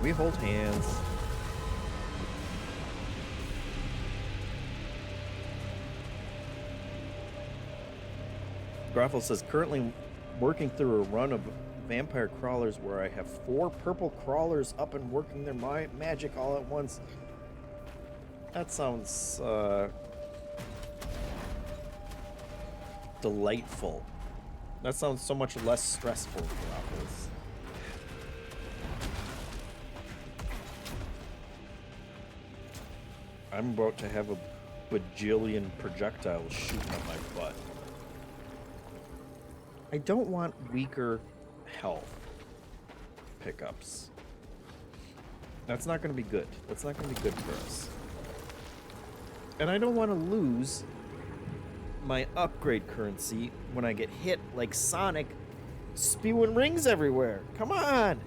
Speaker 1: We hold hands. Groffle says, currently working through a run of vampire crawlers where I have 4 purple crawlers up and working their magic all at once. That sounds delightful. That sounds so much less stressful, Groffles. I'm about to have a bajillion projectiles shooting at my butt. I don't want weaker health pickups. That's not going to be good. That's not going to be good for us. And I don't want to lose my upgrade currency when I get hit like Sonic, spewing rings everywhere. Come on!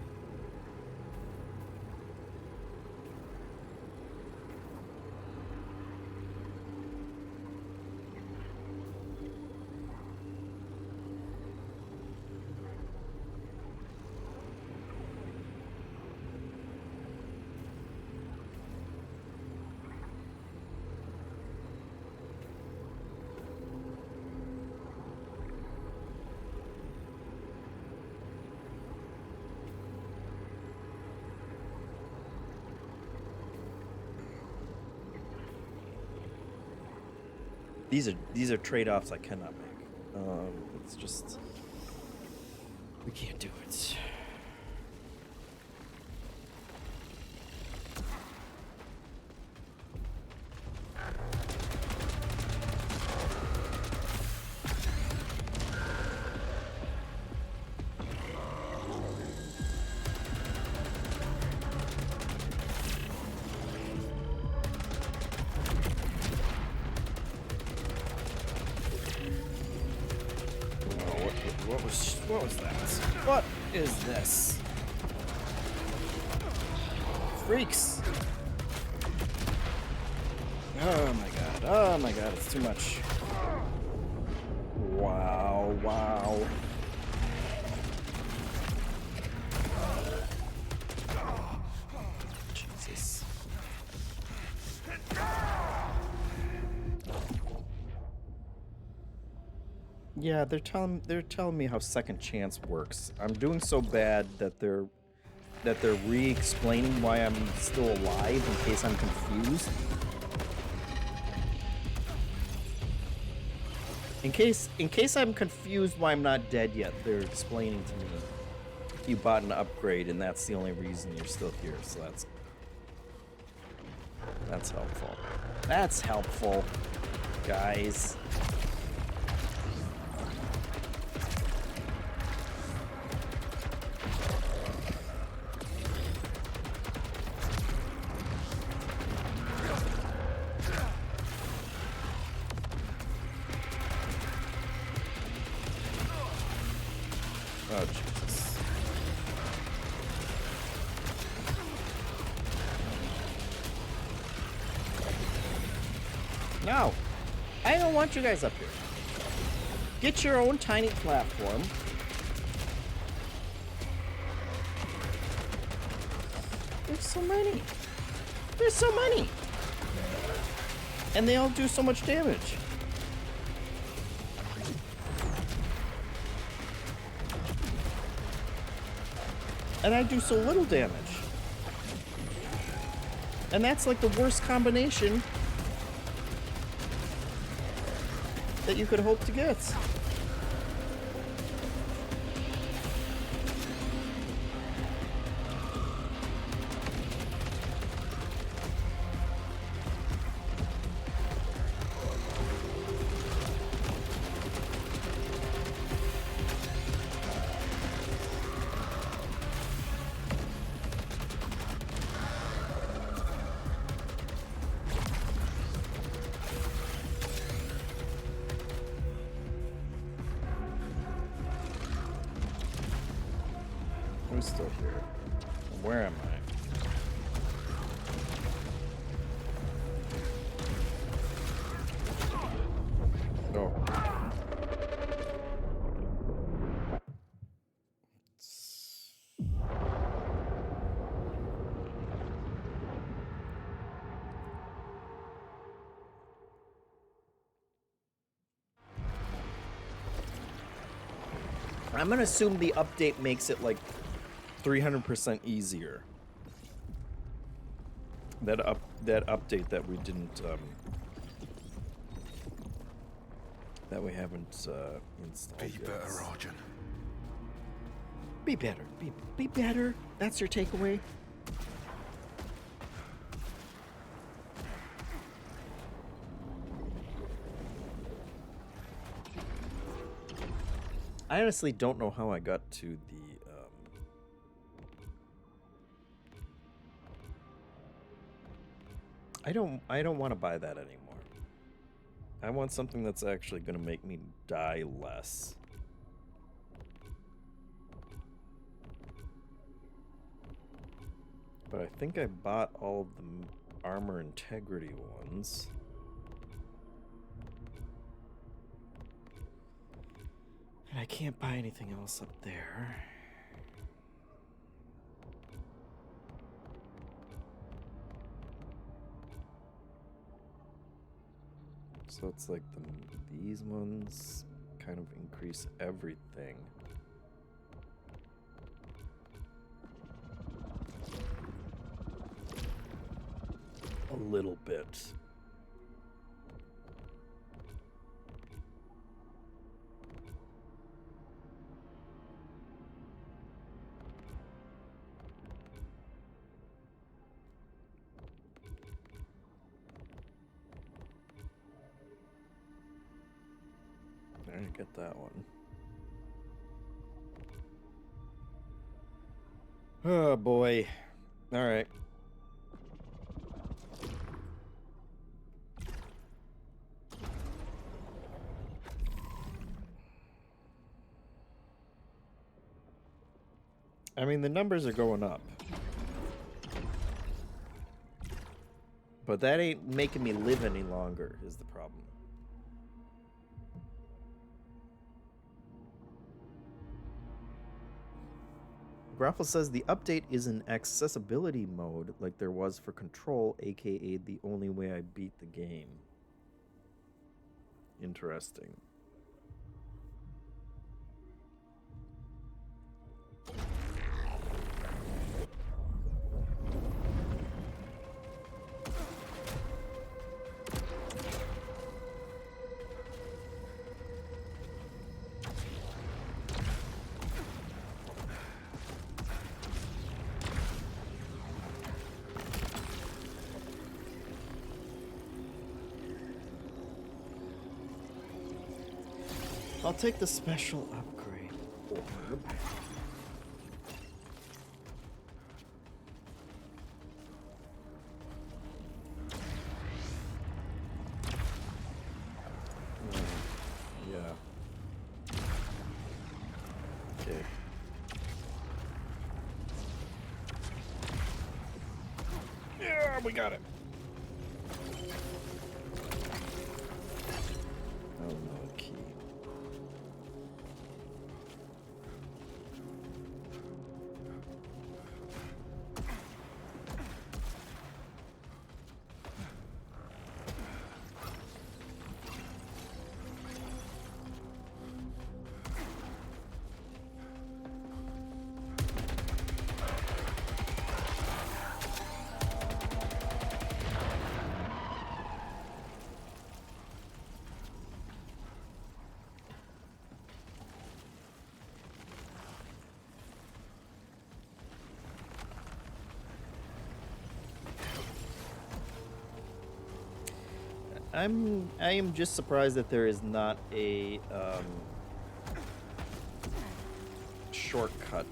Speaker 1: These are trade-offs I cannot make. It's just we can't do it. What was that? What is this? Freaks! Oh my god. Oh my god, it's too much. Wow, wow. Jesus. Yeah, they're telling me how second chance works. I'm doing so bad that they're re-explaining why I'm still alive in case I'm confused. In case I'm confused why I'm not dead yet, they're explaining to me you bought an upgrade and that's the only reason you're still here. So that's helpful. That's helpful, guys. Oh, Jesus. No! I don't want you guys up here. Get your own tiny platform. There's so many. There's so many. And they all do so much damage. And I do so little damage. And that's like the worst combination that you could hope to get. Who's still here? Where am I? Oh. I'm gonna assume the update makes it like 300% easier. That update that we didn't that we haven't installed
Speaker 3: Be
Speaker 1: yet.
Speaker 3: better, Arjun.
Speaker 1: Be better. Be better. That's your takeaway. I honestly don't know how I got to the I don't want to buy that anymore. I want something that's actually going to make me die less. But I think I bought all of the armor integrity ones. And I can't buy anything else up there. So it's like these ones kind of increase everything. A little bit. I didn't get that one. Oh boy. All right. I mean, the numbers are going up. But that ain't making me live any longer, is the problem. Graffle says the update is in accessibility mode like there was for Control, aka the only way I beat the game. Interesting. I'll take the special upgrade orb. Yeah. Okay. Yeah, we got it. Oh no, key. I am just surprised that there is not a shortcut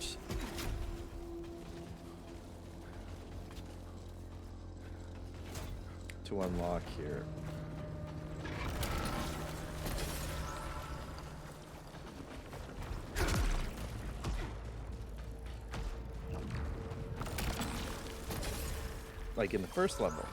Speaker 1: to unlock here. Like in the first level.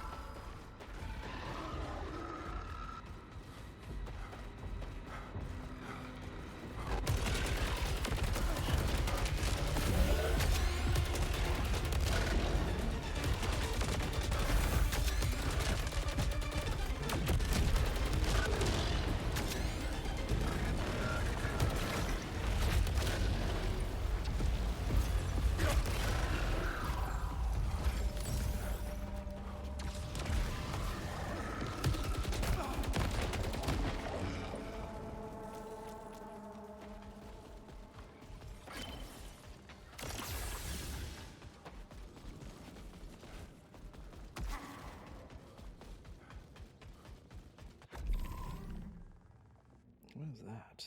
Speaker 1: What is that?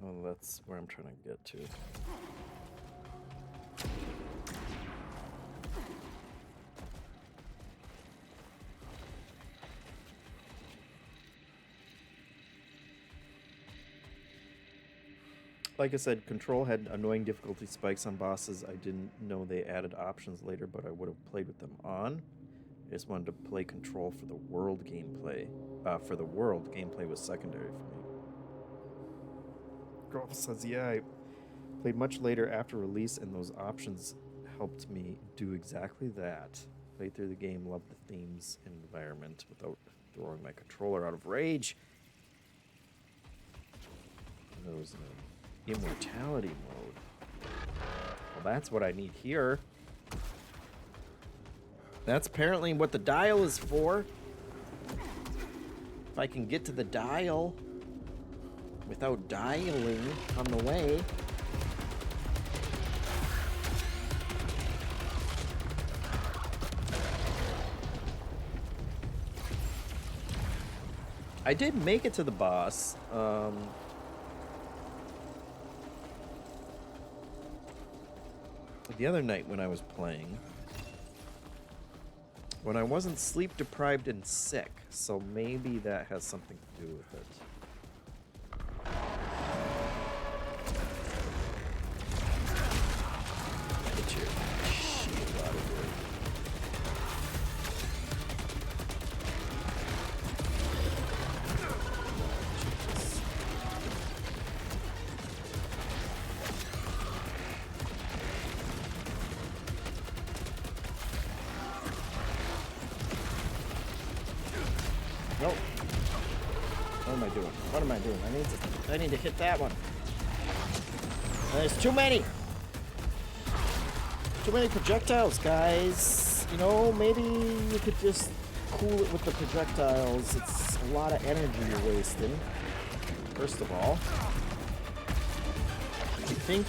Speaker 1: Oh, that's where I'm trying to get to. like I said, Control had annoying difficulty spikes on bosses. I didn't know they added options later, but I would have played with them on. I just wanted to play Control for the world gameplay. For the world, gameplay was secondary for me. Girl says, yeah, I played much later after release, and those options helped me do exactly that. Played through the game, loved the themes and environment without throwing my controller out of rage. There was an immortality mode. Well, that's what I need here. That's apparently what the dial is for. If I can get to the dial without dialing on the way. I did make it to the boss. The other night when I was playing, when I wasn't sleep deprived and sick, so maybe that has something to do with it. Get your shield out of here. Nope. What am I doing? What am I doing? I need to hit that one. There's too many. Too many projectiles, guys. You know, maybe you could just cool it with the projectiles. It's a lot of energy you're wasting. First of all, you think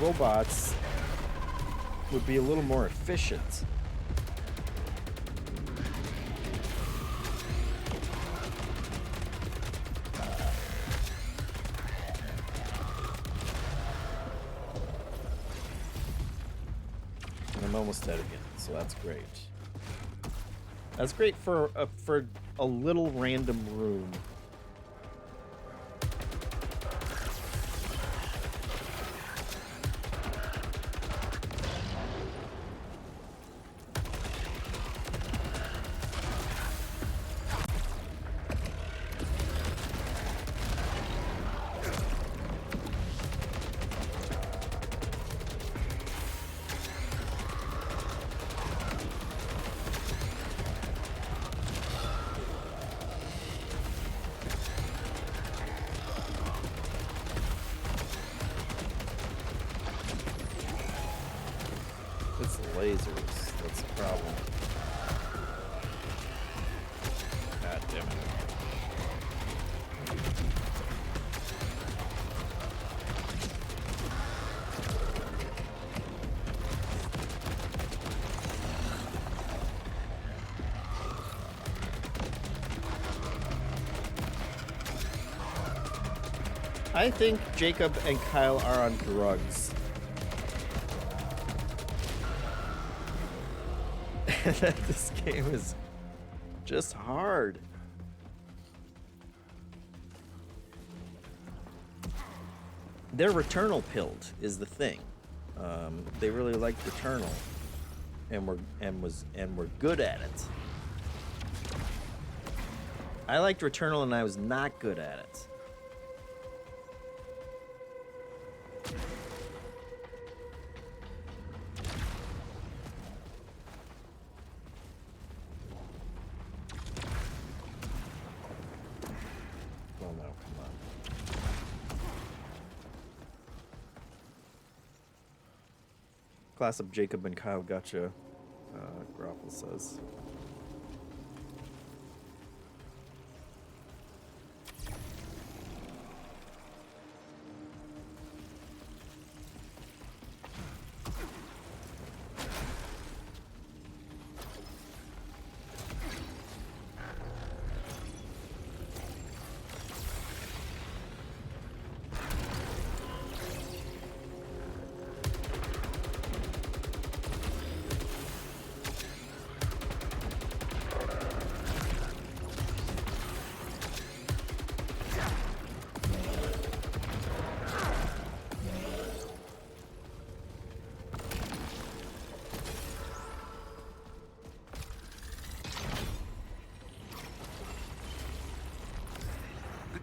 Speaker 1: robots would be a little more efficient. I'm almost dead again, so that's great. That's great for a little random room. It's the lasers. That's the problem. God damn it. I think Jacob and Kyle are on drugs. This game is just hard. They're Returnal pilled is the thing. They really liked Returnal, and were good at it. I liked Returnal, and I was not good at it. Class of Jacob and Kyle gotcha, Groffel says.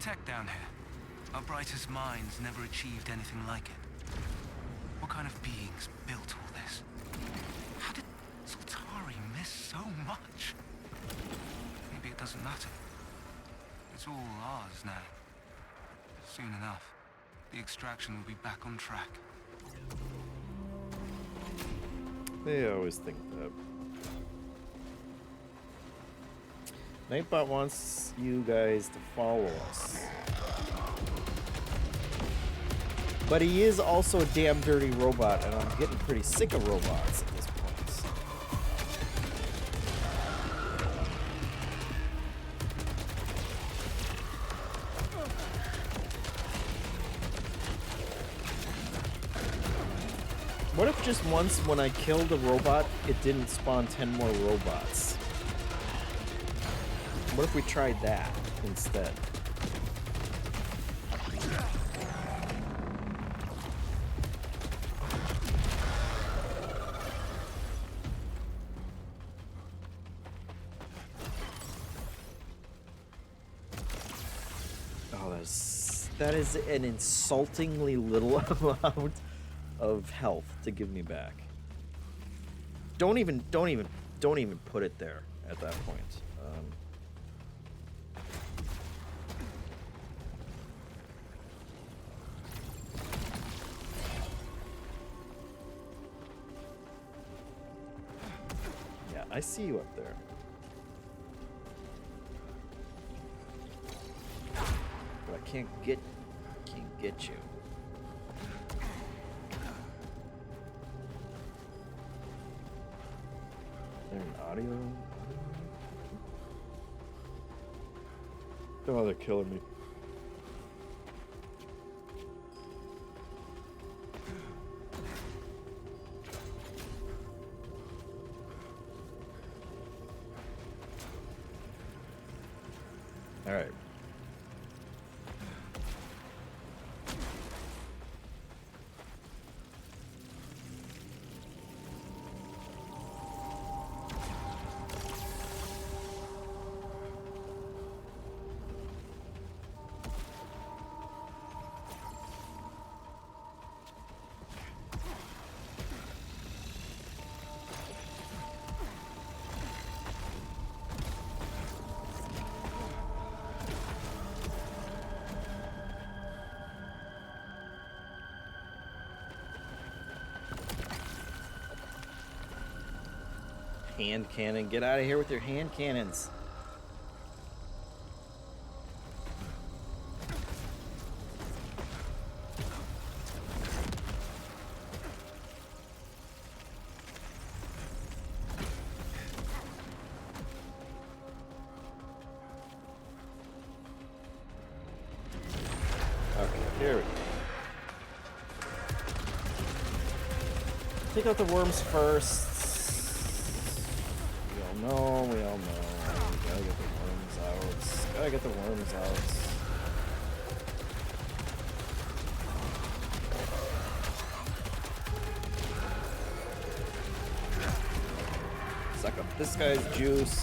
Speaker 4: tech down here. Our brightest minds never achieved anything like it. What kind of beings built all this? How did Sultari miss so much? Maybe it doesn't matter. It's all ours now. Soon enough, the extraction will be back on track.
Speaker 1: They always think that. Nightbot wants you guys to follow us. But he is also a damn dirty robot, and I'm getting pretty sick of robots at this point. What if just once when I killed a robot, it didn't spawn 10 more robots? What if we tried that instead? Oh, that is an insultingly little amount of health to give me back. Don't even put it there at that point. Yeah, I see you up there. But I can't get you. Is there an audio? Oh, they're killing me. All right. Hand cannon. Get out of here with your hand cannons. Okay, here we go. Take out the worms first. We all know. We gotta get the worms out. Gotta get the worms out. Suck up this guy's juice.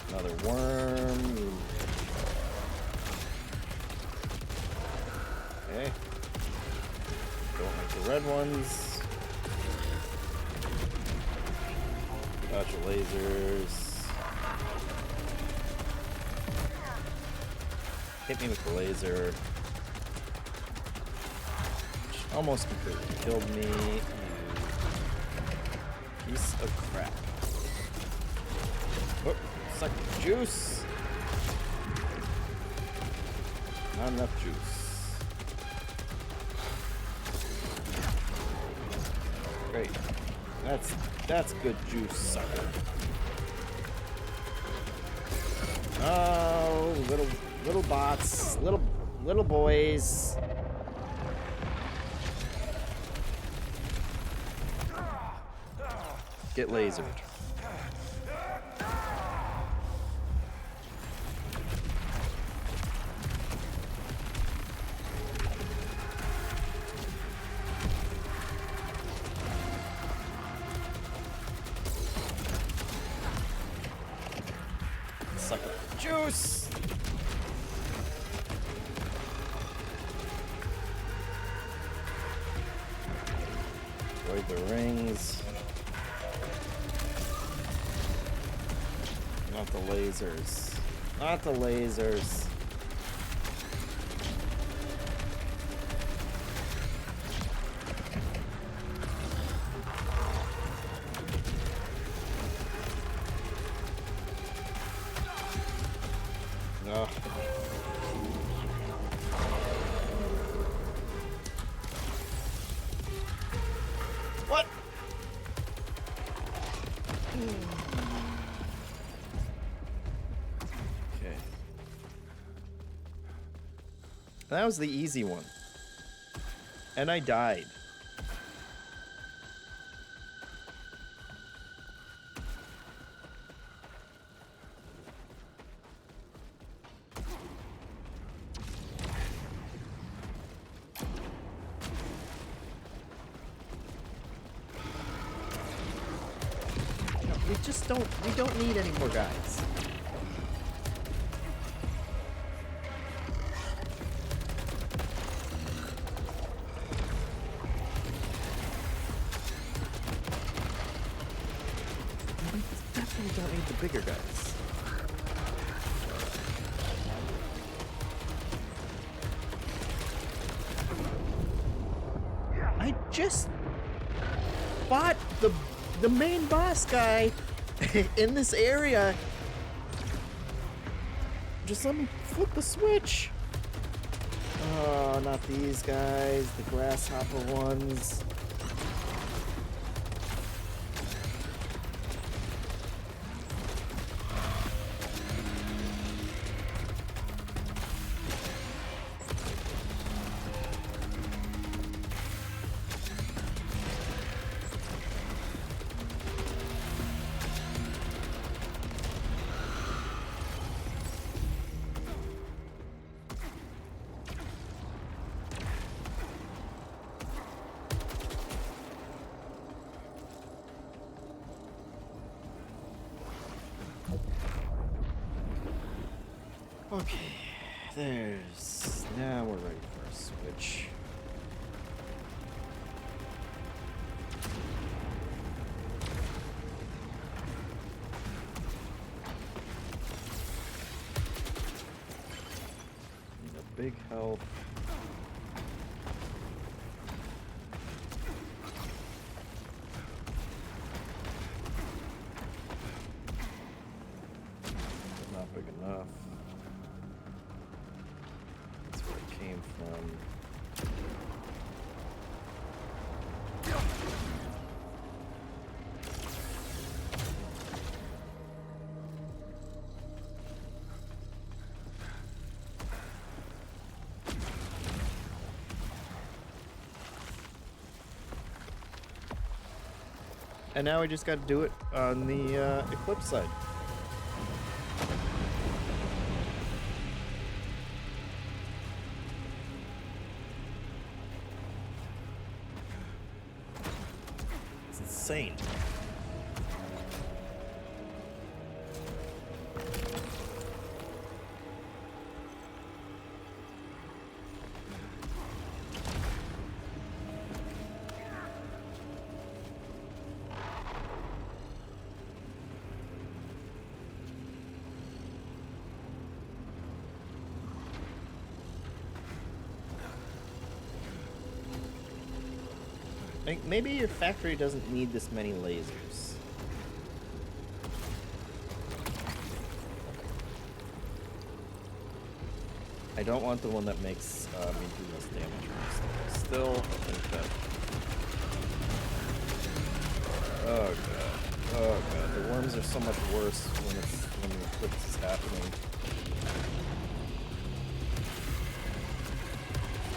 Speaker 1: Another worm. Okay. Don't like the red ones. Dodge the lasers. Hit me with the laser. Which almost completely killed me. You piece of crap. Oh, suck the juice. Not enough juice. Great. That's good juice, sucker. Oh, little bots, little boys. Get lasered. Sucker juice. the rings. Not the lasers. Not the lasers. Ugh. What? Okay. That was the easy one. And I died. No, we don't need any more guys. We don't need the bigger guys. I just fought the main boss guy in this area. Just let me flip the switch. Oh, not these guys, the grasshopper ones. Okay, there's... Now we're ready for a switch. Need a big health. But not big enough. Came from. And now we just got to do it on the Eclipse side. Insane. Like, maybe your factory doesn't need this many lasers. I don't want the one that makes me do less damage. Still, I think that... Oh god. Oh god. The worms are so much worse when the eclipse is happening.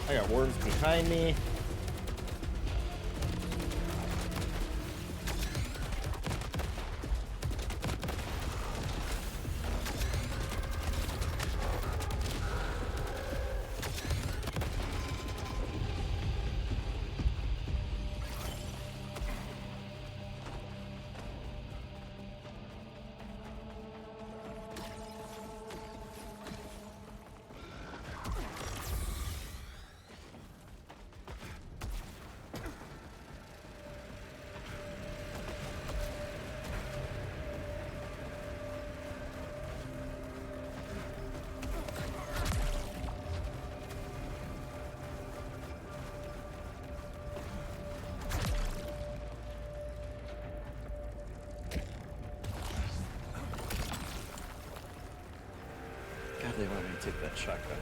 Speaker 1: I got worms behind me. take that shotgun.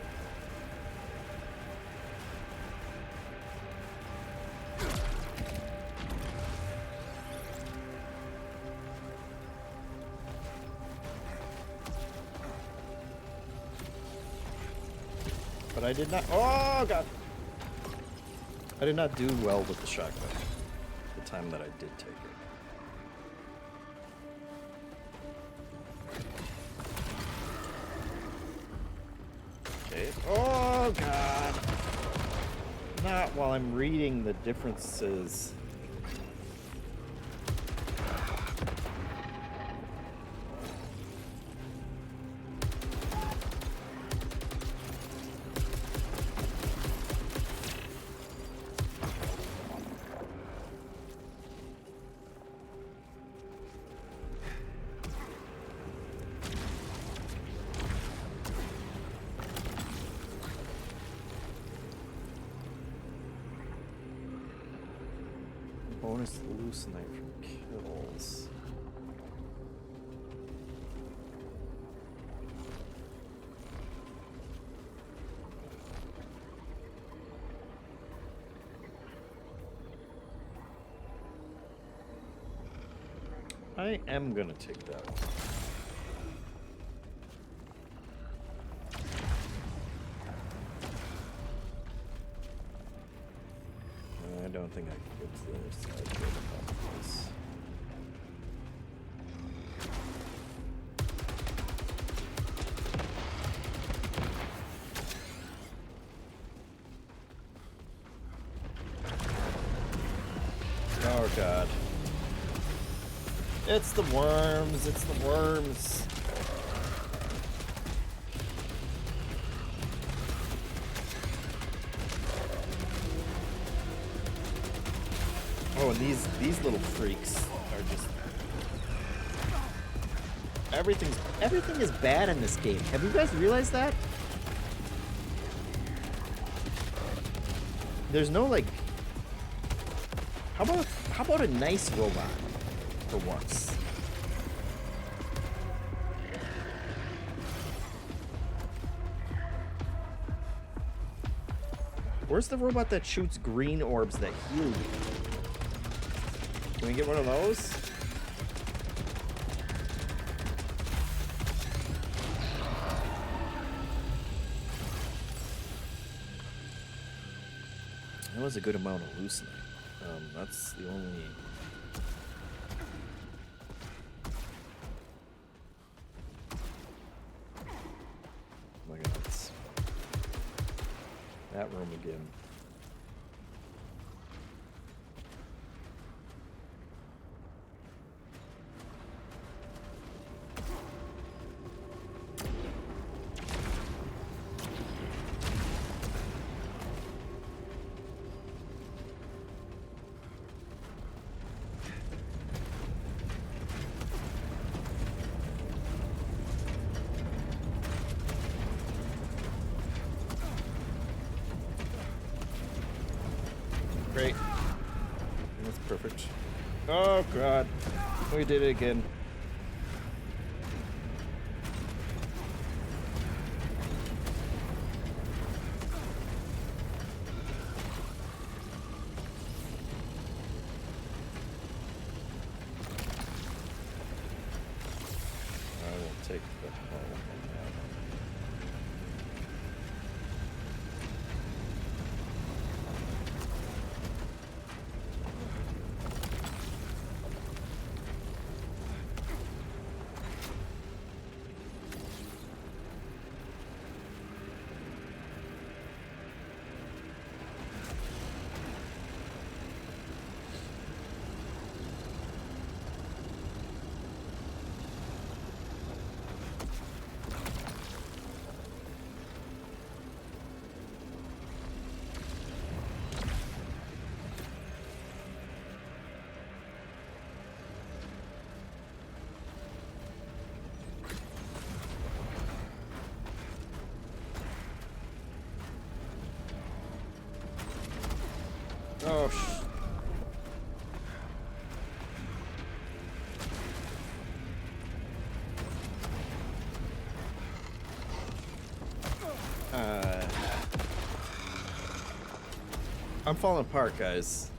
Speaker 1: But I did not. Oh god! I did not do well with the shotgun the time that I did take it. Okay. Oh god! Not while I'm reading the differences. Bonus hallucinate from kills. I am gonna take that one. I don't think I can get to the other side here without this. Oh god. It's the worms, it's the worms. Oh, and these little freaks are just everything is bad in this game. Have you guys realized that? There's no like how about a nice robot for once? Where's the robot that shoots green orbs that heal you? Can we get one of those? That was a good amount of hallucinate. That's the only... Look at that. That room again. Great. That's perfect. Oh god. We did it again. I will take the hull on that one. Oh, I'm falling apart, guys.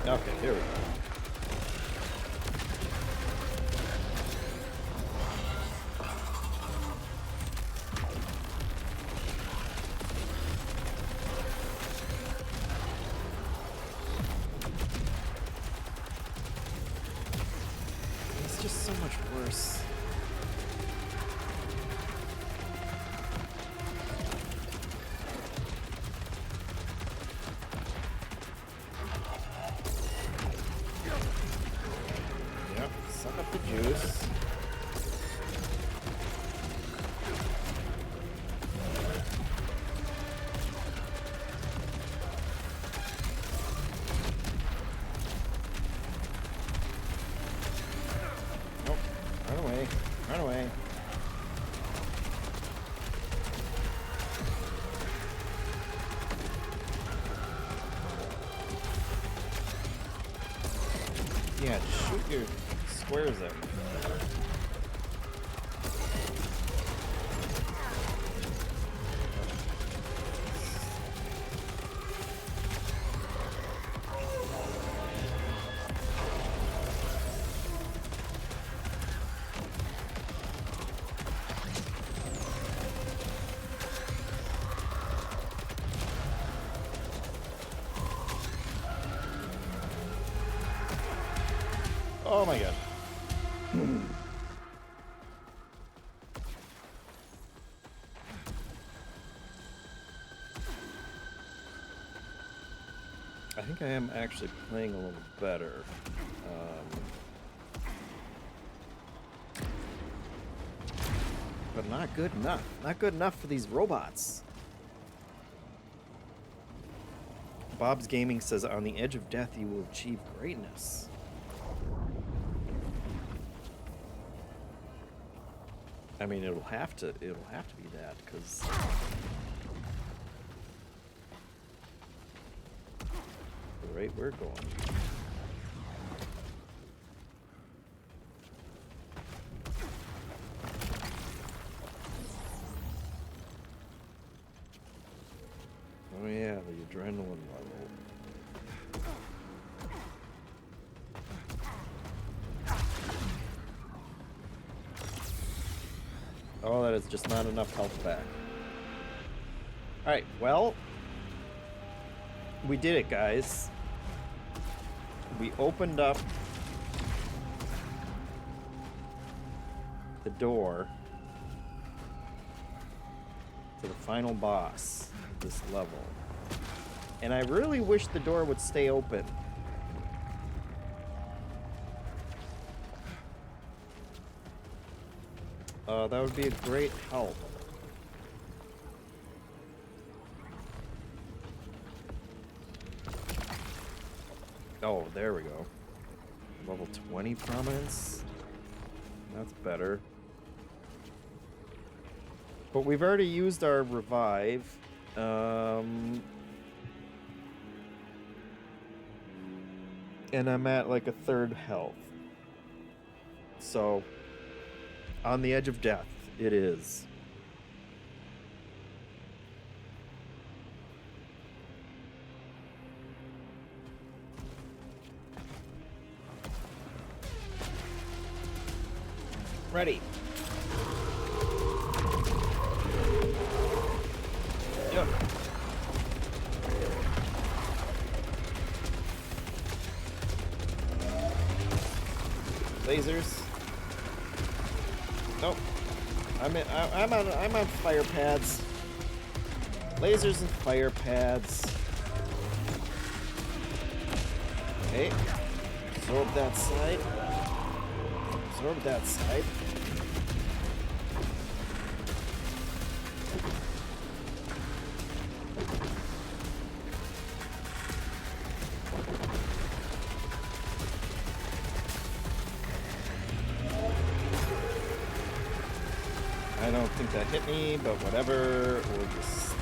Speaker 1: Okay, here we go. It's just so much worse. Yep, suck up the juice. Nope, run away, run away. Yeah, shoot your squares at me. Oh my god. I think I am actually playing a little better. But not good enough. Not good enough for these robots. Bob's Gaming says, on the edge of death, you will achieve greatness. I mean, it'll have to be that, because the rate we're going. Oh yeah, the adrenaline level. Oh, that is just not enough health back. Alright, well, we did it, guys. We opened up the door to the final boss of this level. And I really wish the door would stay open. That would be a great help. Oh, there we go. Level 20 prominence. That's better. But we've already used our revive. And I'm at like a third health. So, on the edge of death, It is. Ready. Yep. Lasers. Nope. I'm on fire pads. Lasers and fire pads. Okay. Absorb that side. Absorb that side. I don't think that hit me, but whatever. We'll just...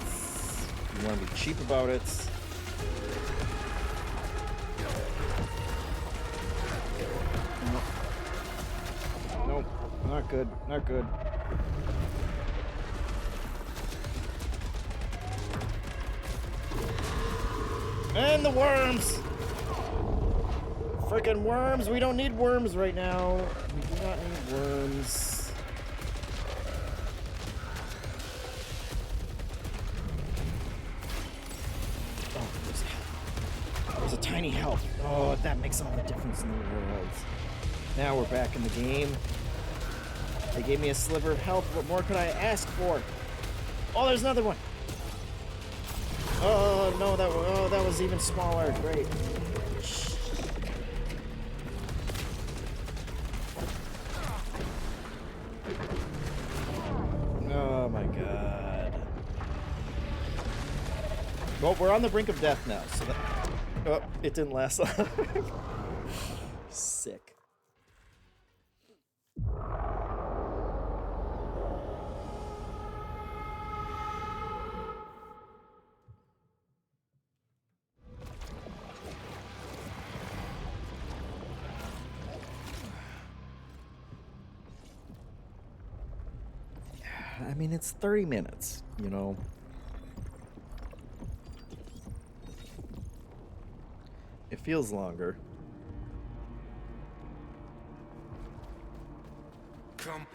Speaker 1: You want to be cheap about it. Nope. Not good. Not good. And the worms! Freaking worms! We don't need worms right now. We do not need worms. There's a tiny health. Oh, that makes all the difference in the world. Now we're back in the game. They gave me a sliver of health. What more could I ask for? Oh, there's another one. Oh no, that was even smaller. Great. Oh my god. Well, we're on the brink of death now, so that... Oh, it didn't last long. Sick. I mean, it's 30 minutes, you know. It feels longer.
Speaker 4: Come.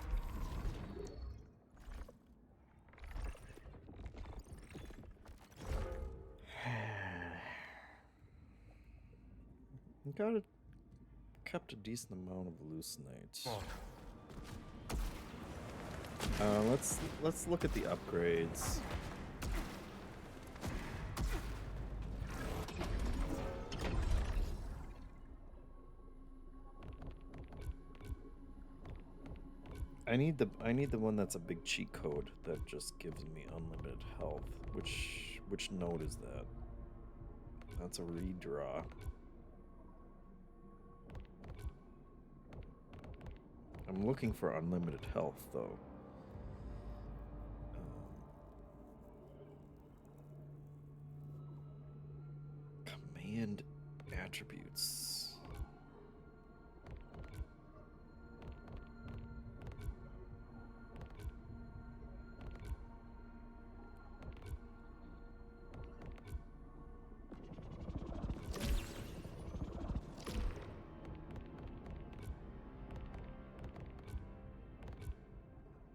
Speaker 1: Kept a decent amount of hallucinate.
Speaker 4: Oh.
Speaker 1: Let's look at the upgrades. I need the one that's a big cheat code that just gives me unlimited health. Which node is that? That's a redraw. I'm looking for unlimited health though. Command attributes.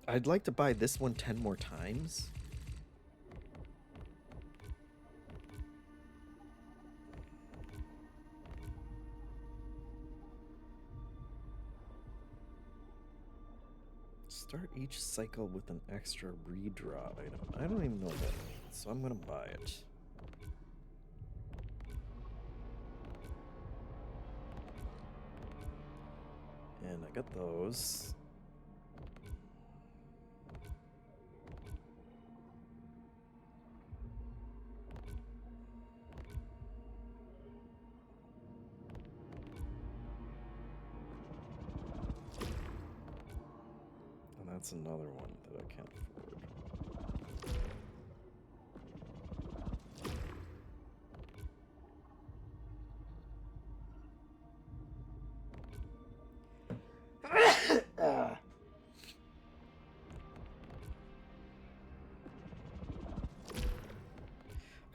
Speaker 1: I'd like to buy this one 10 more times. Start each cycle with an extra redraw item. I don't even know what that means, so I'm gonna buy it. And I got those. That's another one that I can't afford.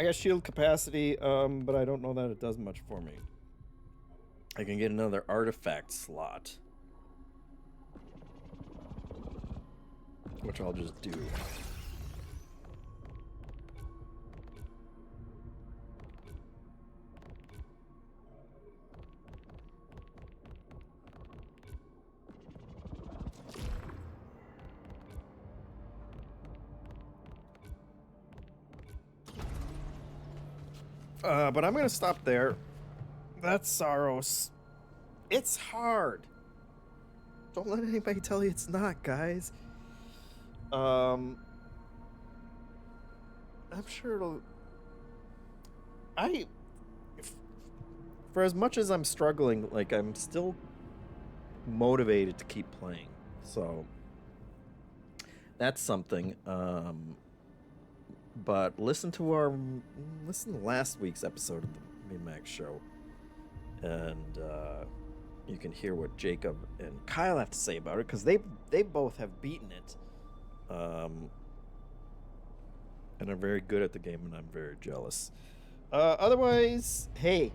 Speaker 1: I got shield capacity, but I don't know that it does much for me. I can get another artifact slot, which I'll just do. But I'm gonna stop there. That's Saros. It's hard. Don't let anybody tell you it's not, guys. I'm sure it'll. For as much as I'm struggling, like, I'm still motivated to keep playing. So that's something. But listen to last week's episode of the Min-Max Show, and you can hear what Jacob and Kyle have to say about it, because they both have beaten it, and are very good at the game, and I'm very jealous. Otherwise, hey,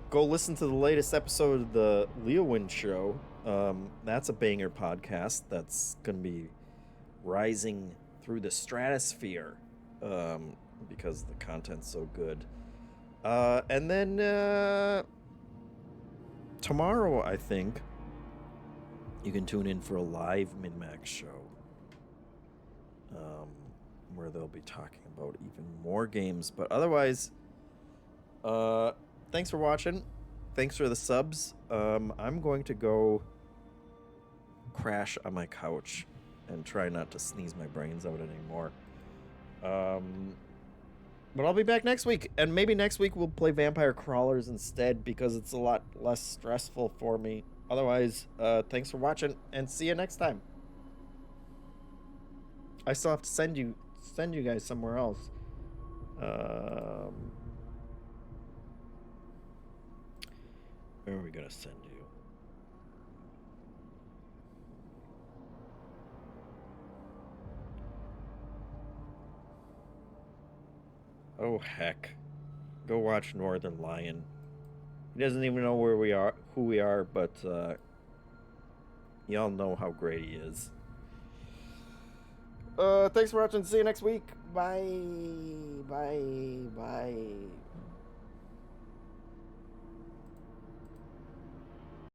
Speaker 1: go listen to the latest episode of the Leowind Show. That's a banger podcast that's gonna be rising through the stratosphere. Because the content's so good. And then tomorrow, I think, you can tune in for a live Min-Max show, where they'll be talking about even more games. But otherwise, thanks for watching. Thanks for the subs. I'm going to go crash on my couch and try not to sneeze my brains out anymore. But I'll be back next week, and maybe next week we'll play Vampire Crawlers instead, because it's a lot less stressful for me. Otherwise, thanks for watching, and see you next time. I still have to send you guys somewhere else. Where are we gonna send you? Oh, heck. Go watch Northern Lion. He doesn't even know who we are, but y'all know how great he is. Thanks for watching. See you next week. Bye. Bye. Bye.